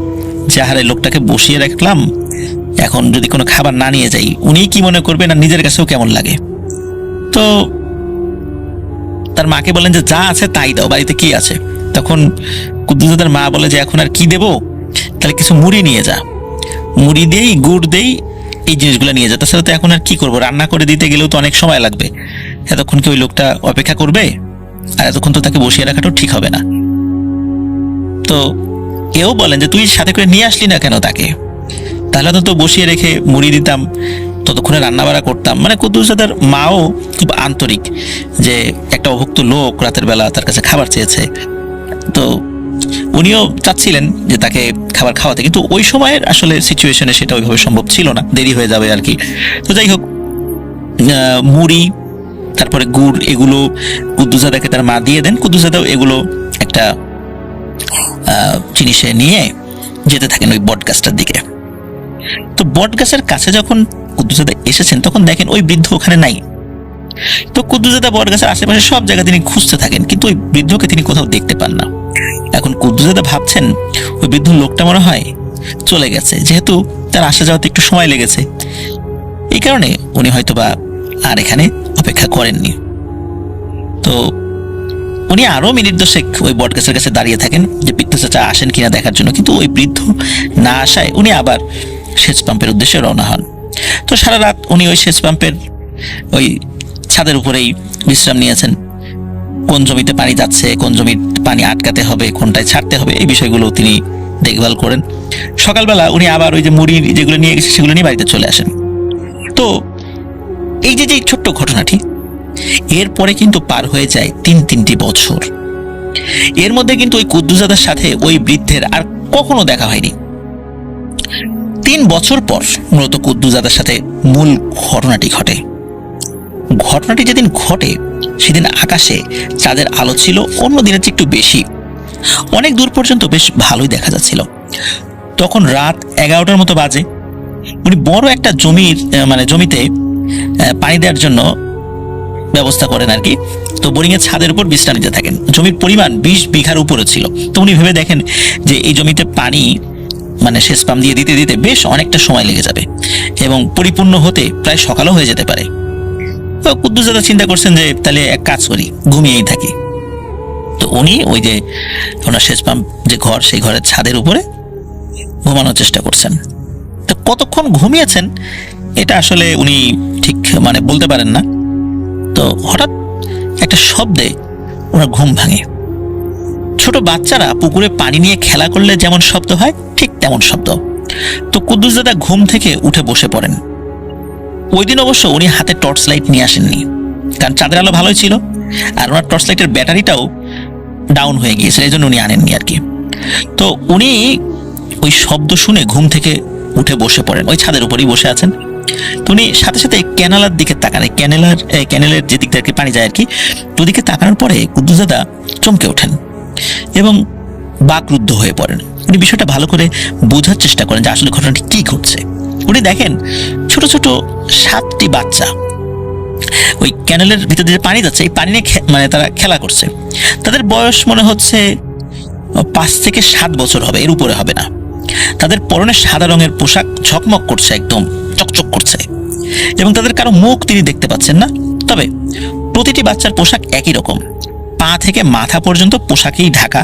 [SPEAKER 9] যে আহারে লোকটাকে বসিয়ে রাখলাম, এখন যদি কোনো খাবার না নিয়ে যাই উনি কি মনে করবেন আর নিজের কাছেও কেমন লাগে। তো তার মাকে বলেন যে যা আছে তাই দাও, বাড়িতে কি আছে? তখন কুদ্দুস দাদার মা বলে যে এখন আর কি দেবো, তাহলে কিছু মুড়ি নিয়ে যা, মুড়ি দেই, গুড় দেই, এই জিনিসগুলো নিয়ে যা। তাছাড়া তো এখন আর কি করবো, রান্না করে দিতে গেলেও তো অনেক সময় লাগবে, এতক্ষণ কি ওই লোকটা অপেক্ষা করবে? আর এতক্ষণ তো তাকে বসিয়ে রাখাটাও ঠিক হবে না। তো এও বলেন যে তুই সাথে করে নিয়ে আসলি না কেন তাকে, তাহলে তো বসিয়ে রেখে মুড়ি দিতাম, ততক্ষণে রান্না বাড়া করতাম। মানে কুদ্দুস দাদার মাও খুব আন্তরিক যে একটা অভুক্ত লোক রাতের বেলা তার কাছে খাবার চেয়েছে। তো উনিও চাচ্ছিলেন যে তাকে খাবার খাওয়াতে, কিন্তু ওই সময়ের আসলে সিচুয়েশনে সেটা ওইভাবে সম্ভব ছিল না, দেরি হয়ে যাবে আর কি। তো যাই হোক, মুড়ি তারপরে গুড় এগুলো কুদ্দুস দাদাকে তার মা দিয়ে দেন। কুদ্দুস দাদাও এগুলো একটা জিনিসে নিয়ে যেতে থাকেন ওই বটগাছটার দিকে। তো বটগাছের কাছে যখন কুদ্দুস দাদা এসেছেন তখন দেখেন ওই বৃদ্ধ ওখানে নাই। তো কুদ্দুস দাদা বটগাছের আশেপাশে সব জায়গায় তিনি খুঁজতে থাকেন, কিন্তু ওই বৃদ্ধকে তিনি কোথাও দেখতে পান না। এখন কুদ্দুস দাদা ভাবছেন ওই বৃদ্ধ লোকটা মনে হয় চলে গেছে, যেহেতু তার আসা যাওয়াতে একটু সময় লেগেছে, এই কারণে উনি হয়তোবা আর এখানে অপেক্ষা করেননি। তো উনি আরো মিনিট 10 ওই বটগাছের কাছে দাঁড়িয়ে থাকেন যে বৃদ্ধ চাচা আসেন কিনা দেখার জন্য, কিন্তু ওই বৃদ্ধ না আসায় উনি আবার সেচ পাম্পের উদ্দেশ্যে রওনা হন। তো সারা রাত উনি ওই সেচ পাম্পের ওই ছাদের উপরেই বিশ্রাম নিয়েছেন। কোন জমিতে পানি যাচ্ছে, কোন জমির পানি আটকাতে হবে, কোনটায় ছাড়তে হবে, এই বিষয়গুলো তিনি দেখভাল করেন। সকালবেলা উনি আবার ওই যে মুড়ি যেগুলো নিয়ে গেছে সেগুলো নিয়ে বাড়িতে চলে আসেন। তো এই যে ছোট্ট ঘটনাটি, এরপরে কিন্তু পার হয়ে যায় 3টি বছর। এর মধ্যে কিন্তু ওই কুদ্দুস দাদার সাথে ওই বৃদ্ধের আর কখনো দেখা হয়নি। 3 বছর পর মূলত কুদ্দুস দাদার সাথে মূল ঘটনাটি ঘটে। ঘটনাটি যেদিন ঘটে সেদিন আকাশে চাঁদের আলো ছিল অন্য দিনের চেয়ে একটু বেশি, অনেক দূর পর্যন্ত বেশ ভালোই দেখা যাচ্ছিল। তখন রাত 11টার মতো বাজে। উনি বড় একটা জমিতে পানি দেওয়ার জন্য ব্যবস্থা করেন আর কি। তো বোরিং এর ছাদের উপর বিশ্রাম নিতে থাকেন। জমির পরিমাণ 20 বিঘার উপরে ছিল। তো উনি ভেবে দেখেন যে এই জমিতে পানি সেচ পাম্প দিয়ে দিতে দিতে বেশ অনেকটা সময় লেগে যাবে এবং পরিপূর্ণ হতে প্রায় সকালও হয়ে যেতে পারে। তো কুদ্দুস দাদা চিন্তা করছেন যে তাহলে এক কাজ করি, ঘুমিয়েই থাকি। তো উনি ওই যে ওনার সেচ পাম্প যে ঘর, সেই ঘরের ছাদের উপরে ঘুমানোর চেষ্টা করছেন। তো কতক্ষণ ঘুমিয়েছেন এটা আসলে উনি ঠিক বলতে পারেন না। তো হঠাৎ একটা শব্দে ওনার ঘুম ভাঙে। ছোট বাচ্চারা পুকুরে পানি নিয়ে খেলা করলে যেমন শব্দ হয় ঠিক তেমন শব্দ। তো কুদ্দুস দাদা ঘুম থেকে উঠে বসে পড়েন। ওই দিন অবশ্য উনি হাতে টর্চ লাইট নিয়ে আসেননি, কারণ চাঁদের আলো ভালোই ছিল আর ওনার টর্চ লাইটের ব্যাটারিটাও ডাউন হয়ে গিয়েছিল, এই জন্য উনি আনেননি আর কি। তো উনি ওই শব্দ শুনে ঘুম থেকে উঠে বসে পড়েন, ওই ছাদের উপরেই বসে আছেন। তো উনি সাথে সাথে ক্যানেলের দিকে তাকান, ক্যানেলের যে দিক থেকে পানি যায় আর কি, ওদিকে তাকানোর পরে কুদ্দুস দাদা চমকে ওঠেন এবং বাকরুদ্ধ হয়ে পড়েন। উনি বিষয়টা ভালো করে বোঝার চেষ্টা করেন যে আসলে ঘটনাটি কি ঘটছে। উনি দেখেন ছোট ছোট 7টি বাচ্চা ওই ক্যানেলের ভিতরে যে পানি যাচ্ছে এই পানি নিয়ে তারা খেলা করছে। তাদের বয়স মনে হচ্ছে 5 থেকে 7 বছর হবে, এর উপরে হবে না। তাদের পরনে সাদা রঙের পোশাক ঝকমক করছে, একদম চকচক করছে, এবং তাদের কারো মুখ তিনি দেখতে পাচ্ছেন না। তবে প্রতিটি বাচ্চার পোশাক একই রকম, পা থেকে মাথা পর্যন্ত পোশাকেই ঢাকা।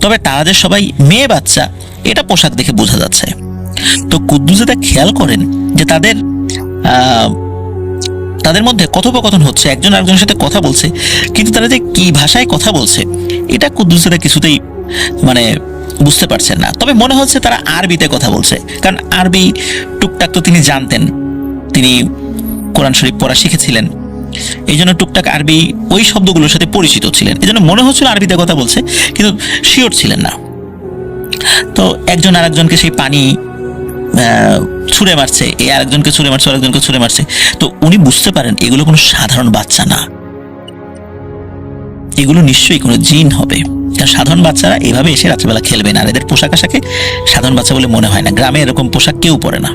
[SPEAKER 9] তবে তারা যে সবাই মেয়ে বাচ্চা এটা পোশাক দেখে বোঝা যাচ্ছে। তো কুদ্দুস দাদা খেয়াল করেন যে তাদের মধ্যে কথোপকথন হচ্ছে, একজন আরেকজনের সাথে কথা বলছে, কিন্তু তারা যে কি ভাষায় কথা বলছে এটা কুদ্দুস দাদা কিছুতেই বুঝতে পারছেন না। তবে মনে হচ্ছে তারা আরবিতে কথা বলছে, কারণ আরবি টুকটাক তো তিনি জানতেন, তিনি কোরআন শরীফ পড়া শিখেছিলেন, এই জন্য টুকটাক আরবি ওই শব্দগুলোর সাথে পরিচিত ছিলেন। এই জন্য মনে হচ্ছিল আরবিতে কথা বলছে, কিন্তু শিওর ছিলেন না। তো একজন আরেকজনকে সেই পানি ছুঁড়ে মারছে, এই আরেকজনকে ছুঁড়ে মারছে, আরেকজনকে ছুঁড়ে মারছে। তো উনি বুঝতে পারেন এগুলো কোনো সাধারণ বাচ্চা না, এগুলো নিশ্চয়ই কোনো জিন হবে। কারণ সাধারণ বাচ্চারা এভাবে এসে রাত্রিবেলা খেলবে না, আর এদের পোশাক আশাকে সাধারণ বাচ্চা বলে মনে হয় না, গ্রামে এরকম পোশাক কেউ পরে না।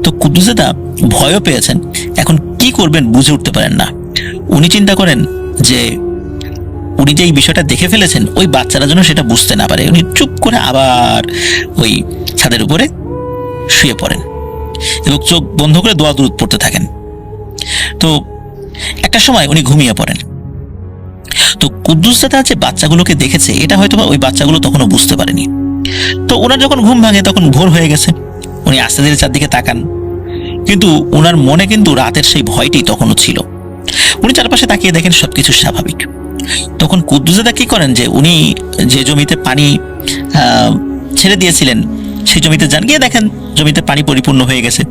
[SPEAKER 9] তো কুদ্দুস দাদা ভয়ও পেয়েছেন, এখন কি করবেন বুঝে উঠতে পারেন না। উনি চিন্তা করেন যে উনি যে এই বিষয়টা দেখে ফেলেছেন ওই বাচ্চারা যেন সেটা বুঝতে না পারে। উনি চুপ করে আবার ওই ছাদের উপরে শুয়ে পড়েন এবং চোখ বন্ধ করে দোয়া দুরূদ পড়তে থাকেন। তো একটা সময় উনি ঘুমিয়ে পড়েন। তো কুদ্দুস দাদা যে বাচ্চাগুলোকে দেখেছে এটা হয়তো ওই বাচ্চাগুলো তখনও বুঝতে পারেনি। তো ওনার যখন ঘুম ভাঙে তখন ভোর হয়ে গেছে। উনি আস্তে ধীরে চারদিকে তাকান, কিন্তু ওনার মনে কিন্তু রাতের সেই ভয়টি তখনও ছিল। উনি চারপাশে তাকিয়ে দেখেন সবকিছু স্বাভাবিক। তখন কুদ্দুস দাদা কি করেন যে উনি যে জমিতে পানি ছেড়ে দিয়েছিলেন সেই জমিতে যান, গিয়ে দেখেন জমিতে পানি পরিপূর্ণ হয়ে গেছে।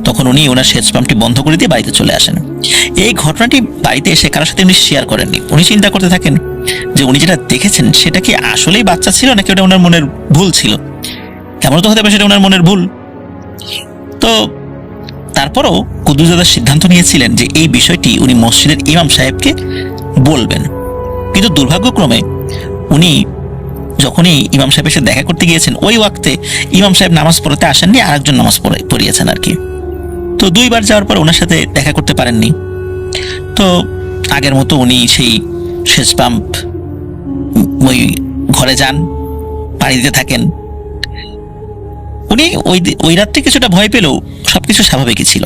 [SPEAKER 9] তখন উনি ওনার সেচ পাম্পটি বন্ধ করে দিয়ে বাড়িতে চলে আসেন। এই ঘটনাটি বাড়িতে এসে কারোর সাথে উনি শেয়ার করেননি। উনি চিন্তা করতে থাকেন যে উনি যেটা দেখেছেন সেটা কি আসলেই বাচ্চা ছিল নাকি ওটা ওনার মনের ভুল ছিল। কেমন তো হতে পারে সেটা ওনার মনের ভুল। তো তারপরও কুদ্দুস দাদা সিদ্ধান্ত নিয়েছিলেন যে এই বিষয়টি উনি মসজিদের ইমাম সাহেবকে বলবেন। কিন্তু দুর্ভাগ্যক্রমে উনি যখনই ইমাম সাহেবের সাথে দেখা করতে গিয়েছেন ওই ওয়াক্তে ইমাম সাহেব নামাজ পড়তে আসেননি, আরেকজন নামাজ পড়িয়েছেন আর কি। তো দুইবার যাওয়ার পর ওনার সাথে দেখা করতে পারেননি। তো আগের মতো উনি সেই সেচ পাম্প ওই ঘরে যান, পানি দিতে থাকেন। উনি ওই রাত্রে কিছুটা ভয় পেলেও সবকিছু স্বাভাবিকই ছিল।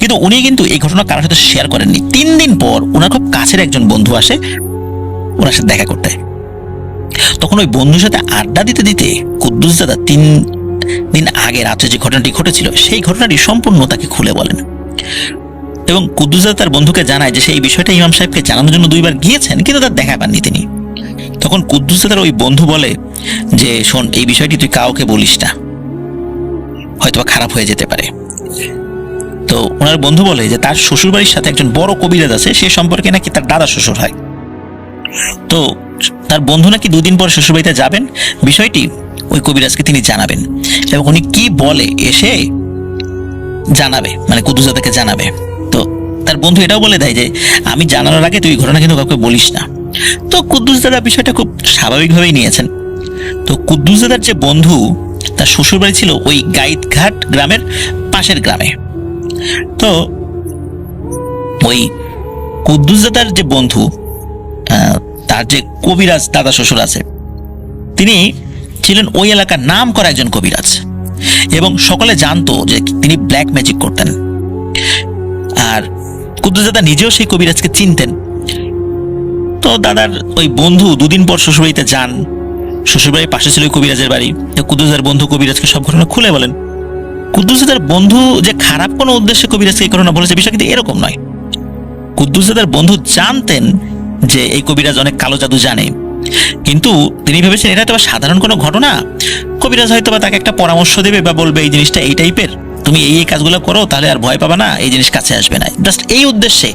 [SPEAKER 9] কিন্তু উনি কিন্তু এই ঘটনা কারোর সাথে শেয়ার করেননি। 3 দিন পর ওনার খুব কাছের একজন বন্ধু আসে ওনার সাথে দেখা করতে। তখন ওই বন্ধুর সাথে আড্ডা দিতে দিতে কুদ্দুস দাদা 3 দিন আগে রাত্রে যে ঘটনাটি ঘটেছিল সেই ঘটনাটি সম্পূর্ণ তাকে খুলে বলেন। এবং কুদ্দুস দাদা তার বন্ধুকে জানায় যে সেই বিষয়টা ইমাম সাহেবকে জানানোর জন্য 2 বার গিয়েছেন, কিন্তু তার দেখা পাননি তিনি। তখন কুদ্দুস দাদার ওই বন্ধু বলে যে শোন, এই বিষয়টি তুই কাউকে বলিস না, হয়তোবা খারাপ হয়ে যেতে পারে। তো ওনার বন্ধু বলে যে তার শ্বশুর বাড়ির সাথে একজন বড় কবিরাজ আছে, সে সম্পর্কে নাকি তার দাদা শ্বশুর হয়। তো তার বন্ধু নাকি 2 দিন পর শ্বশুরবাড়িতে যাবেন, বিষয়টি ওই কবিরাজকে তিনি জানাবেন এবং উনি কি বলে এসে জানাবে, মানে কুদ্দুস দাদাকে জানাবে। তো তার বন্ধু এটাও বলে দেয় যে আমি জানানোর আগে তুই ঘটনা কিন্তু কাউকে বলিস না। তো কুদ্দুস দাদা বিষয়টা খুব স্বাভাবিকভাবেই নিয়েছেন। তো কুদ্দুস দাদার যে বন্ধু তার শ্বশুরবাড়ি ছিল ওই গাইতঘাট গ্রামের পাশের গ্রামে। তো ওই কুদ্দুস দাদার যে বন্ধু তার যে কবিরাজ দাদা শ্বশুর আছে তিনি ছিলেন ওই এলাকার নাম করা একজন কবিরাজ, এবং সকলে জানতো যে তিনি ব্ল্যাক ম্যাজিক করতেন। আর কুদ্দুস দাদা নিজেও সেই কবিরাজকে চিনতেন। তো দাদার ওই বন্ধু 2 দিন পর শ্বশুরবাড়িতে যান। শ্বশুরবাড়ির পাশে ছিল কবিরাজের বাড়ি। কুদ্দুস দাদার বন্ধু কবিরাজকে সব ঘটনা খুলে বলেন। কুদ্দুস দাদার বন্ধু যে খারাপ কোনো উদ্দেশ্যে কবিরাজকে এই ঘটনা বলেছে বিষয় কিন্তু এরকম নয়। কুদ্দুস দাদার বন্ধু জানতেন যে এই কবিরাজ অনেক কালো জাদু জানে, কিন্তু তিনি ভেবেছেন এটা তো সাধারণ কোনো ঘটনা, কবিরাজ হয়তো বা তাকে একটা পরামর্শ দেবে বা বলবে এই জিনিসটা এই টাইপের, তুমি এই কাজগুলো করো তাহলে আর ভয় পাবা না, এই জিনিস কাছে আসবে না। জাস্ট এই উদ্দেশ্যে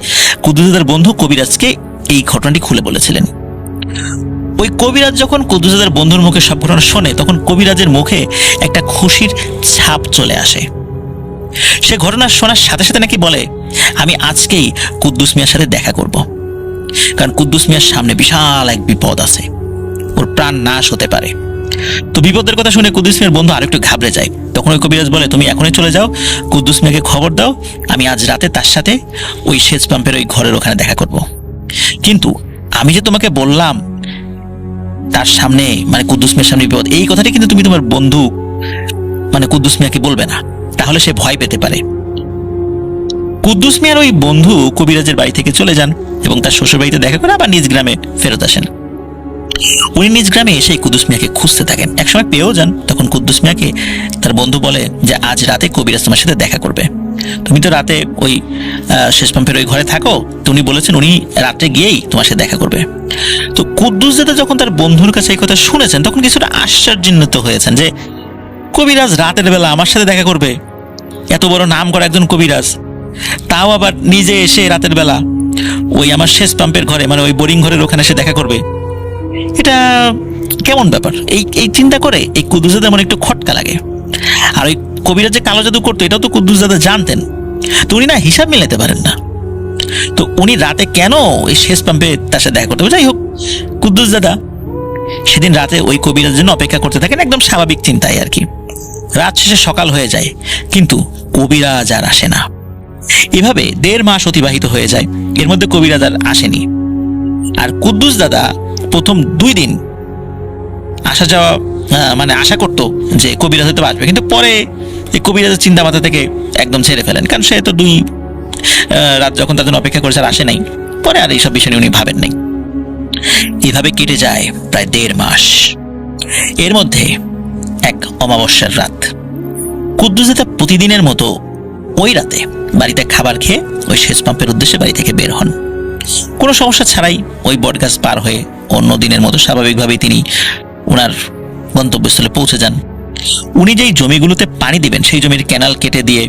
[SPEAKER 9] কুদ্দুস দাদার বন্ধু কবিরাজকে এই ঘটনাটি খুলে বলেছিলেন। ওই কবিরাজ যখন কুদ্দুস দাদার বন্ধুর মুখে সব ঘটনা শোনে তখন কবিরাজের মুখে একটা খুশির ছাপ চলে আসে। সে ঘটনা শোনার সাথে সাথে নাকি বলে আমি আজকেই কুদ্দুস মিয়ার সাথে দেখা করব, কারণ কুদ্দুস মিয়ার সামনে বিশাল এক বিপদ আছে, ওর প্রাণ নাশ হতে পারে। তো বিপদের কথা শুনে কুদ্দুস মিয়ার বন্ধু আরেকটু ঘাবড়ে যায়। তখন ওই কবিরাজ বলে তুমি এখনই চলে যাও, কুদ্দুস মিয়াকে খবর দাও, আমি আজ রাতে তার সাথে ওই সেচ পাম্পের ওই ঘরের ওখানে দেখা করব। কিন্তু আমি যে তোমাকে বললাম তার সামনে মানে কুদ্দুস মিয়ার সামনে বিপদ, এই কথাটি কিন্তু তুমি তোমার বন্ধু মানে কুদ্দুস মিয়াকে বলবে না, তাহলে সে ভয় পেতে পারে। কুদ্দুস মিয়ার ওই বন্ধু কবিরাজের বাড়ি থেকে চলে যান এবং তার শ্বশুর বাড়িতে দেখা করে আবার নিজ গ্রামে ফেরত আসেন। উনি নিজ গ্রামে এসে কুদ্দুস মিয়াকে খুঁজতে থাকেন। একসময় পেয়েও যান। তখন কুদ্দুস মিয়াকে তার বন্ধু বলে যে আজ রাতে কবিরাজ তোমার সাথে দেখা করবে, তুমি তো রাতে ওই শেষ পাম্পের ওই ঘরে থাকো, তো উনি বলেছেন উনি রাতে গিয়েই তোমার সাথে দেখা করবে। তো কুদ্দুস দাদা যখন তার বন্ধুর কাছে এই কথা শুনেছেন তখন কিছুটা আশ্চর্যান্বিত হয়েছেন যে কবিরাজ রাতের বেলা আমার সাথে দেখা করবে, এত বড় নাম করা একজন কবিরাজ, তাও আবার নিজে এসে রাতের বেলা ওই আমার শেষ পাম্পের ঘরে মানে ওই বোরিং ঘরের ওখানে এসে দেখা করবে, এটা কেমন ব্যাপার? এই চিন্তা করে এই কুদ্দুস দাদা মনে একটু খটকা লাগে। আর ওই কবিরাজ যে কালো জাদু করতো এটাও তো কুদ্দুস দাদা জানতেন, তো উনি না হিসাব মিলাতে পারেন না। তো উনি রাতে কেন ওই শেষ পাম্পে তার সাথে দেখা করতে হবে? যাই হোক, কুদ্দুস দাদা সেদিন রাতে ওই কবিরাজের জন্য অপেক্ষা করতে থাকেন, একদম স্বাভাবিক চিন্তায় আর কি। রাত শেষে সকাল হয়ে যায়, কিন্তু কবিরাজ আর আসে না। এভাবে 1.5 মাস অতিবাহিত হয়ে যায়, এর মধ্যে কবিরাজ আর আসেনি। আর কুদ্দুস দাদা প্রথম 2 দিন আসা যাওয়া মানে আশা করতো যে কবিরাজ হয়তো আসবে, কিন্তু পরে এই কবিরাজের চিন্তা মাথা থেকে একদম ছেড়ে ফেলেন, কারণ সে তো 2 রাত যখন তার জন্য অপেক্ষা করেছে আর আসে নাই, পরে আর এইসব বিষয় নিয়ে উনি ভাবেন নাই। এভাবে কেটে যায় প্রায় 1.5 মাস। এর মধ্যে এক অমাবস্যার রাত কুদ্দুস দাদা প্রতিদিনের মতো ওই রাতে বাড়িতে খাবার খেয়ে ওই শেষ পাম্পের উদ্দেশ্যে বাড়ি থেকে বের হন। কোনো সমস্যা ছাড়াই ওই বটগাছ পার হয়ে অন্য দিনের মতো স্বাভাবিকভাবেই তিনি ওনার গন্তব্যস্থলে পৌঁছে যান। উনি যেই জমিগুলোতে পানি দিবেন সেই জমির ক্যানাল কেটে দিয়ে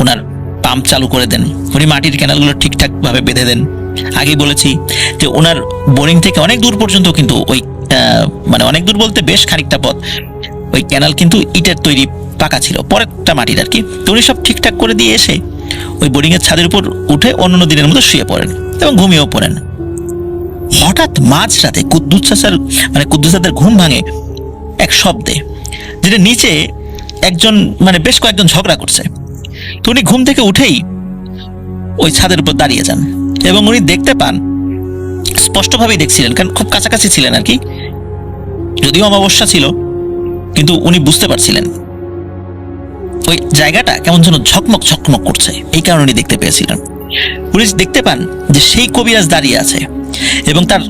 [SPEAKER 9] ওনার পাম্প চালু করে দেন। উনি মাটির ক্যানালগুলো ঠিকঠাকভাবে বেঁধে দেন। আগেই বলেছি যে ওনার বোরিং থেকে অনেক দূর পর্যন্ত কিন্তু ওই মানে অনেক দূর বলতে বেশ খানিকটা পথ ওই ক্যানাল কিন্তু ইটের তৈরি, পাকা ছিল, পরেরটা মাটির আর কি। তো উনি সব ঠিকঠাক করে দিয়ে এসে ওই বোরিংয়ের ছাদের উপর উঠে অন্য দিনের মতো শুয়ে পড়েন এবং ঘুমিয়েও পড়েন। হঠাৎ মাঝরাতে কুদ্দুস দাদার ঘুম ভাঙে এক শব্দে, যেটা নিচে একজন মানে বেশ কয়েকজন ঝগড়া করছে। তো উনি ঘুম থেকে উঠেই ওই ছাদের উপর দাঁড়িয়ে যান এবং উনি দেখতে পান, স্পষ্টভাবেই দেখছিলেন কারণ খুব কাছাকাছি ছিলেন আর কি, যদিও অমাবস্যা ছিল কিন্তু উনি বুঝতে পারছিলেন ওই জায়গাটা কেমন যেন ঝকমক ঝকমক করছে, এই কারণে উনি দেখতে পেয়েছিলেন। উনি দেখতে পান যে সেই কবিরাজ দাঁড়িয়ে আছে এবং তার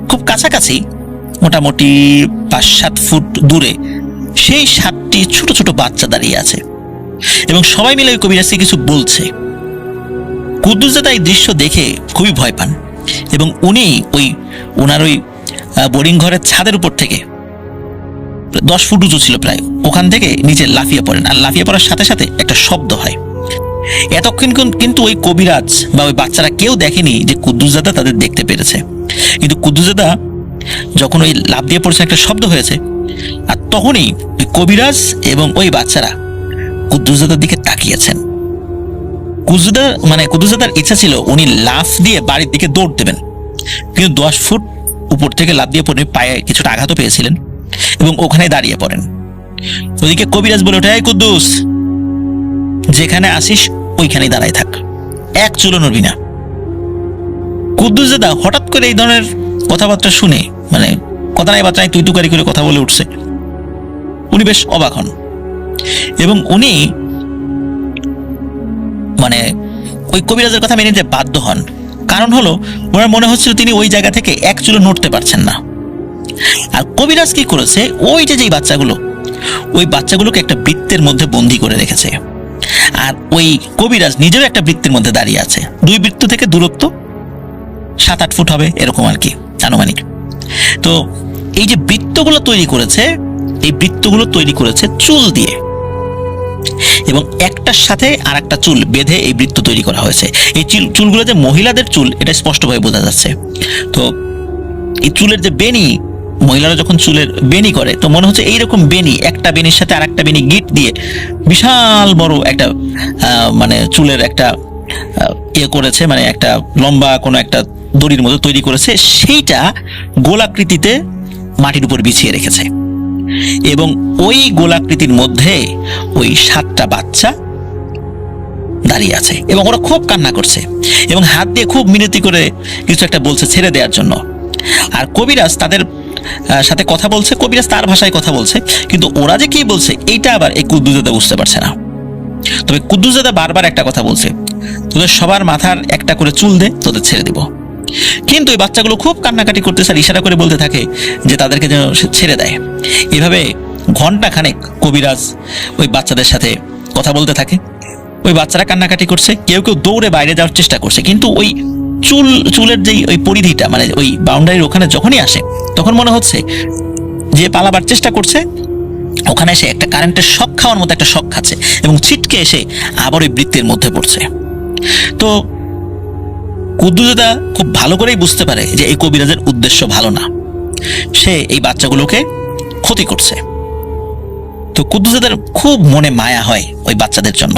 [SPEAKER 9] খুব কাছাকাছি মোটামুটি 5-7 ফুট দূরে সেই 7টি ছোট ছোট বাচ্চা দাঁড়িয়ে আছে এবং সবাই মিলে ওই কবিরাজকে কিছু বলছে। কুদ্দুস দাদা এই দৃশ্য দেখে খুবই ভয় পান এবং উনি ওনার ওই বোরিং ঘরের ছাদের উপর থেকে 10 ফুট উঁচু ছিল প্রায়, ওখান থেকে নিচে লাফিয়ে পড়েন। আর লাফিয়ে পড়ার সাথে সাথে একটা শব্দ হয়। এতক্ষণ কিন্তু ওই কবিরাজ বা ওই বাচ্চারা কেউ দেখেনি যে কুদ্দুস দাদা তাদের দেখতে পেরেছে, কিন্তু কুদ্দুস দাদা যখন ওই লাফ দিয়ে পড়েছে একটা শব্দ হয়েছে, আর তখনই ওই কবিরাজ এবং ওই বাচ্চারা কুদ্দুস দাদার দিকে তাকিয়েছেন। কুদ্দুস দাদার ইচ্ছা ছিল উনি লাফ দিয়ে বাড়ির দিকে দৌড় দেবেন, কিন্তু 10 ফুট উপর থেকে লাফ দিয়ে পড়ে পায়ে কিছুটা আঘাতও পেয়েছিলেন এবং ওখানে দাঁড়িয়ে পড়েন। ওদিকে কবিরাজ বলে ওঠে, এই কুদ্দুস, যেখানে আসিস ওইখানেই দাঁড়ায় থাক, এক চুলো নড়বি না। কুদ্দুস দাদা হঠাৎ করে এই ধরনের কথাবার্তা শুনে মানে কথা নাই বার্তা নাই তুই তুকারি করে কথা বলে উঠছে, উনি বেশ অবাক হন এবং উনি মানে ওই কবিরাজের কথা মেনে নিতে বাধ্য হন। কারণ হলো ওনার মনে হচ্ছিল তিনি ওই জায়গা থেকে এক চুলো নড়তে পারছেন না। আর কবিরাজ কি করেছে, ওই যেই বাচ্চাগুলো, ওই বাচ্চাগুলোকে একটা বৃত্তের মধ্যে বন্দি করে রেখেছে। আর ওই কবিরাজ নিজেও একটা বৃত্তের মধ্যে দাঁড়িয়ে আছে। 2 বৃত্ত থেকে দূরত্ব 7-8 ফুট হবে এরকম আর কি আনুমানিক। তো এই যে বৃত্তগুলো তৈরি করেছে, এই বৃত্তগুলো তৈরি করেছে চুল দিয়ে এবং একটার সাথে আর একটা চুল বেঁধে এই বৃত্ত তৈরি করা হয়েছে। এই চুলগুলো যে মহিলাদের চুল এটা স্পষ্টভাবে বোঝা যাচ্ছে। তো এই চুলের যে বেনি, মহিলারা যখন চুলের বেনি করে তো মনে হচ্ছে এইরকম বেনি, একটা বেনির সাথে আর একটা বেনি গিট দিয়ে বিশাল বড় একটা মানে চুলের একটা করেছে, মানে একটা লম্বা কোনো একটা দড়ির মতো তৈরি করেছে, সেইটা গোলাকৃতিতে মাটির উপর বিছিয়ে রেখেছে এবং ওই গোলাকৃতির মধ্যে ওই 7টা বাচ্চা দাঁড়িয়ে আছে এবং ওরা খুব কান্না করছে এবং হাত দিয়ে খুব মিনতি করে কিছু একটা বলছে ছেড়ে দেওয়ার জন্য। আর কবিরাজ তাদের সাথে কথা বলছে, কবিরাজ তার ভাষায় কথা বলছে, কিন্তু ওরা যে কি বলছে এইটা আবার এই কুদ্দুসজাদা বুঝতে পারছে না। তবে কুদ্দুসজাদা বারবার একটা কথা বলছে, তোদের সবার মাথার একটা করে চুল দে, তোদের ছেড়ে দিব। কিন্তু এই বাচ্চাগুলো খুব কান্নাকাটি করতেছে আর ইশারা করে বলতে থাকে যে তাদেরকে যেন সে ছেড়ে দেয়। এভাবে ঘন্টাখানেক কবিরাজ ওই বাচ্চাদের সাথে কথা বলতে থাকে। ওই বাচ্চারা কান্নাকাটি করছে, কেউ কেউ দৌড়ে বাইরে যাওয়ার চেষ্টা করছে, কিন্তু ওই চুলের যেই ওই পরিধিটা, মানে ওই বাউন্ডারির ওখানে যখনই আসে তখন মনে হচ্ছে যে পালাবার চেষ্টা করছে, ওখানে এসে একটা কারেন্টের শক খাওয়ার মতো একটা শক খাচ্ছে এবং ছিটকে এসে আবার ওই বৃত্তের মধ্যে পড়ছে। তো কুদ্দুসজাদা খুব ভালো করেই বুঝতে পারে যে এই কবিরাজের উদ্দেশ্য ভালো না, সে এই বাচ্চাগুলোকে ক্ষতি করছে। তো কুদ্দুসজাদার খুব মনে মায়া হয় ওই বাচ্চাদের জন্য,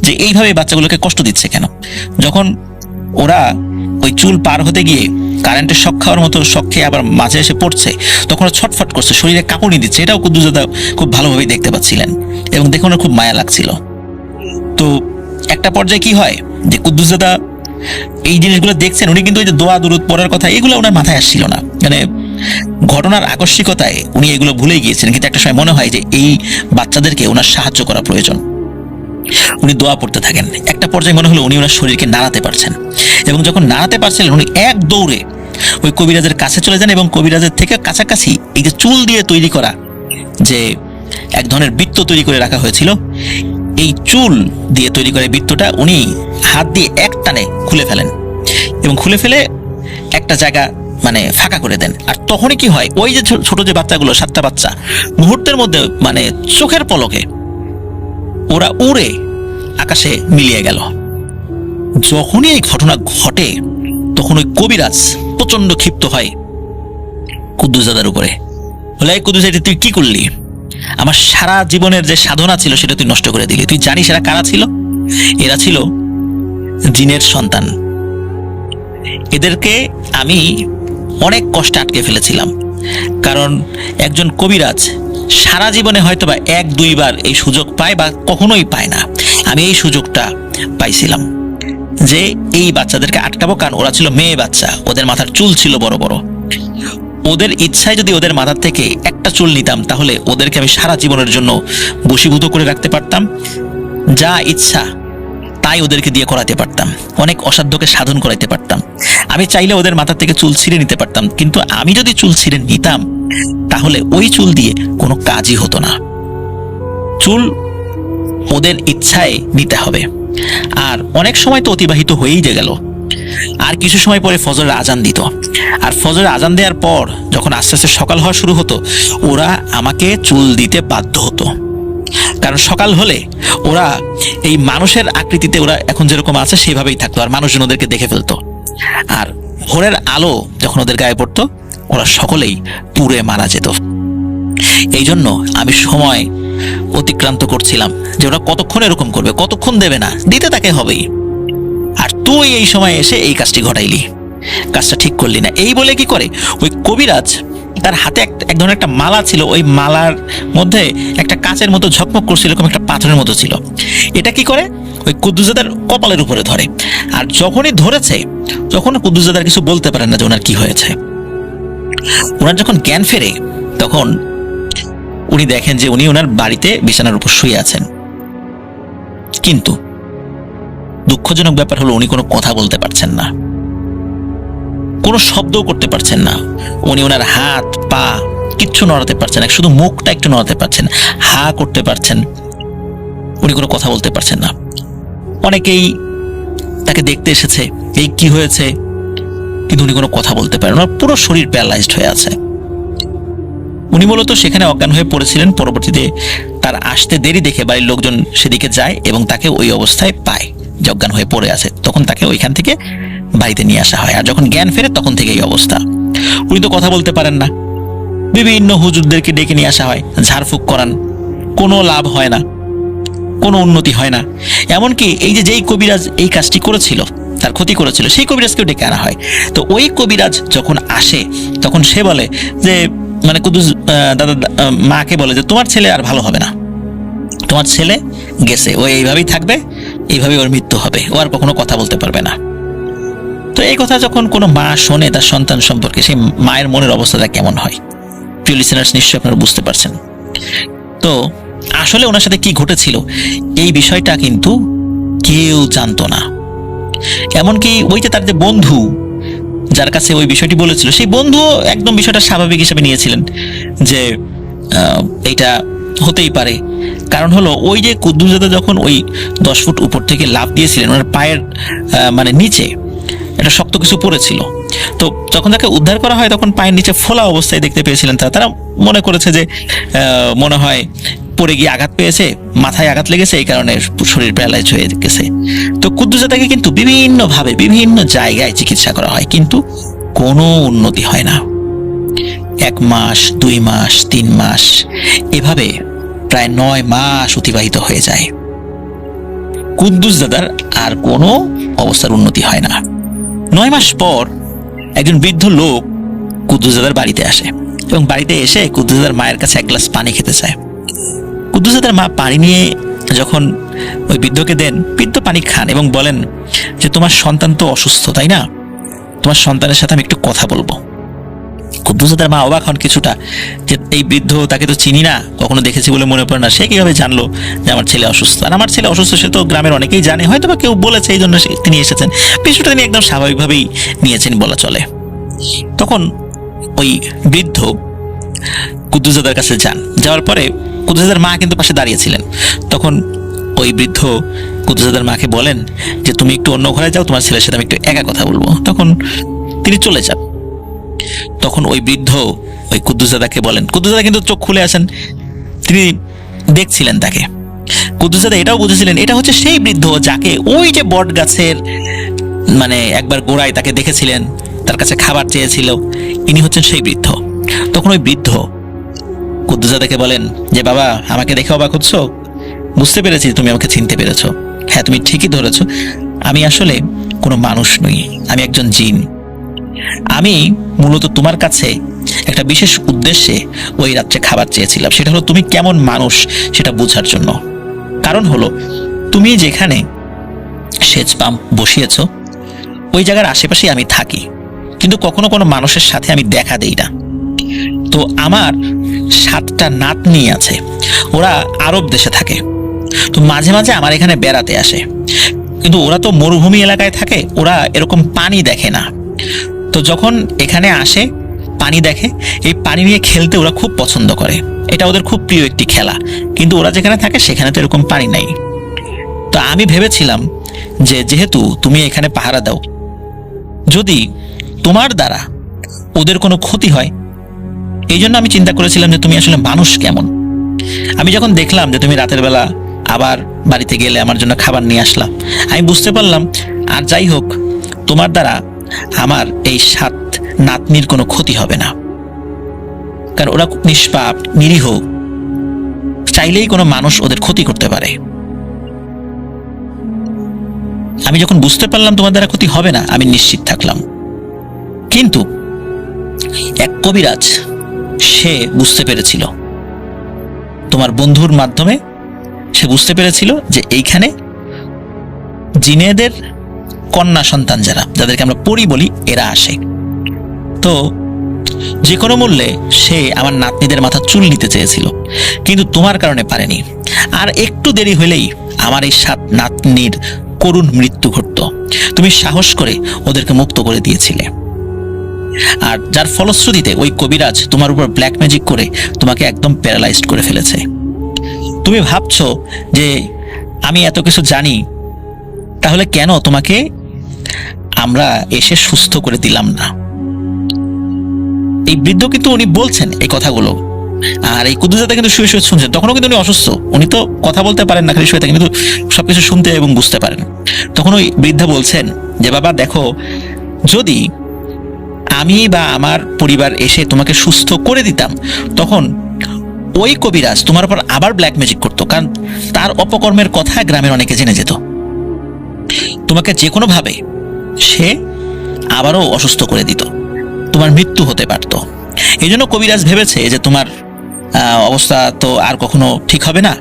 [SPEAKER 9] যে এইভাবে বাচ্চাগুলোকে কষ্ট দিচ্ছে কেন। যখন ওরা ওই চুল পার হতে গিয়ে কারেন্টের শক খাওয়ার মতো শক খেয়ে আবার মাঝে এসে পড়ছে, তখন ওরা ছটফট করছে, শরীরে কাঁপুনি দিচ্ছে, এটাও কুদ্দুসজাদা খুব ভালোভাবেই দেখতে পাচ্ছিলেন এবং দেখে ওনার খুব মায়া লাগছিল। তো একটা পর্যায়ে কি হয় যে কুদ্দুসজাদা এই জিনিসগুলো দেখছেন, উনি কিন্তু ওই যে দোয়া দুরুদ পড়ার কথা এগুলো ওনার মাথায় আসছিল না, মানে ঘটনার আকস্মিকতায় উনি এগুলো ভুলে গিয়েছেন। কিন্তু একটা সময় মনে হয় যে এই বাচ্চাদেরকে ওনার সাহায্য করা প্রয়োজন, উনি দোয়া পড়তে থাকেন। একটা পর্যায়ে মনে হলো উনি ওনার শরীরকে নাড়াতে পারছেন, এবং যখন নাড়াতে পারছিলেন উনি এক দৌড়ে ওই কবিরাজের কাছে চলে যান এবং কবিরাজের থেকে কাছাকাছি এই যে চুল দিয়ে তৈরি করা যে এক ধরনের বৃত্ত তৈরি করে রাখা হয়েছিল, এই চুল দিয়ে তৈরি করা বৃত্তটা উনি হাত দিয়ে এক টানে খুলে ফেলেন এবং খুলে ফেলে একটা জায়গা মানে ফাঁকা করে দেন। আর তখনই কি হয়, ওই যে ছোট যে বাচ্চাগুলো 7টা বাচ্চা মুহূর্তের মধ্যে মানে চোখের পলকে ওরা উড়ে আকাশে মিলিয়ে গেল। যখনই এই ঘটনা ঘটে তখন ওই কবিরাজ প্রচন্ড ক্ষিপ্ত হয় কুদ্দুসজাদার উপরে, বলে এই কুদ্দুসজাদা তুই কি করলি, আমার সারা জীবনের যে সাধনা ছিল সেটা তুই নষ্ট করে দিলি। তুই জানিস এরা কারা ছিল? এরা ছিল জিনের সন্তান। এদেরকে আমি অনেক কষ্টে আটকে ফেলেছিলাম, কারণ একজন কবিরাজ সারা জীবনে হয়তো বা 1-2 বার এই সুযোগ পায় বা কখনোই পায় না। আমি এই সুযোগটা পাইছিলাম যে এই বাচ্চাদেরকে আটকাবো, কারণ ওরা ছিল মেয়ে বাচ্চা, ওদের মাথার চুল ছিল বড় বড়। ওদের ইচ্ছায় যদি ওদের মাথার থেকে একটা চুল নিতাম তাহলে ওদেরকে আমি সারা জীবনের জন্য বশীভূত করে রাখতে পারতাম, যা ইচ্ছা তাই ওদেরকে দিয়ে করাতে পারতাম, অনেক অসাধ্যকে সাধন করাইতে পারতাম। আমি চাইলে ওদের মাথার থেকে চুল ছিঁড়ে নিতে পারতাম, কিন্তু আমি যদি চুল ছিঁড়ে নিতাম তাহলে ওই চুল দিয়ে কোনো কাজই হতো না। চুল ওদের ইচ্ছায় নিতে হবে। আর অনেক সময় তো অতিবাহিত হয়েই গেল, আর কিছু সময় পরে ফজরের আজান দিত, আর ফজরের আজান দেওয়ার পর যখন আস্তে আস্তে সকাল হওয়া শুরু হতো ওরা আমাকে চুল দিতে বাধ্য হতো, কারণ সকাল হলে ওরা এই মানুষের আকৃতিতে ওরা এখন যেরকম আছে সেইভাবেই থাকতো, আর মানুষজন ওদেরকে দেখে ফেলতো। আর ভোরের আলো যখন ওদের গায়ে পড়তো ওরা সকলেই পুড়ে মারা যেত। এই জন্য আমি সময় অতিক্রান্ত করছিলাম যে ওরা কতক্ষণ এরকম করবে, কতক্ষণ দেবে না, দিতে তাকে হবেই। আর তুই এই সময় এসে এই কাজটি ঘটাইলি, কাজটা ঠিক করলি না। এই বলে কি করে ওই কবিরাজ তার হাতে এক ধরনের একটা মালা ছিল, ওই মালার মধ্যে একটা কাচের মতো ঝকমক করছিল, এরকম একটা পাথরের মতো ছিল। এটা কি করে ওই কুদ্দুসজাদার কপালের উপরে ধরে, আর যখনই ধরেছে তখন কুদ্দুসজাদার কিছু বলতে পারেন না যে ওনার কি হয়েছে। ওনার যখন জ্ঞান ফেরে তখন উনি দেখেন যে উনি ওনার বাড়িতে বিছানার উপর শুয়ে আছেন, কিন্তু দুঃখজনক ব্যাপার হলো উনি কোনো কথা বলতে পারছেন না, কোনো শব্দও করতে পারছেন না। উনি ওনার হাত পা কিচ্ছু নড়াতে পারছেন না, শুধু মুখটা একটু নড়াতে পারছেন, হা করতে পারছেন, উনি কোনো কথা বলতে পারছেন না। অনেকেই তাকে দেখতে এসেছে এই কি হয়েছে, কিন্তু উনি কোনো কথা বলতে পারেন না, পুরো শরীর প্যারালাইজড হয়ে আছে। উনি মূলত সেখানে অজ্ঞান হয়ে পড়েছিলেন। পরবর্তীতে তার আসতে দেরি দেখে বাড়ির লোকজন সেদিকে যায় এবং তাকে ওই অবস্থায় পায় যে অজ্ঞান হয়ে পড়ে আছে, তখন তাকে ওইখান থেকে বাড়িতে নিয়ে আসা হয়। আর যখন জ্ঞান ফেরে তখন থেকে এই অবস্থা। উনি তো কথা বলতে পারেন না, বিভিন্ন হুজুরদেরকে ডেকে নিয়ে আসা হয়, ঝাড়ফুঁক করান, কোনো লাভ হয় না, কোনো উন্নতি হয় না। এমনকি এই যে যেই কবিরাজ এই কাজটি করেছিল, তার ক্ষতি করেছিল, সেই কবিরাজকেও ডেকে আনা হয়। তো ওই কবিরাজ যখন আসে তখন সে বলে যে মানে কুদ্দুস দাদা মাকে বলে যে তোমার ছেলে আর ভালো হবে না, তোমার ছেলে গেছে, ও এইভাবেই থাকবে, এইভাবেই ওর মৃত্যু হবে, ও আর কখনো কথা বলতে পারবে না। তো এই কথা যখন কোনো মা শোনে তার সন্তান সম্পর্কে, সেই মায়ের মনের অবস্থাটা কেমন হয়? প্রিয় লিসেনার্স, নিশ্চয়ই আপনারা বুঝতে পারছেন। তো আসলে ওনার সাথে কি ঘটেছিল এই বিষয়টা কিন্তু কেউ জানতো না। এমনকি ওই যে তার যে বন্ধু যার কাছে ওই বিষয়টি বলেছিল, সেই বন্ধু একদম বিষয়টা স্বাভাবিক হিসেবে নিয়েছিলেন যে এইটা হতেই পারে। কারণ হলো ওই যে কুদ্দুস যখন ওই 10 ফুট উপর থেকে লাফ দিয়েছিলেন, ওনার পায়ের মানে নিচে একটা শক্ত কিছু পড়েছিল। তো যখন তাকে উদ্ধার করা হয় তখন পায়ের নিচে ফোলা অবস্থায় দেখতে পেয়েছিলেন। তারা মনে করেছে যে মনে হয় পড়ে গিয়ে আঘাত পেয়েছে, মাথায় আঘাত লেগেছে, এই কারণে শরীর প্যারালাইজ হয়ে গেছে। তো কুদ্দুস তাকে কিন্তু বিভিন্নভাবে বিভিন্ন জায়গায় চিকিৎসা করা হয়, কিন্তু কোনো উন্নতি হয় না। 1 মাস, 2 মাস, 3 মাস, এভাবে প্রায় 9 মাস অতিবাহিত হয়ে যায়। কুদ্দুস দাদার আর কোনো অবস্থার উন্নতি হয় না। 9 মাস পর একজন বৃদ্ধ লোক কুদ্দুস দাদার বাড়িতে আসে এবং বাড়িতে এসে কুদ্দুস দাদার মায়ের কাছে 1 গ্লাস পানি খেতে চায়। কুদ্দুস দাদার মা পানি নিয়ে যখন ওই বৃদ্ধকে দেন, বৃদ্ধ পানি খান এবং বলেন যে তোমার সন্তান তো অসুস্থ, তাই না? তোমার সন্তানের সাথে আমি একটু কথা বলবো। কুদ্দুস দাদার মা অবাক হন কিছুটা, যে এই বৃদ্ধ, তাকে তো চিনি না, কখনো দেখেছি বলে মনে পড়ে না, সে কিভাবে জানলো যে আমার ছেলে অসুস্থ? আর আমার ছেলে অসুস্থ সে তো গ্রামের অনেকেই জানে, হয়তো বা কেউ বলেছে এই জন্য তিনি এসেছেন। বিষয়টা তিনি একদম স্বাভাবিকভাবেই নিয়েছেন বলা চলে। তখন ওই বৃদ্ধ কুদ্দুস দাদার কাছে যান। যাওয়ার পরে কুদ্দুস দাদার মা কিন্তু পাশে দাঁড়িয়েছিলেন। তখন ওই বৃদ্ধ কুদ্দুস দাদার মাকে বলেন যে তুমি একটু অন্য ঘরে যাও, তোমার ছেলের সাথে আমি একটু একা কথা বলবো। তখন তিনি চলে যান। তখন ওই বৃদ্ধ ওই কুদ্দুস দাদাকে বলেন, কুদ্দুস দাদা কিন্তু চোখ খুলে আসেন, তিনি দেখছিলেন তাকে। কুদ্দুস দাদা এটাও বুঝেছিলেন এটা হচ্ছে সেই বৃদ্ধ যাকে ওই যে বট গাছের মানে একবার গোড়ায় তাকে দেখেছিলেন, তার কাছে খাবার চেয়েছিল, ইনি হচ্ছেন সেই বৃদ্ধ। তখন ওই বৃদ্ধ কুদ্দুস দাদাকে বলেন যে বাবা, আমাকে দেখে অবাক হচ্ছ? বুঝতে পেরেছি তুমি আমাকে চিনতে পেরেছো। হ্যাঁ, তুমি ঠিকই ধরেছো, আমি আসলে কোনো মানুষ নই, আমি একজন জিন। আমি মূলত তোমার কাছে একটা বিশেষ উদ্দেশ্যে ওই রাত্রে খাবার চেয়েছিলাম, সেটা হলো তুমি কেমন মানুষ সেটা বোঝার জন্য। কারণ হলো তুমি যেখানে সেচ পাম্প বসিয়েছ ওই জায়গার আশেপাশেই আমি থাকি, কিন্তু কখনো কোনো মানুষের সাথে আমি দেখা দেই না। তো আমার 7টা নাতনি আছে, ওরা আরব দেশে থাকে। তো মাঝে মাঝে আমার এখানে বেড়াতে আসে, কিন্তু ওরা তো মরুভূমি এলাকায় থাকে, ওরা এরকম পানি দেখে না। তো যখন এখানে আসে পানি দেখে, এই পানি নিয়ে খেলতে ওরা খুব পছন্দ করে, এটা ওদের খুব প্রিয় একটি খেলা। কিন্তু ওরা যেখানে থাকে সেখানে তো এরকম পানি নাই। তো আমি ভেবেছিলাম যে যেহেতু তুমি এখানে পাহারা দাও, যদি তোমার দ্বারা ওদের কোনো ক্ষতি হয়, এই জন্য আমি চিন্তা করেছিলাম যে তুমি আসলে মানুষ কেমন। আমি যখন দেখলাম যে তুমি রাতের বেলা আবার বাড়িতে গেলে আমার জন্য খাবার নিয়ে আসলাম, আমি বুঝতে পারলাম আর যাই হোক তোমার দ্বারা আমার এই 7 নাতনির কোনো ক্ষতি হবে না, কারণ ওরা নিষ্পাপ নিরীহ, চাইলেই কোনো মানুষ ওদের ক্ষতি করতে পারে। আমি যখন বুঝতে পারলাম তোমার দ্বারা ক্ষতি হবে না, আমি নিশ্চিত থাকলাম। কিন্তু এক কবিরাজ সে বুঝতে পেরেছিল, তোমার বন্ধুর মাধ্যমে সে বুঝতে পেরেছিল যে এইখানে জিনেদের কন্যা সন্তান যাদেরকে আমরা পরী বলি, এরা আসে। তো যে কোনো মূল্যে সে আমার নাতনিদের মাথা চুল নিতে চেয়েছিল, কিন্তু তোমার কারণে পারেনি। আর একটু দেরি হলেই আমার এই 7 নাতনির করুণ মৃত্যু ঘটত। তুমি সাহস করে ওদেরকে মুক্ত করে দিয়েছিলে, আর যার ফলশ্রুতিতে ওই কবিরাজ তোমার উপর ব্ল্যাক ম্যাজিক করে তোমাকে একদম প্যারালাইজড করে ফেলেছে। তুমি ভাবছো যে আমি এত কিছু জানি, তাহলে কেন তোমাকে আমরা এসে সুস্থ করে দিলাম না? এই বৃদ্ধ কিন্তু উনি বলছেন এই কথাগুলো, আর এই কুদ্দুস দাদা কিন্তু শুয়ে শুয়ে শুনছেন। তখনও কিন্তু উনি অসুস্থ, উনি তো কথা বলতে পারেন না, খালি শুয়ে থাকেন, কিন্তু সবকিছু শুনতে এবং বুঝতে পারেন। তখন ওই বৃদ্ধা বলছেন যে বাবা দেখো, যদি আমি বা আমার পরিবার এসে তোমাকে সুস্থ করে দিতাম, তখন ওই কবিরাজ তোমার উপর আবার ব্ল্যাক ম্যাজিক করতো, কারণ তার অপকর্মের কথা গ্রামের অনেকে জেনে যেত। তোমাকে যে কোনো ভাবে সে আবারও অসুস্থ করে দিত, তোমার মৃত্যু হতে পারত। এই জন্য কবিরাজ ভেবেছে যে তোমার অবস্থা তো আর কখনো ঠিক হবে না,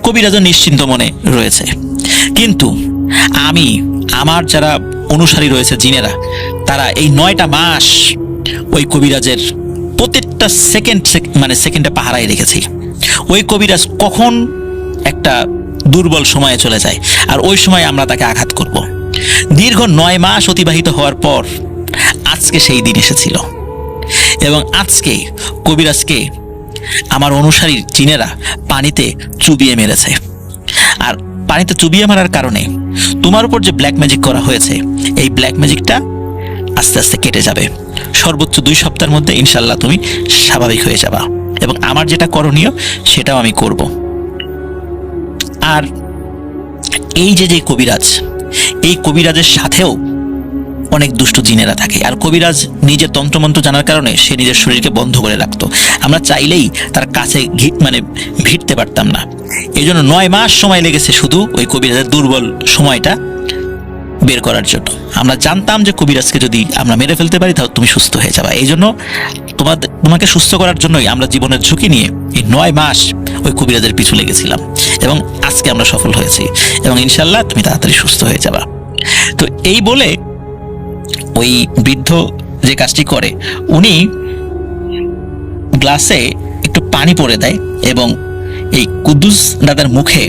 [SPEAKER 9] কবিরাজও নিশ্চিন্ত মনে রয়েছে। কিন্তু আমি আমার যারা অনুসারী রয়েছে জিনেরা, তারা এই 9টা মাস ওই কবিরাজের প্রত্যেকটা সেকেন্ডে পাহারায় রেখেছি। ওই কবিরাজ কখন একটা দুর্বল সময়ে চলে যায় আর ওই সময় আমরা তাকে আঘাত করব। দীর্ঘ 9 মাস অতিবাহিত হওয়ার পর আজকে সেই দিন এসেছিল এবং আজকে কবিরাজকে আমার অনুসারী জিনেরা পানিতে চুবিয়ে মেরেছে। আর পানিতে চুবিয়ে মারার কারণে তোমার উপর যে ব্ল্যাক ম্যাজিক করা হয়েছে, এই ব্ল্যাক ম্যাজিকটা আস্তে আস্তে কেটে যাবে। সর্বোচ্চ 2 সপ্তাহের মধ্যে ইনশাল্লাহ তুমি স্বাভাবিক হয়ে যাবা এবং আমার যেটা করণীয় সেটাও আমি করব। আর এই যে কবিরাজ, এই কবিরাজের সাথেও অনেক দুষ্ট জিনেরা থাকে। আর কবিরাজ নিজের তন্ত্রমন্ত্র জানার কারণে সে নিজের শরীরকে বন্ধ করে রাখতো। আমরা চাইলেই তার কাছে ভিড়তে পারতাম না। এই জন্য 9 মাস সময় লেগেছে শুধু ওই কবিরাজের দুর্বল সময়টা বের করার জন্য। আমরা জানতাম যে কবিরাজকে যদি আমরা মেরে ফেলতে পারি তাহলে তুমি সুস্থ হয়ে যাবে। এই জন্য তোমাকে সুস্থ করার জন্যই আমরা জীবনের ঝুঁকি নিয়ে এই 9 মাস ওই কবিরাজের পিছু লেগেছিলাম এবং আজকে আমরা সফল হয়েছি এবং ইনশাল্লাহ তুমি তাড়াতাড়ি সুস্থ হয়ে যাবা। তো এই বলে ওই বৃদ্ধ যে কাজটি করে, উনি গ্লাসে একটু পানি পরে দেয় এবং এই কুদ্দুস দাদার মুখে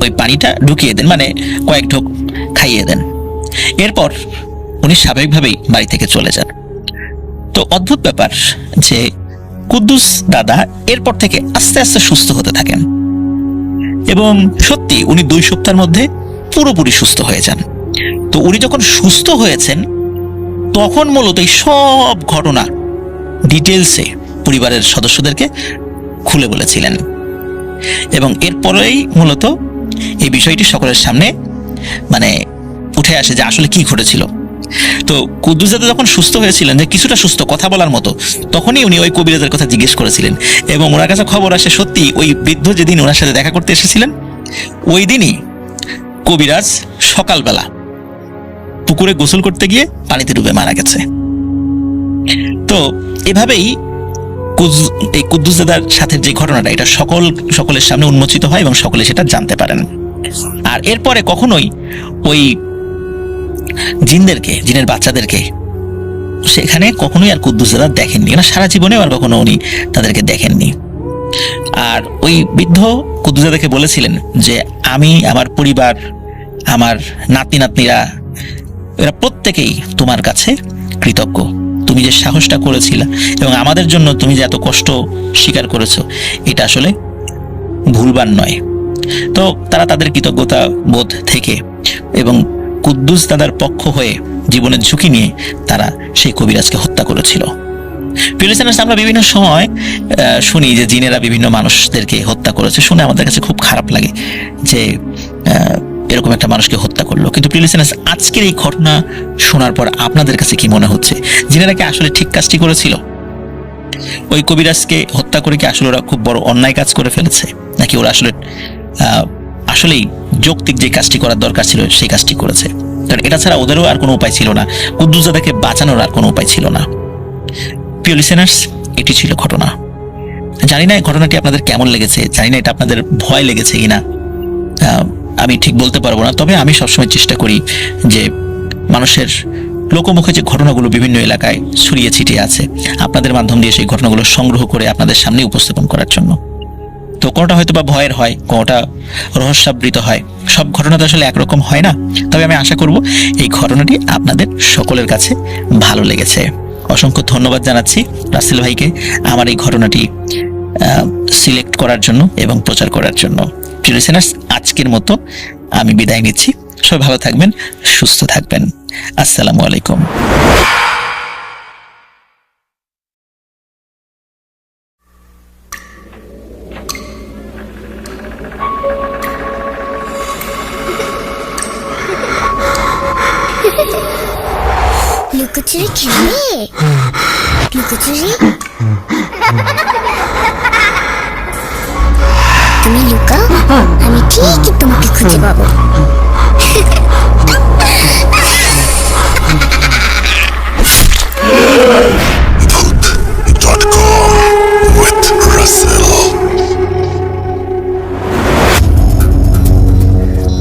[SPEAKER 9] ওই পানিটা ঢুকিয়ে দেন, মানে কয়েক ঢোক খাইয়ে দেন। এরপর উনি স্বাভাবিকভাবেই বাড়ি থেকে চলে যান। তো অদ্ভুত ব্যাপার যে কুদ্দুস দাদা এরপর থেকে আস্তে আস্তে সুস্থ হতে থাকেন এবং সত্যি উনি 2 সপ্তাহের মধ্যে পুরোপুরি সুস্থ হয়ে যান। তো উনি যখন সুস্থ হয়েছেন তখন মূলত এই সব ঘটনা ডিটেলসে পরিবারের সদস্যদেরকে খুলে বলেছিলেন এবং এরপরেই মূলত এই বিষয়টি সকলের সামনে উঠে আসে যে আসলে কি ঘটেছিল। তো কুদ্দুস দাদা যখন সুস্থ হয়েছিলেন, যে কিছুটা সুস্থ, কথা বলার মতো, তখনই উনি ওই কবিরাজের কথা জিজ্ঞেস করেছিলেন এবং ওনার কাছে খবর আসে সত্যি ওই বৃদ্ধ যেদিন ওনার সাথে দেখা করতে এসেছিলেন ওই দিনই কবিরাজ সকালবেলা পুকুরে গোসল করতে গিয়ে পানিতে ডুবে মারা গেছে। তো এভাবেই এই কুদ্দুস দাদার সাথে যে ঘটনাটা, এটা সকলের সামনে উন্মোচিত হয় এবং সকলে সেটা জানতে পারেন। আর এরপরে কখনোই ওই জিনের বাচ্চাদেরকে সেখানে কখনোই আর কুদ্দুস দাদা দেখেননি, না সারা জীবনে আর কখনো উনি তাদেরকে দেখেননি। আর ওই বৃদ্ধ কুদ্দুস দাদাকে বলেছিলেন যে আমি, আমার পরিবার, আমার নাতি নাতনিরা, এরা প্রত্যেকেই তোমার কাছে কৃতজ্ঞ। তুমি যে সাহসটা করেছিলে এবং আমাদের জন্য তুমি যে এত কষ্ট স্বীকার করেছো, এটা আসলে ভুলবার নয়। তো তারা তাদের কৃতজ্ঞতা বোধ থেকে এবং কুদ্দুস দাদার পক্ষ হয়ে জীবনের ঝুঁকি নিয়ে তারা সেই কবিরাজকে হত্যা করেছিল। প্রিয় লিসেনার্স, আমরা বিভিন্ন সময় শুনি যে জিনেরা বিভিন্ন মানুষদেরকে হত্যা করেছে। শুনে আমাদের কাছে খুব খারাপ লাগে যে এরকম একটা মানুষকে হত্যা করলো। কিন্তু প্রিয় লিসেনার্স, আজকের এই ঘটনা শোনার পর আপনাদের কাছে কি মনে হচ্ছে? জিনেরা কি আসলে ঠিক কাজটি করেছিল? ওই কবিরাজকে হত্যা করে কি আসলে ওরা খুব বড় অন্যায় কাজ করে ফেলেছে, নাকি ওরা আসলেই যৌক্তিক যে কাজটি করার দরকার ছিল সেই কাজটি করেছে? কারণ এটা ছাড়া ওদেরও আর কোনো উপায় ছিল না, কুদ্দুস দাদাকে বাঁচানোর আর কোনো উপায় ছিল না। প্রিয় লিসেনার্স, এটি ছিল ঘটনা। জানি না এই ঘটনাটি আপনাদের কেমন লেগেছে, জানি না এটা আপনাদের ভয় লেগেছে কিনা, আমি ঠিক বলতে পারবো না। তবে আমি সবসময় চেষ্টা করি যে মানুষের লোকমুখে যে ঘটনাগুলো বিভিন্ন এলাকায় ছড়িয়ে ছিটিয়ে আছে, আপনাদের মাধ্যম দিয়ে সেই ঘটনাগুলো সংগ্রহ করে আপনাদের সামনে উপস্থাপন করার জন্য। তো কোনোটা হয়তো বা ভয়ের হয়, কোনোটা রহস্যাবৃত হয়, সব ঘটনা তো আসলে একরকম হয় না। তবে আমি আশা করব এই ঘটনাটি আপনাদের সকলের কাছে ভালো লেগেছে। অসংখ্য ধন্যবাদ জানাচ্ছি রাসেল ভাইকে আমার এই ঘটনাটি সিলেক্ট করার জন্য এবং প্রচার করার জন্য। প্রিয় লিসেনার্স, আজকের মতো আমি বিদায় নিচ্ছি। সবাই ভালো থাকবেন, সুস্থ থাকবেন। আসসালামু আলাইকুম।
[SPEAKER 6] লুকোচুরি খেলবে? লুকোচুরি? তুমি লুকাও, আমি ঠিকই তোমাকে খুঁজে পাবো।
[SPEAKER 5] Voot.com with Russell.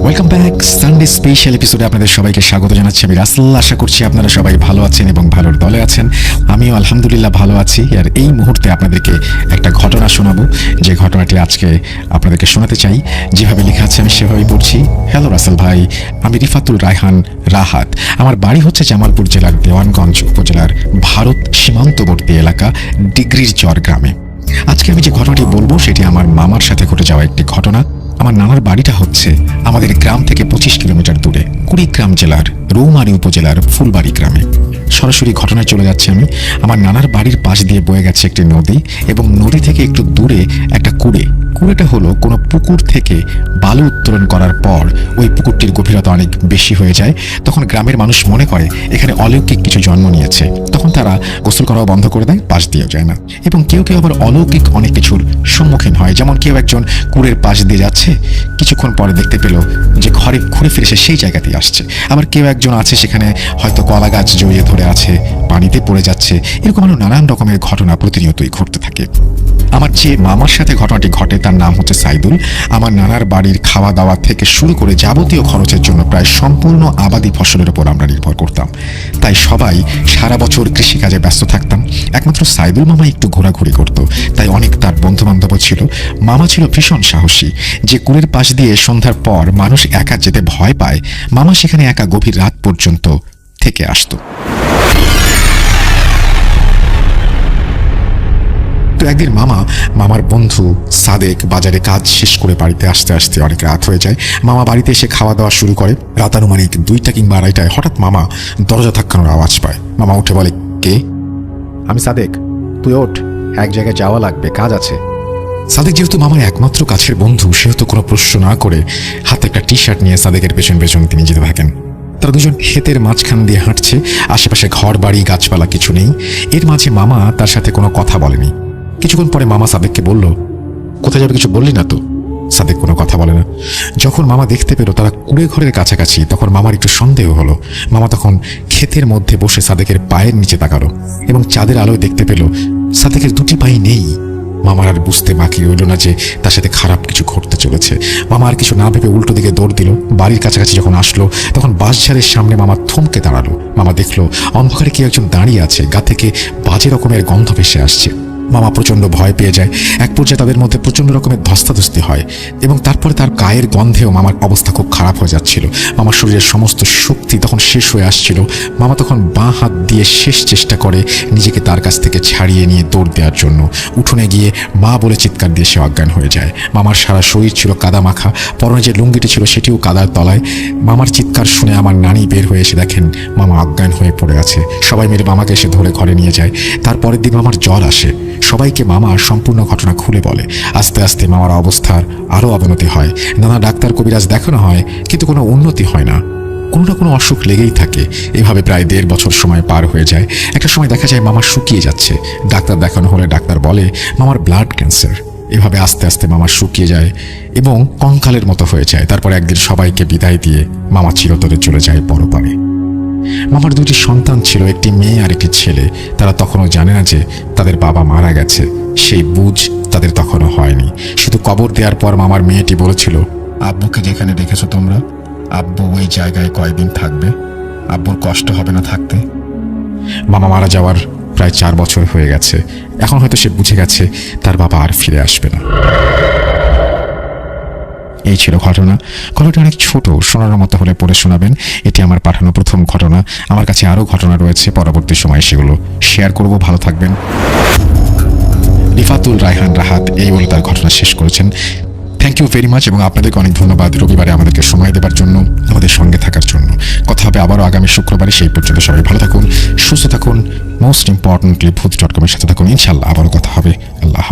[SPEAKER 2] Welcome back Sunday special এপিসোডে আপনাদের সবাইকে স্বাগত জানাচ্ছি আমি রাসেল। আশা করছি আপনারা সবাই ভালো আছেন এবং ভালোর দলে আছেন। আমিও আলহামদুলিল্লাহ ভালো আছি। আর এই মুহূর্তে আপনাদেরকে একটা ঘটনা শোনাবো, যে ঘটনাটি আজকে আপনাদেরকে শোনাতে চাই। যেভাবে লেখা আছে আমি সেভাবেই পড়ছি। হ্যালো রাসেল ভাই, আমি রিফাতুল রায়হান রাহাত। আমার বাড়ি হচ্ছে জামালপুর জেলার দেওয়ানগঞ্জ উপজেলার ভারত সীমান্তবর্তী এলাকা ডিগ্রির চর গ্রামে। আজকে আমি যে ঘটনাটি বলবো সেটি আমার মামার সাথে ঘটে যাওয়া একটি ঘটনা। আমার নানার বাড়িটা হচ্ছে আমাদের গ্রাম থেকে 25 কিলোমিটার দূরে কুড়িগ্রাম জেলার রৌমারী উপজেলার ফুলবাড়ি গ্রামে। সরাসরি ঘটনায় চলে যাচ্ছে আমি। আমার নানার বাড়ির পাশ দিয়ে বয়ে গেছে একটি নদী এবং নদী থেকে একটু দূরে একটা কুড়ে। কুড়েটা হলো কোনো পুকুর থেকে বালু উত্তোলন করার পর ওই পুকুরটির গভীরতা অনেক বেশি হয়ে যায়। তখন গ্রামের মানুষ মনে করে এখানে অলৌকিক কিছু জন্ম নিয়েছে। তখন তারা গোসল করাও বন্ধ করে দেয়, পাশ দিয়েও যায় না। এবং কেউ কেউ আবার অলৌকিক অনেক কিছুর সম্মুখীন হয়। যেমন কেউ একজন কুড়ের পাশ দিয়ে যাচ্ছে, কিছুক্ষণ পরে দেখতে পেল যে ঘরে ঘুরে ফিরে সে সেই জায়গাতেই আসছে। আবার কেউ একজন আছে সেখানে হয়তো কলা গাছ জড়িয়ে ধরে আছে, পানিতে পড়ে যাচ্ছে। এরকম আরো নানান রকমের ঘটনা প্রতিনিয়তই ঘটতে থাকে। আমার যে মামার সাথে ঘটনাটি ঘটে তার নাম হচ্ছে সাইদুল। আমার নানার বাড়ির খাওয়া দাওয়া থেকে শুরু করে যাবতীয় খরচের জন্য প্রায় সম্পূর্ণ আবাদি ফসলের উপর আমরা নির্ভর করতাম। তাই সবাই সারা বছর কৃষিকাজে ব্যস্ত থাকতাম। একমাত্র সাইদুল মামা একটু ঘোরাঘুরি করত, তাই অনেক তার বন্ধু বান্ধব ছিল। মামা ছিল ভীষণ সাহসী। যে কুড়ের পাশ দিয়ে সন্ধ্যার পর মানুষ একা যেতে ভয় পায়, মামা সেখানে একা গভীর রাত পর্যন্ত থেকে আসতো। তো একদিন মামার বন্ধু সাদেক বাজারে কাজ শেষ করে বাড়িতে আসতে আসতে অনেক রাত হয়ে যায়। মামা বাড়িতে এসে খাওয়া দাওয়া শুরু করে। রাত আনুমানিক 2টা কিংবা 2:30টায় হঠাৎ মামা দরজা ধাক্কানোর আওয়াজ পায়। মামা উঠে বলে, কে? আমি সাদেক, তুই ওঠ, এক জায়গায় যাওয়া লাগবে, কাজ আছে। সাদেক যেহেতু মামার একমাত্র কাছের বন্ধু, সেহেতু কোনো প্রশ্ন না করে হাতে একটা টি-শার্ট নিয়ে সাদেকের পেছন পেছন তিনি যেতে থাকেন। তারা দুজন ক্ষেতের মাঝখান দিয়ে হাঁটছে। আশেপাশে ঘর বাড়ি গাছপালা কিছু নেই। এর মাঝে মামা তার সাথে কোনো কথা বলেনি। কিছুক্ষণ পরে মামা সাদেককে বলল, কোথায় যাবে কিছু বললি না তো? সাদেক কোনো কথা বলে না। যখন মামা দেখতে পেল তারা কুড়ে ঘরের কাছাকাছি, তখন মামার একটু সন্দেহ হলো। মামা তখন ক্ষেতের মধ্যে বসে সাদেকের পায়ের নিচে তাকালো এবং চাঁদের আলোয় দেখতে পেল সাদেকের দুটি পায়ে নেই। মামার আর বুঝতে বাকি রইল না যে তার সাথে খারাপ কিছু ঘটতে চলেছে। মামা আর কিছু না ভেবে উল্টো দিকে দৌড় দিল। বাড়ির কাছাকাছি যখন আসলো তখন বাঁশঝাড়ের সামনে মামা থমকে দাঁড়ালো। মামা দেখলো অন্ধকারে কেউ একজন দাঁড়িয়ে আছে, গা থেকে বাজে রকমের গন্ধ ভেসে আসছে। মামা প্রচণ্ড ভয় পেয়ে যায়। এক পর্যায়ে তাদের মধ্যে প্রচণ্ড রকমের ধস্তাধস্তি হয় এবং তারপরে তার গায়ের গন্ধেও মামার অবস্থা খুব খারাপ হয়ে যাচ্ছিল। মামার শরীরের সমস্ত শক্তি তখন শেষ হয়ে আসছিল। মামা তখন বাঁ হাত দিয়ে শেষ চেষ্টা করে নিজেকে তার কাছ থেকে ছাড়িয়ে নিয়ে দৌড় দেওয়ার জন্য। উঠোনে গিয়ে মা বলে চিৎকার দিয়ে সে অজ্ঞান হয়ে যায়। মামার সারা শরীর ছিল কাদা মাখা, পরনে যে লুঙ্গিটি ছিল সেটিও কাদার তলায়। মামার চিৎকার শুনে আমার নানি বের হয়ে এসে দেখেন মামা অজ্ঞান হয়ে পড়ে আছে। সবাই মিলে মামাকে এসে ধরে ঘরে নিয়ে যায়। তারপরের দিন মামার জ্বর আসে। সবাইকে মামা সম্পূর্ণ ঘটনা খুলে বলে। আস্তে আস্তে মামার অবস্থার আরও অবনতি হয়। নানা ডাক্তার কবিরাজ দেখানো হয়, কিন্তু কোনো উন্নতি হয় না। কোনো না কোনো অসুখ লেগেই থাকে। এভাবে প্রায় 1.5 বছর সময় পার হয়ে যায়। একটা সময় দেখা যায় মামা শুকিয়ে যাচ্ছে। ডাক্তার দেখানো হলে ডাক্তার বলে মামার ব্লাড ক্যান্সার। এভাবে আস্তে আস্তে মামা শুকিয়ে যায় এবং কঙ্কালের মতো হয়ে যায়। তারপর একদিন সবাইকে বিদায় দিয়ে মামা চিরতরে চলে যায় পরপারে। মামার 2টি সন্তান ছিল, একটি মেয়ে আর একটি ছেলে। তারা তখনও জানে না যে তাদের বাবা মারা গেছে। সেই বুঝ তাদের তখনও হয়নি। শুধু কবর দেওয়ার পর মামার মেয়েটি বলেছিল, আব্বুকে যেখানে দেখেছো তোমরা, আব্বু ওই জায়গায় কয়দিন থাকবে, আব্বুর কষ্ট হবে না থাকতে। মামা মারা যাওয়ার প্রায় 4 বছর হয়ে গেছে। এখন হয়তো সে বুঝে গেছে তার বাবা আর ফিরে আসবে না। এই ছিল ঘটনা। ঘটনাটা অনেক ছোট, শোনার মতো হলে পড়ে শোনাবেন। এটি আমার পাঠানো প্রথম ঘটনা। আমার কাছে আরও ঘটনা রয়েছে, পরবর্তী সময়ে সেগুলো শেয়ার করব। ভালো থাকবেন। রিফাতুল রায়হান রাহাত এই বলে তার ঘটনা শেষ করেছেন। থ্যাংক ইউ ভেরি মাচ এবং আপনাদেরকে অনেক ধন্যবাদ রবিবারে আমাদেরকে সময় দেওয়ার জন্য, আমাদের সঙ্গে থাকার জন্য। কথা হবে আবারও আগামী শুক্রবারে। সেই পর্যন্ত সবাই ভালো থাকুন, সুস্থ থাকুন। মোস্ট ইম্পর্টেন্টলি ভূত.com এর সাথে থাকুন। ইনশাল্লাহ আবারও কথা হবে। আল্লাহ।